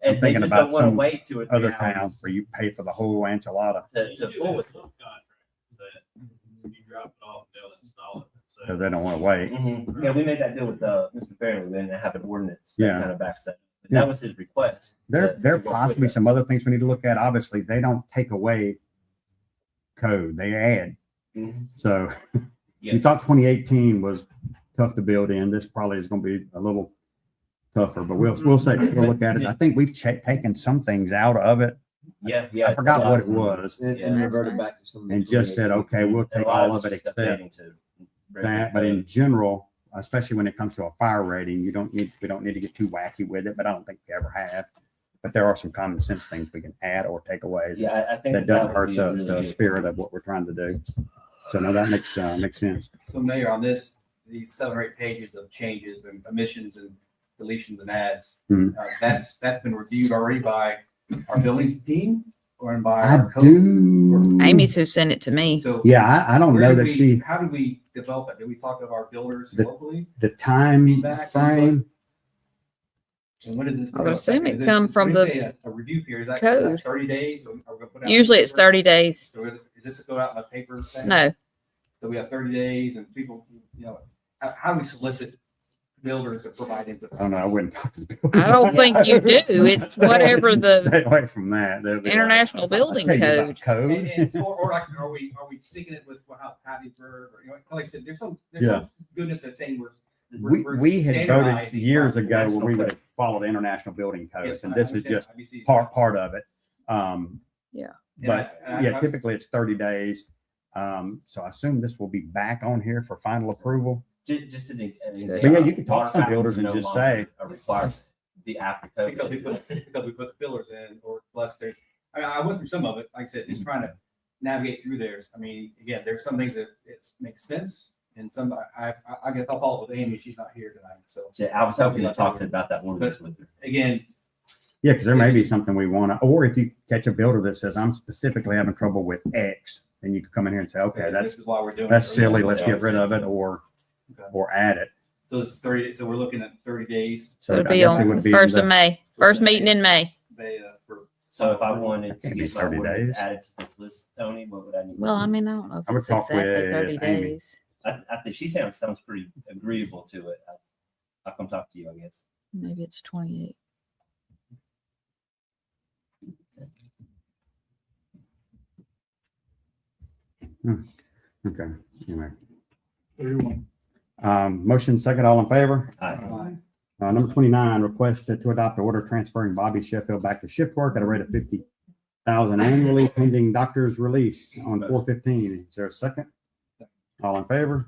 [SPEAKER 2] I'm
[SPEAKER 8] And they
[SPEAKER 2] thinking
[SPEAKER 8] just
[SPEAKER 2] about
[SPEAKER 8] don't want to
[SPEAKER 2] some
[SPEAKER 8] wait 2 or 3
[SPEAKER 2] other
[SPEAKER 8] hours
[SPEAKER 2] towns where you pay for the whole enchilada
[SPEAKER 8] to pull with it.
[SPEAKER 4] You drop it off, they'll install it.
[SPEAKER 2] because they don't want to wait.
[SPEAKER 8] Yeah, we made that deal with Mr. Fairley. We didn't have an ordinance that
[SPEAKER 2] Yeah.
[SPEAKER 8] kind of backs that. But
[SPEAKER 2] Yeah.
[SPEAKER 8] that was his request.
[SPEAKER 2] There
[SPEAKER 8] to
[SPEAKER 2] are
[SPEAKER 8] work with
[SPEAKER 2] possibly
[SPEAKER 8] us.
[SPEAKER 2] some other things we need to look at. Obviously, they don't take away code, they add.
[SPEAKER 8] Mhm.
[SPEAKER 2] So
[SPEAKER 8] Yeah.
[SPEAKER 2] you thought 2018 was tough to build in. This probably is going to be a little tougher, but we'll say, we'll look at it. I think we've taken some things out of it.
[SPEAKER 8] Yeah.
[SPEAKER 2] I forgot what it was
[SPEAKER 11] And reverted back to some.
[SPEAKER 2] and just said, okay, we'll
[SPEAKER 8] And a
[SPEAKER 2] take
[SPEAKER 8] lot
[SPEAKER 2] all
[SPEAKER 8] of
[SPEAKER 2] of it
[SPEAKER 8] it's just
[SPEAKER 2] except
[SPEAKER 8] updating to bring
[SPEAKER 2] that.
[SPEAKER 8] it
[SPEAKER 2] But
[SPEAKER 8] up.
[SPEAKER 2] in general, especially when it comes to a fire rating, we don't need to get too wacky with it, but I don't think we ever have. But there are some common sense things we can add or take away.
[SPEAKER 8] Yeah, I think
[SPEAKER 2] That doesn't
[SPEAKER 8] would
[SPEAKER 2] hurt
[SPEAKER 8] be a
[SPEAKER 2] the
[SPEAKER 8] really good-
[SPEAKER 2] spirit of what we're trying to do. So no, that makes sense.
[SPEAKER 7] So Mayor, on this, these 7 or 8 pages of changes and omissions and deletions and adds,
[SPEAKER 2] Mhm.
[SPEAKER 7] that's been reviewed already by our building team or by
[SPEAKER 2] I
[SPEAKER 7] our code.
[SPEAKER 2] do.
[SPEAKER 1] Amy's who sent it to me.
[SPEAKER 7] So
[SPEAKER 2] Yeah, I don't
[SPEAKER 7] where
[SPEAKER 2] know
[SPEAKER 7] do
[SPEAKER 2] that
[SPEAKER 7] we-
[SPEAKER 2] she,
[SPEAKER 7] How do we develop it? Do we talk to our builders
[SPEAKER 2] The-
[SPEAKER 7] locally?
[SPEAKER 2] the time
[SPEAKER 7] Feedback,
[SPEAKER 2] frame,
[SPEAKER 7] And when is this?
[SPEAKER 1] I would assume
[SPEAKER 7] Is
[SPEAKER 1] it come from
[SPEAKER 7] when you
[SPEAKER 1] the
[SPEAKER 7] say a review period, is that
[SPEAKER 1] code.
[SPEAKER 7] 30 days? Are we gonna put out
[SPEAKER 1] Usually
[SPEAKER 7] in the
[SPEAKER 1] it's
[SPEAKER 7] paper?
[SPEAKER 1] 30 days.
[SPEAKER 7] So is this go out in a paper thing?
[SPEAKER 1] No,
[SPEAKER 7] So we have 30 days and people, how do we solicit builders to provide input?
[SPEAKER 2] I don't know, I wouldn't talk to the builders.
[SPEAKER 1] I don't think you do. It's
[SPEAKER 2] Stay away-
[SPEAKER 1] whatever the
[SPEAKER 2] Stay away from that. They'll be like,
[SPEAKER 1] International
[SPEAKER 2] "I'll
[SPEAKER 1] Building
[SPEAKER 2] tell you about
[SPEAKER 1] Code.
[SPEAKER 2] Code.
[SPEAKER 7] Or like, are we syncing it with how Hattiesburg, or, like I said, there's some
[SPEAKER 2] Yeah.
[SPEAKER 7] goodness that's saying
[SPEAKER 2] We had voted
[SPEAKER 7] standardizing
[SPEAKER 2] years
[SPEAKER 7] our
[SPEAKER 2] ago where we
[SPEAKER 7] national
[SPEAKER 2] would follow the international building codes, and
[SPEAKER 7] I
[SPEAKER 2] this is
[SPEAKER 7] understand.
[SPEAKER 2] just
[SPEAKER 7] IBC.
[SPEAKER 2] part of it.
[SPEAKER 1] Yeah.
[SPEAKER 2] But
[SPEAKER 7] And I-
[SPEAKER 2] yeah, typically it's 30 days. So I assume this will be back on here for final approval.
[SPEAKER 8] Just an example.
[SPEAKER 2] But yeah, you can talk
[SPEAKER 8] Water
[SPEAKER 2] to some
[SPEAKER 8] fountains
[SPEAKER 2] builders
[SPEAKER 8] are
[SPEAKER 2] and
[SPEAKER 8] no
[SPEAKER 2] just
[SPEAKER 8] longer
[SPEAKER 2] say,
[SPEAKER 8] a requirement. The after code.
[SPEAKER 7] Because we put the fillers in, or plus there's, I went through some of it, like I said, just trying to navigate through theirs. I mean, again, there's some things that it makes sense, and some, I guess I'll follow up with Amy, she's not here tonight, so.
[SPEAKER 8] Yeah, I was hoping to talk about that one with her.
[SPEAKER 7] Again,
[SPEAKER 2] yeah, because there may be something we want to, or if you catch a builder that says, I'm specifically having trouble with X, then you can come in here and say, okay,
[SPEAKER 7] this is why we're doing.
[SPEAKER 2] that's
[SPEAKER 7] it.
[SPEAKER 2] silly, let's get rid of it or add it.
[SPEAKER 7] So it's 30, so we're looking at 30 days.
[SPEAKER 1] So it'll
[SPEAKER 2] I
[SPEAKER 1] be
[SPEAKER 2] guess it
[SPEAKER 1] on
[SPEAKER 2] would be
[SPEAKER 1] first
[SPEAKER 2] the-
[SPEAKER 1] of May, first meeting in May.
[SPEAKER 7] For
[SPEAKER 8] So if I wanted to
[SPEAKER 2] Can't be
[SPEAKER 8] get my
[SPEAKER 2] 30
[SPEAKER 8] ordinance
[SPEAKER 2] days.
[SPEAKER 8] added to this list, Tony, what would I need?
[SPEAKER 1] Well, I mean, I don't know if
[SPEAKER 2] I would
[SPEAKER 1] it's
[SPEAKER 2] talk
[SPEAKER 1] exactly
[SPEAKER 2] with
[SPEAKER 1] 30
[SPEAKER 2] Amy.
[SPEAKER 1] days.
[SPEAKER 8] I think she sounds pretty agreeable to it. I'll come talk to you, I guess.
[SPEAKER 1] Maybe it's 28.
[SPEAKER 2] Okay, anyway. Motion second, all in favor? Number 29, request to adopt order transferring Bobby Sheffield back to shift work at a rate of 50,000 annually pending doctor's release on 4/15. Is there a second? All in favor?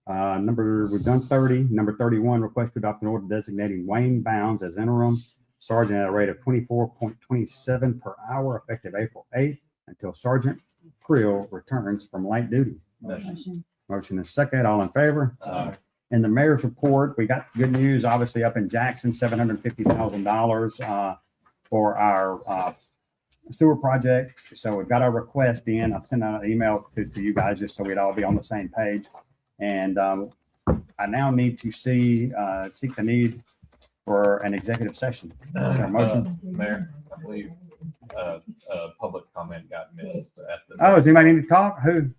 [SPEAKER 2] We've done 30. Number 31, request to adopt an order designating Wayne Bounds as interim sergeant at a rate of 24.27 per hour effective April 8th until Sergeant Creel returns from light duty. Motion is second. All in favor? In the mayor's report, we got good news, obviously up in Jackson, $750,000 for our sewer project. So we've got our request in. I've sent out an email to you guys just so we'd all be on the same page. And I now need to seek the need for an executive session. Is there a motion?
[SPEAKER 4] Mayor, I believe public comment got missed at the.
[SPEAKER 2] Oh, does anybody need to talk? Who?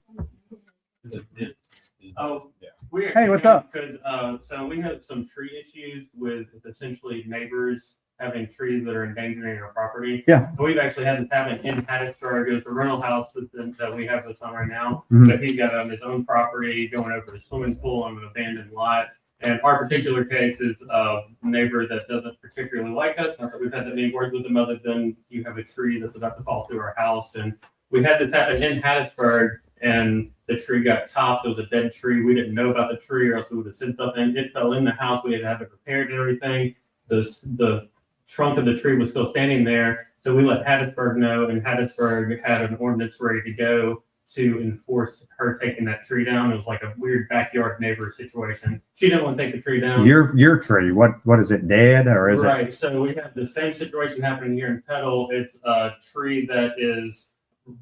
[SPEAKER 16] Oh,
[SPEAKER 4] yeah.
[SPEAKER 16] We're
[SPEAKER 2] Hey, what's up?
[SPEAKER 16] Because so we have some tree issues with essentially neighbors having trees that are endangering our property.
[SPEAKER 2] Yeah.
[SPEAKER 16] We've actually had this happen in Hattiesburg. It's a rental house that we have this on right now.
[SPEAKER 2] Mhm.
[SPEAKER 16] But he's got on his own property going over the swimming pool on an abandoned lot. And our particular case is a neighbor that doesn't particularly like us. Not that we've had that many words with them other than you have a tree that's about to fall through our house. And we had this happen in Hattiesburg and the tree got topped. It was a dead tree. We didn't know about the tree or else we would have sent something. It fell in the house. We had to have it repaired and everything. The trunk of the tree was still standing there. So we let Hattiesburg know, and Hattiesburg had an ordinance ready to go to enforce her taking that tree down. It was like a weird backyard neighbor situation. She didn't want to take the tree down.
[SPEAKER 2] Your tree, what is it, dead or is it?
[SPEAKER 16] Right. So we had the same situation happening here in Petal. It's a tree that is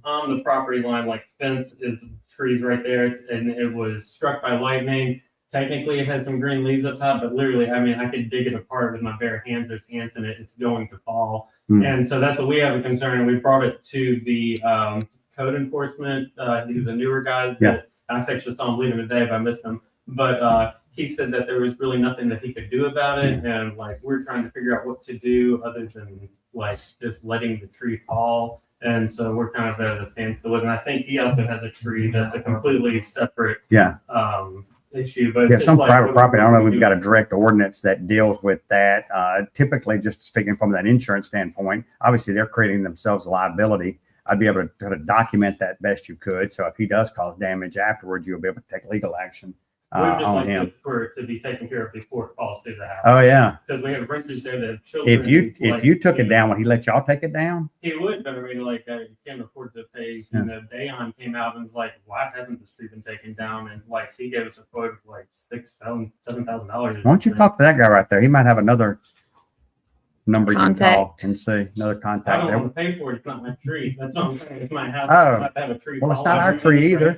[SPEAKER 16] on the property line, like fence is trees right there. And it was struck by lightning. Technically, it has some green leaves up top, but literally, I mean, I could dig it apart with my bare hands. There's ants in it. It's going to fall. And so that's what we have a concern. And we brought it to the code enforcement. He's a newer guy. That I actually saw him leaving today, but I missed him. But he said that there was really nothing that he could do about it. And like, we're trying to figure out what to do other than like just letting the tree fall. And so we're kind of at a standstill. And I think he also has a tree that's a completely separate issue. But
[SPEAKER 2] some private property, I don't know if we've got a direct ordinance that deals with that. Typically, just speaking from that insurance standpoint, obviously they're creating themselves a liability. I'd be able to kind of document that best you could. So if he does cause damage afterwards, you'll be able to take legal action on him.
[SPEAKER 16] For it to be taken care of before it falls through the house.
[SPEAKER 2] Oh yeah.
[SPEAKER 16] Because we have renters there that have children.
[SPEAKER 2] If you took it down, would he let y'all take it down?
[SPEAKER 16] He would, but I mean, like, you can't afford to pay. You know, Dayon came out and was like, "Why hasn't this tree been taken down?" And like, he gave us a quote of like $7,000.
[SPEAKER 2] Why don't you talk to that guy right there? He might have another number you can call and see another
[SPEAKER 16] I
[SPEAKER 2] contact
[SPEAKER 16] don't
[SPEAKER 2] there.
[SPEAKER 16] want to pay for it. It's not my tree. That's what I'm saying. It's my house.
[SPEAKER 2] Oh.
[SPEAKER 16] I have to have a tree.
[SPEAKER 2] Well, it's
[SPEAKER 16] fall
[SPEAKER 2] not our
[SPEAKER 16] on
[SPEAKER 2] tree either.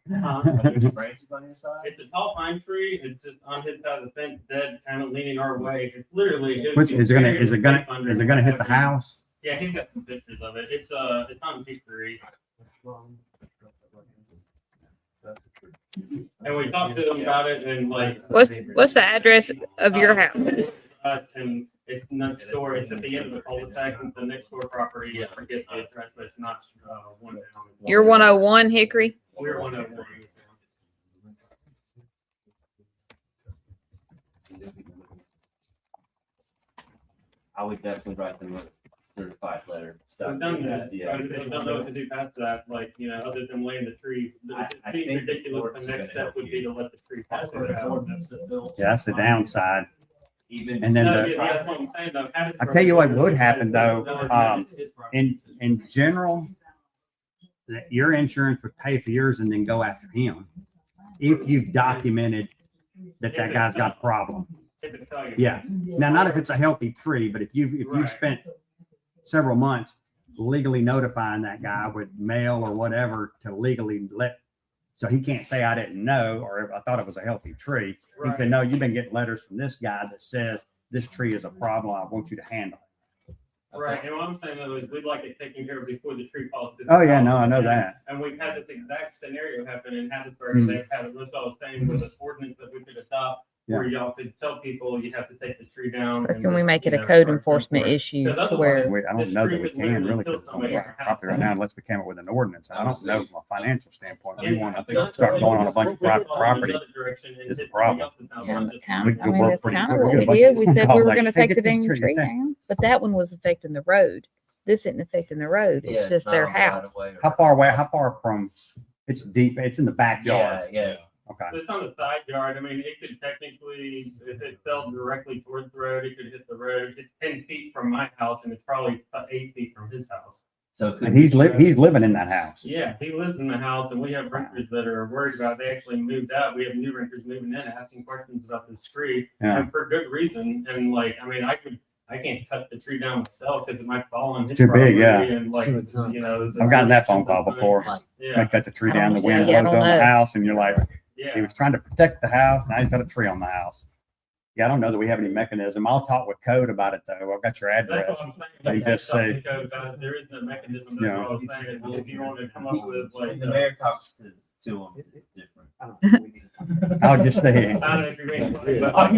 [SPEAKER 6] Branches on your side?
[SPEAKER 16] It's a tall pine tree. It's just on his side of the fence, dead, kind of leaning our way. It's literally.
[SPEAKER 2] Which is it gonna hit the house?
[SPEAKER 16] Yeah, he's got some pictures of it. It's on G3. And we talked to them about it, and like,
[SPEAKER 1] What's the address of your house?
[SPEAKER 16] And it's next door. It's at the end of the cul-de-sac. The next door property. I forget the address, but it's not one down.
[SPEAKER 1] You're 101 Hickory.
[SPEAKER 16] We're 101.
[SPEAKER 8] I would definitely write them a certified letter.
[SPEAKER 16] We've done that.
[SPEAKER 8] Yeah.
[SPEAKER 16] I just don't know what to do past that. Like, you know, other than laying the tree.
[SPEAKER 8] I
[SPEAKER 16] It's
[SPEAKER 8] think the
[SPEAKER 16] ridiculous.
[SPEAKER 8] court's
[SPEAKER 16] The next
[SPEAKER 8] gonna
[SPEAKER 16] step
[SPEAKER 8] help
[SPEAKER 16] would be to let the tree fall through the house.
[SPEAKER 2] Yeah, that's the downside.
[SPEAKER 8] Even
[SPEAKER 2] And then
[SPEAKER 16] No,
[SPEAKER 2] the,
[SPEAKER 16] yeah, that's what I'm saying, though.
[SPEAKER 2] I tell you what would happen though, in general, that your insurance would pay for yours and then go after him. If you've documented that guy's got a problem. Yeah. Now, not if it's a healthy tree, but if you've spent several months legally notifying that guy with mail or whatever to legally so he can't say I didn't know, or I thought it was a healthy tree. He can say, no, you've been getting letters from this guy that says this tree is a problem. I want you to handle it.
[SPEAKER 16] Right, and what I'm saying though is we'd like it taken care of before the tree falls.
[SPEAKER 2] Oh, yeah, no, I know that.
[SPEAKER 16] And we've had this exact scenario happen in Hattiesburg, and they've had, that's what I was saying, with this ordinance that we could adopt, where y'all could tell people you have to take the tree down.
[SPEAKER 1] Or can we make it a code enforcement issue to where?
[SPEAKER 2] I don't know that we can really, because it's on private property right now, unless we came up with an ordinance. I don't know from a financial standpoint, we want to start going on a bunch of private property. Is the problem.
[SPEAKER 1] Yeah, that's kind of what we did. We said we were going to take the dang tree down, but that one was affecting the road. This isn't affecting the road. It's just their house.
[SPEAKER 2] How far away? How far from? It's deep. It's in the backyard.
[SPEAKER 8] Yeah.
[SPEAKER 2] Okay.
[SPEAKER 16] So it's on the side yard. I mean, it could technically, if it fell directly towards the road, it could hit the road. It's 10 feet from my house, and it's probably 8 feet from his house.
[SPEAKER 8] So
[SPEAKER 2] and he's living in that house.
[SPEAKER 16] Yeah, he lives in the house, and we have renters that are worried about it. They actually moved out. We have new renters moving in, asking questions about this tree, and for good reason. And like, I mean, I can't cut the tree down myself because it might fall on his
[SPEAKER 2] Too big, yeah.
[SPEAKER 16] And like, you know,
[SPEAKER 2] I've gotten that phone call before.
[SPEAKER 16] Yeah.
[SPEAKER 2] They cut the tree down, the wind blows on the house, and you're like, he was trying to protect the house. Now he's got a tree on the house. Yeah, I don't know that we have any mechanism. I'll talk with code about it though. I've got your address.
[SPEAKER 16] That's what I'm saying.
[SPEAKER 2] They just say,
[SPEAKER 16] There is no mechanism. That's what I was saying. If you want to come up with like
[SPEAKER 8] the mayor talks to them, it's different.
[SPEAKER 2] I'll just stay.
[SPEAKER 16] I don't know if you're being funny, but I'm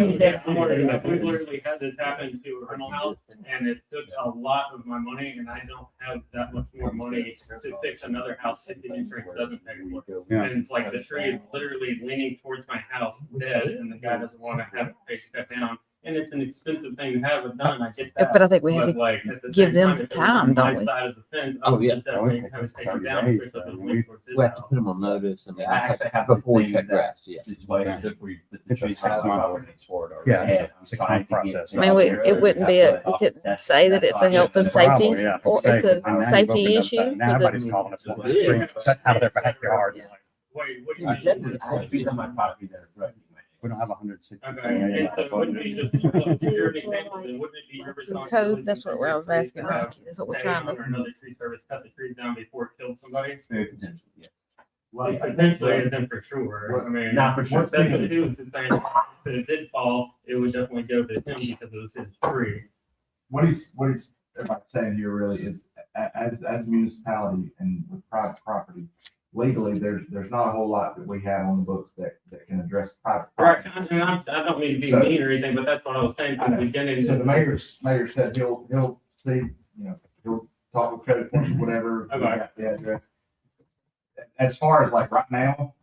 [SPEAKER 16] wondering that we literally had this happen to a rental house, and it took a lot of my money, and I don't have that much more money to fix another house if the insurance doesn't pay for it.
[SPEAKER 2] Yeah.
[SPEAKER 16] And it's like the tree is literally leaning towards my house dead, and the guy doesn't want to have the face cut down. And it's an expensive thing to have it done. I get that.
[SPEAKER 1] But I think we have
[SPEAKER 16] But,
[SPEAKER 1] to
[SPEAKER 16] like, at the
[SPEAKER 1] give
[SPEAKER 16] same
[SPEAKER 1] them
[SPEAKER 16] time,
[SPEAKER 1] the
[SPEAKER 16] if it was
[SPEAKER 1] time,
[SPEAKER 16] on my
[SPEAKER 1] don't we?
[SPEAKER 16] side of the fence, I
[SPEAKER 11] Oh,
[SPEAKER 16] would
[SPEAKER 11] yeah.
[SPEAKER 16] just definitely have to take it down and fix up his leak towards his
[SPEAKER 11] We have to
[SPEAKER 16] house.
[SPEAKER 11] put them on notice and
[SPEAKER 8] Yeah, I actually have
[SPEAKER 11] before we
[SPEAKER 8] things
[SPEAKER 11] cut
[SPEAKER 8] that-
[SPEAKER 11] grass, yeah.
[SPEAKER 8] Situations if we, if the
[SPEAKER 2] It's a
[SPEAKER 8] trees
[SPEAKER 2] 6
[SPEAKER 8] have
[SPEAKER 2] month
[SPEAKER 8] ordinance for it already.
[SPEAKER 2] Yeah, it's a
[SPEAKER 8] And I'm
[SPEAKER 2] 6
[SPEAKER 8] trying
[SPEAKER 2] month
[SPEAKER 8] to get
[SPEAKER 2] process.
[SPEAKER 1] I mean, we,
[SPEAKER 8] there.
[SPEAKER 1] it wouldn't be a, we couldn't
[SPEAKER 8] That's-
[SPEAKER 1] say that
[SPEAKER 8] that's
[SPEAKER 1] it's
[SPEAKER 8] why
[SPEAKER 1] a
[SPEAKER 8] I
[SPEAKER 1] health
[SPEAKER 8] did
[SPEAKER 1] and
[SPEAKER 8] the
[SPEAKER 1] safety,
[SPEAKER 2] Probably, yeah,
[SPEAKER 1] or
[SPEAKER 2] safe,
[SPEAKER 1] it's
[SPEAKER 2] and
[SPEAKER 1] a
[SPEAKER 2] now you've
[SPEAKER 1] safety
[SPEAKER 2] opened up
[SPEAKER 1] issue.
[SPEAKER 2] that-
[SPEAKER 1] for
[SPEAKER 2] Now
[SPEAKER 1] the-
[SPEAKER 2] everybody's calling us wanting the streams cut out of their backyard.
[SPEAKER 1] Yeah.
[SPEAKER 16] Wait, what do
[SPEAKER 8] I
[SPEAKER 16] you
[SPEAKER 8] did,
[SPEAKER 16] mean?
[SPEAKER 8] I have trees on my property that are threatening me.
[SPEAKER 2] We don't have 160.
[SPEAKER 16] Okay, and so wouldn't it be just, if you're being painful, then wouldn't it be your responsibility?
[SPEAKER 1] Code, that's what I was asking,
[SPEAKER 16] to have
[SPEAKER 1] Rocky, that's what we're
[SPEAKER 16] pay
[SPEAKER 1] trying
[SPEAKER 16] Or
[SPEAKER 1] to.
[SPEAKER 16] another tree service cut the trees down before it killed somebody?
[SPEAKER 8] It's very potential, yes.
[SPEAKER 3] Like,
[SPEAKER 16] Potentially, and then for sure. I mean,
[SPEAKER 8] Not for sure.
[SPEAKER 16] what that's gonna do is just saying, if it did fall, it would definitely go to him because it was his tree.
[SPEAKER 6] What he's everybody's saying here really is as a municipality and with private property, legally, there's not a whole lot that we have on the books that can address private
[SPEAKER 16] Right,
[SPEAKER 6] property.
[SPEAKER 16] I mean, I don't mean to be
[SPEAKER 6] So-
[SPEAKER 16] mean or anything, but that's what I was saying
[SPEAKER 6] I
[SPEAKER 16] from the
[SPEAKER 6] know.
[SPEAKER 16] beginning.
[SPEAKER 6] So the mayor said he'll see, he'll talk with code enforcement, whatever, we
[SPEAKER 16] Okay.
[SPEAKER 6] got the address. As far as like right now,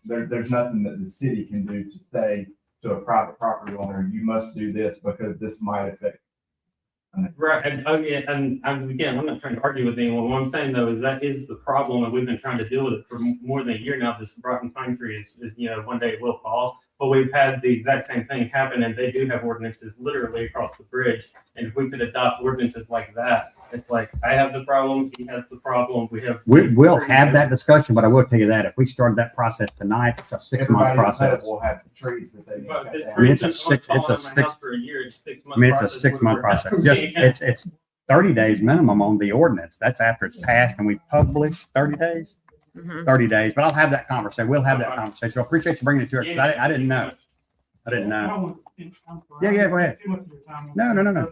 [SPEAKER 6] there's nothing that the city can do to say to a private property owner, you must do this because this might affect.
[SPEAKER 16] Right, and, again, I'm not trying to argue with anyone. What I'm saying though is that is the problem, and we've been trying to deal with it for more than a year now. This rotten pine tree is, one day it will fall. But we've had the exact same thing happen, and they do have ordinances literally across the bridge. And if we could adopt ordinances like that, it's like, I have the problem, he has the problem, we have.
[SPEAKER 2] We will have that discussion, but I will tell you that if we started that process tonight, it's a 6 month
[SPEAKER 6] Everybody
[SPEAKER 2] process.
[SPEAKER 6] will have the trees that they.
[SPEAKER 16] But the
[SPEAKER 2] I mean,
[SPEAKER 16] trees
[SPEAKER 2] it's a
[SPEAKER 16] that
[SPEAKER 2] six-
[SPEAKER 16] fallen
[SPEAKER 2] it's a
[SPEAKER 16] on my
[SPEAKER 2] six-
[SPEAKER 16] house for a year, it's 6 months.
[SPEAKER 2] I mean, it's a
[SPEAKER 16] process
[SPEAKER 2] 6 month
[SPEAKER 16] where-
[SPEAKER 2] process. Just, it's 30 days minimum on the ordinance. That's after it's passed and we've published 30 days,
[SPEAKER 1] Mhm.
[SPEAKER 2] 30 days, but I'll have that conversation. We'll have that conversation. So I appreciate you bringing it to her because I didn't know. I didn't know. Yeah, yeah, go ahead. No, no, no, no.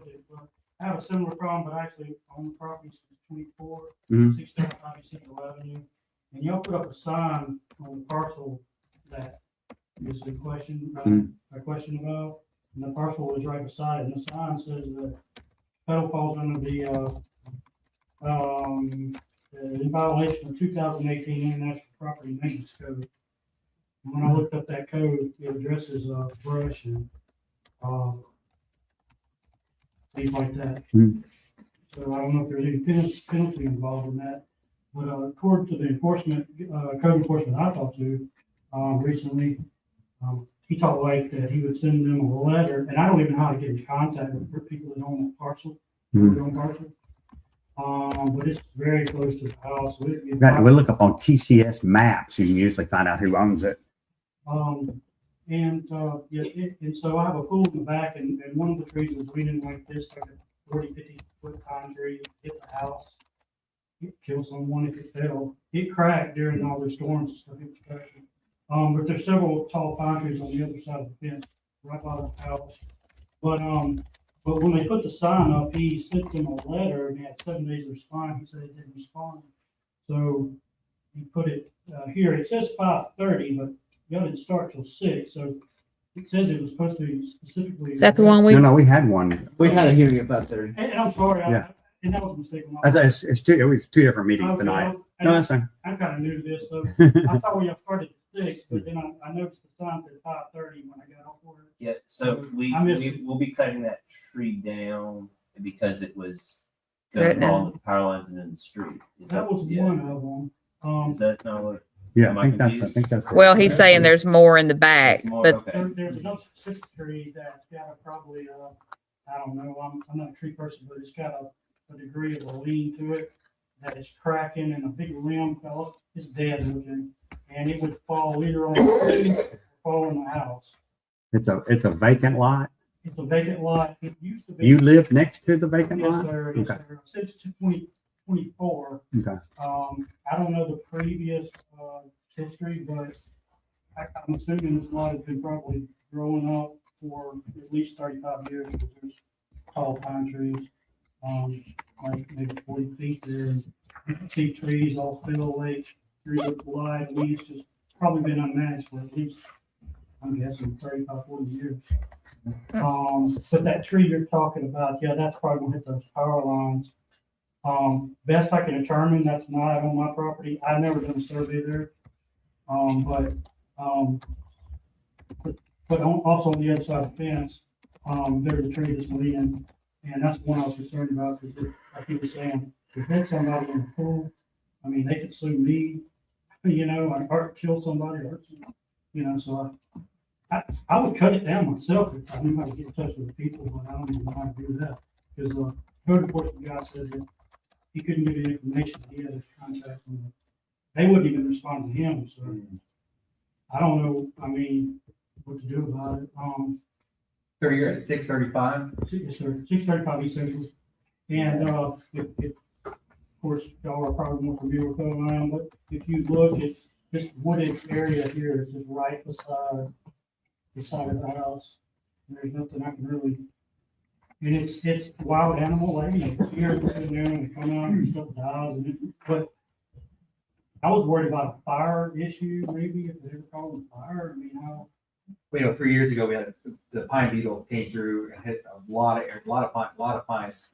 [SPEAKER 5] I have a similar problem, but actually on the property since 24,
[SPEAKER 2] Mhm.
[SPEAKER 5] 675 Central Avenue. And y'all put up a sign on the parcel that is in question,
[SPEAKER 2] Mhm.
[SPEAKER 5] a question about, and the parcel is right beside it, and the sign says that Pedal falls under the, in violation of 2018 International Property Maintenance Code. And when I looked up that code, it addresses, brush and, things like that.
[SPEAKER 2] Hmm.
[SPEAKER 5] So I don't know if there's any penalty involved in that, but, according to the enforcement, code enforcement I talked to, recently, he told like that he would send them a letter, and I don't even know how to get in contact with people that own that parcel,
[SPEAKER 2] Mhm.
[SPEAKER 5] their own parcel. But it's very close to the house. So
[SPEAKER 2] We look up on TCS maps. You can usually find out who owns it.
[SPEAKER 5] And so I have a pool in the back, and one of the trees was leaning like this, like a 40-50 foot pine tree, hit the house. It killed someone if it fell. It cracked during all the storms and stuff. It was cracking. But there's several tall pine trees on the other side of the fence, right by the house. But when they put the sign up, he sent them a letter and they had 7 days to respond. He said it didn't respond. So he put it here. It says 5:30, but y'all didn't start till 6. So it says it was supposed to be specifically.
[SPEAKER 1] Is that the one we?
[SPEAKER 2] No, we had one.
[SPEAKER 11] We had a hearing about 30.
[SPEAKER 5] And I'm sorry,
[SPEAKER 2] Yeah.
[SPEAKER 5] and that was a mistake. on my part.
[SPEAKER 2] It was 2 different meetings
[SPEAKER 5] Okay,
[SPEAKER 2] tonight.
[SPEAKER 5] well,
[SPEAKER 2] No, that's fine.
[SPEAKER 5] I'm kind of new to this, so I thought we started at 6, but then I noticed the sign said 5:30 when I got off work.
[SPEAKER 8] Yeah, so
[SPEAKER 5] I missed
[SPEAKER 8] we'll be cutting that tree down because it was
[SPEAKER 1] Right
[SPEAKER 8] going
[SPEAKER 1] now.
[SPEAKER 8] along the power lines and in the street. Is
[SPEAKER 5] That was
[SPEAKER 8] yeah.
[SPEAKER 5] one of them.
[SPEAKER 8] Is that not what?
[SPEAKER 2] Yeah,
[SPEAKER 8] Am
[SPEAKER 2] I
[SPEAKER 8] I
[SPEAKER 2] think
[SPEAKER 8] confused?
[SPEAKER 2] that's.
[SPEAKER 1] Well, he's saying there's more in the back,
[SPEAKER 8] There's more,
[SPEAKER 1] but
[SPEAKER 8] okay.
[SPEAKER 5] There's another specific tree that's got a probably, I don't know, I'm not a tree person, but it's got a degree of a lean to it that is cracking and a big limb fell up. It's dead looking, and it would fall either on the tree or fall in the house.
[SPEAKER 2] It's a vacant lot.
[SPEAKER 5] It's a vacant lot. It used to be.
[SPEAKER 2] You live next to the vacant
[SPEAKER 5] Yes,
[SPEAKER 2] lot?
[SPEAKER 5] sir. Yes,
[SPEAKER 2] Okay.
[SPEAKER 5] sir. Since 2024.
[SPEAKER 2] Okay.
[SPEAKER 5] I don't know the previous, history, but I'm assuming this lot has been probably growing up for at least 35 years. Because there's tall pine trees, like maybe 40 feet there. And you can see trees all fell away, trees that wide, leaves just
[SPEAKER 14] probably been unmanaged for at least, I'm guessing 35, 40 years. But that tree you're talking about, yeah, that's probably gonna hit those power lines. Best I can determine, that's not on my property. I've never done a survey there. But also on the other side of the fence, there's a tree that's leaning, and that's one I was concerned about, because like you were saying, if it's somebody in the pool, I mean, they could sue me, or kill somebody, or, so I would cut it down myself if I knew how to get in touch with the people, but I don't even know how to do that. Because, code enforcement guy said that he couldn't give any information, he had his contact, and they wouldn't even respond to him, so. I don't know, what to do about it.
[SPEAKER 7] So you're at 635?
[SPEAKER 14] Yes, sir, 635 East Central. And, of course, y'all are probably more familiar with Code Line, but if you look at this wooded area here, it's just right beside the side of the house. There's nothing I can really, and it's wild animal lane, it's here, in there, and they come out and stuff dies, but I was worried about a fire issue, maybe, if they ever called a fire, how.
[SPEAKER 7] Well, 3 years ago, we had the pine beetle came through and hit a lot of pines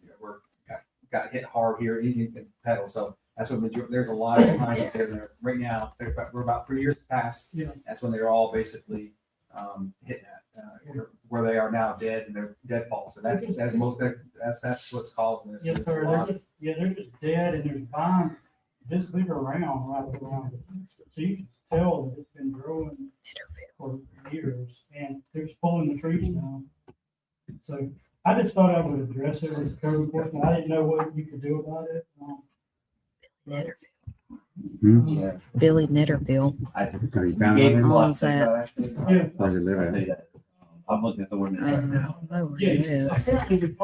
[SPEAKER 7] got hit hard here in Petal. So that's what there's a lot of pines there right now. We're about 3 years past.
[SPEAKER 14] Yeah.
[SPEAKER 7] That's when they're all basically hitting that where they are now dead, and they're deadfall. So that's what's causing this.
[SPEAKER 14] Yes, sir. They're just dead, and there's vines this big around right around it. So you can tell that it's been growing for years, and they're just pulling the trees down. So I just thought I would address it with code enforcement. I didn't know what you could do about it.
[SPEAKER 1] Billy Netterville.
[SPEAKER 2] Are you found it?
[SPEAKER 1] All of that.
[SPEAKER 14] Yeah.
[SPEAKER 2] Where's it live at?
[SPEAKER 8] I'm looking at the ordinance right now.
[SPEAKER 14] Yeah, essentially,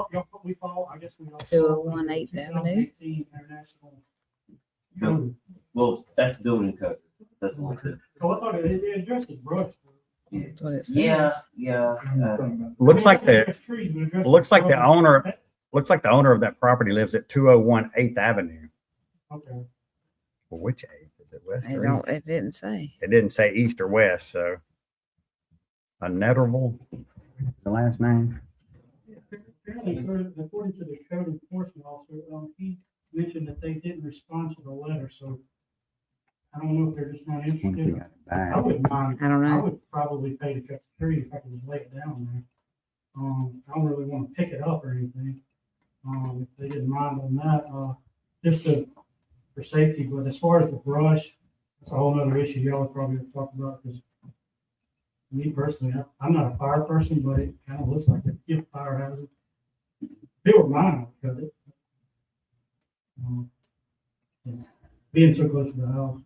[SPEAKER 14] we follow, I guess we also.
[SPEAKER 1] 201 8th Avenue.
[SPEAKER 14] 2018 International
[SPEAKER 8] Building. Well, that's building code. That's like it.
[SPEAKER 14] Oh, I thought it addressed the brush.
[SPEAKER 1] That's what it says.
[SPEAKER 8] Yeah.
[SPEAKER 2] Looks like
[SPEAKER 14] Looks
[SPEAKER 2] like the owner of that property lives at 201 8th Avenue.
[SPEAKER 14] Okay.
[SPEAKER 2] Well, which 8th? Is it west
[SPEAKER 1] They
[SPEAKER 2] or
[SPEAKER 1] don't,
[SPEAKER 2] east?
[SPEAKER 1] it didn't say.
[SPEAKER 2] It didn't say east or west, so. A Netterville is the last name.
[SPEAKER 14] Apparently, according to the code enforcement officer, he mentioned that they didn't respond to the letter, so I don't know if they're just not
[SPEAKER 2] Once we
[SPEAKER 14] interested.
[SPEAKER 2] got it back.
[SPEAKER 14] I wouldn't mind.
[SPEAKER 1] I don't know.
[SPEAKER 14] I would probably pay to cut the tree if I could just lay it down there. I don't really want to pick it up or anything. If they didn't mind on that, just for safety, but as far as the brush, that's a whole nother issue y'all would probably have to talk about, because me personally, I'm not a fire person, but it kind of looks like a gift fire hazard. If it were mine, I would cut it. Being so close to the house.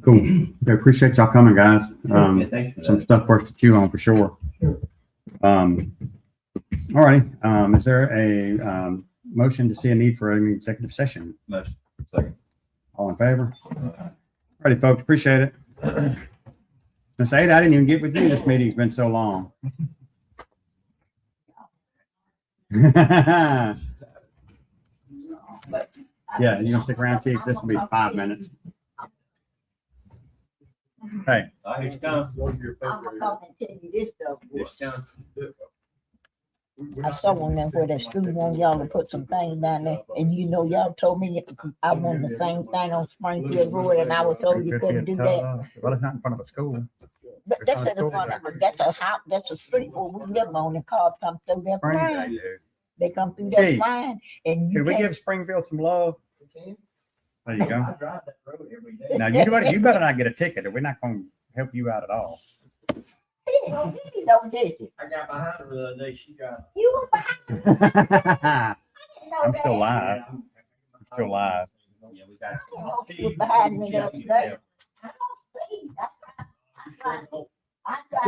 [SPEAKER 2] Cool. I appreciate y'all coming, guys.
[SPEAKER 8] Yeah, thanks for
[SPEAKER 2] Some
[SPEAKER 8] that.
[SPEAKER 2] stuff for us to chew on for sure.
[SPEAKER 14] Sure.
[SPEAKER 2] All righty. Is there a motion to see a need for an executive session?
[SPEAKER 8] Motion.
[SPEAKER 4] Second.
[SPEAKER 2] All in favor? All righty, folks. Appreciate it. Miss Ada, I didn't even get with you. This meeting's been so long. Yeah, you gonna stick around, Chief? This will be 5 minutes. Hey,
[SPEAKER 8] I hear you coming.
[SPEAKER 10] I'm gonna come and tell you this stuff.
[SPEAKER 8] Here's coming.
[SPEAKER 10] I saw one there where that school want y'all to put some things down there, and y'all told me I wanted the same thing on Springfield Road, and I was told you couldn't do that.
[SPEAKER 2] well, it's not in front of a school.
[SPEAKER 10] But that's at the front of it, that's a house, that's a street where we live on, and cars come through there
[SPEAKER 2] Springfield,
[SPEAKER 10] flying.
[SPEAKER 2] dude.
[SPEAKER 10] They come through there
[SPEAKER 2] Gee.
[SPEAKER 10] flying, and you
[SPEAKER 2] Could we
[SPEAKER 10] can't.
[SPEAKER 2] give Springfield some love? There you go.
[SPEAKER 6] I drive that road every day.
[SPEAKER 2] Now, you better not get a ticket, or we're not gonna help you out at all.
[SPEAKER 10] Hell, you don't get it.
[SPEAKER 6] I got behind her the other day, she got.
[SPEAKER 10] You were behind. I didn't know
[SPEAKER 2] I'm still
[SPEAKER 10] that.
[SPEAKER 2] live. I'm still live.
[SPEAKER 8] Yeah, we got.
[SPEAKER 10] I didn't know you were behind me the other day. I don't speed. I drive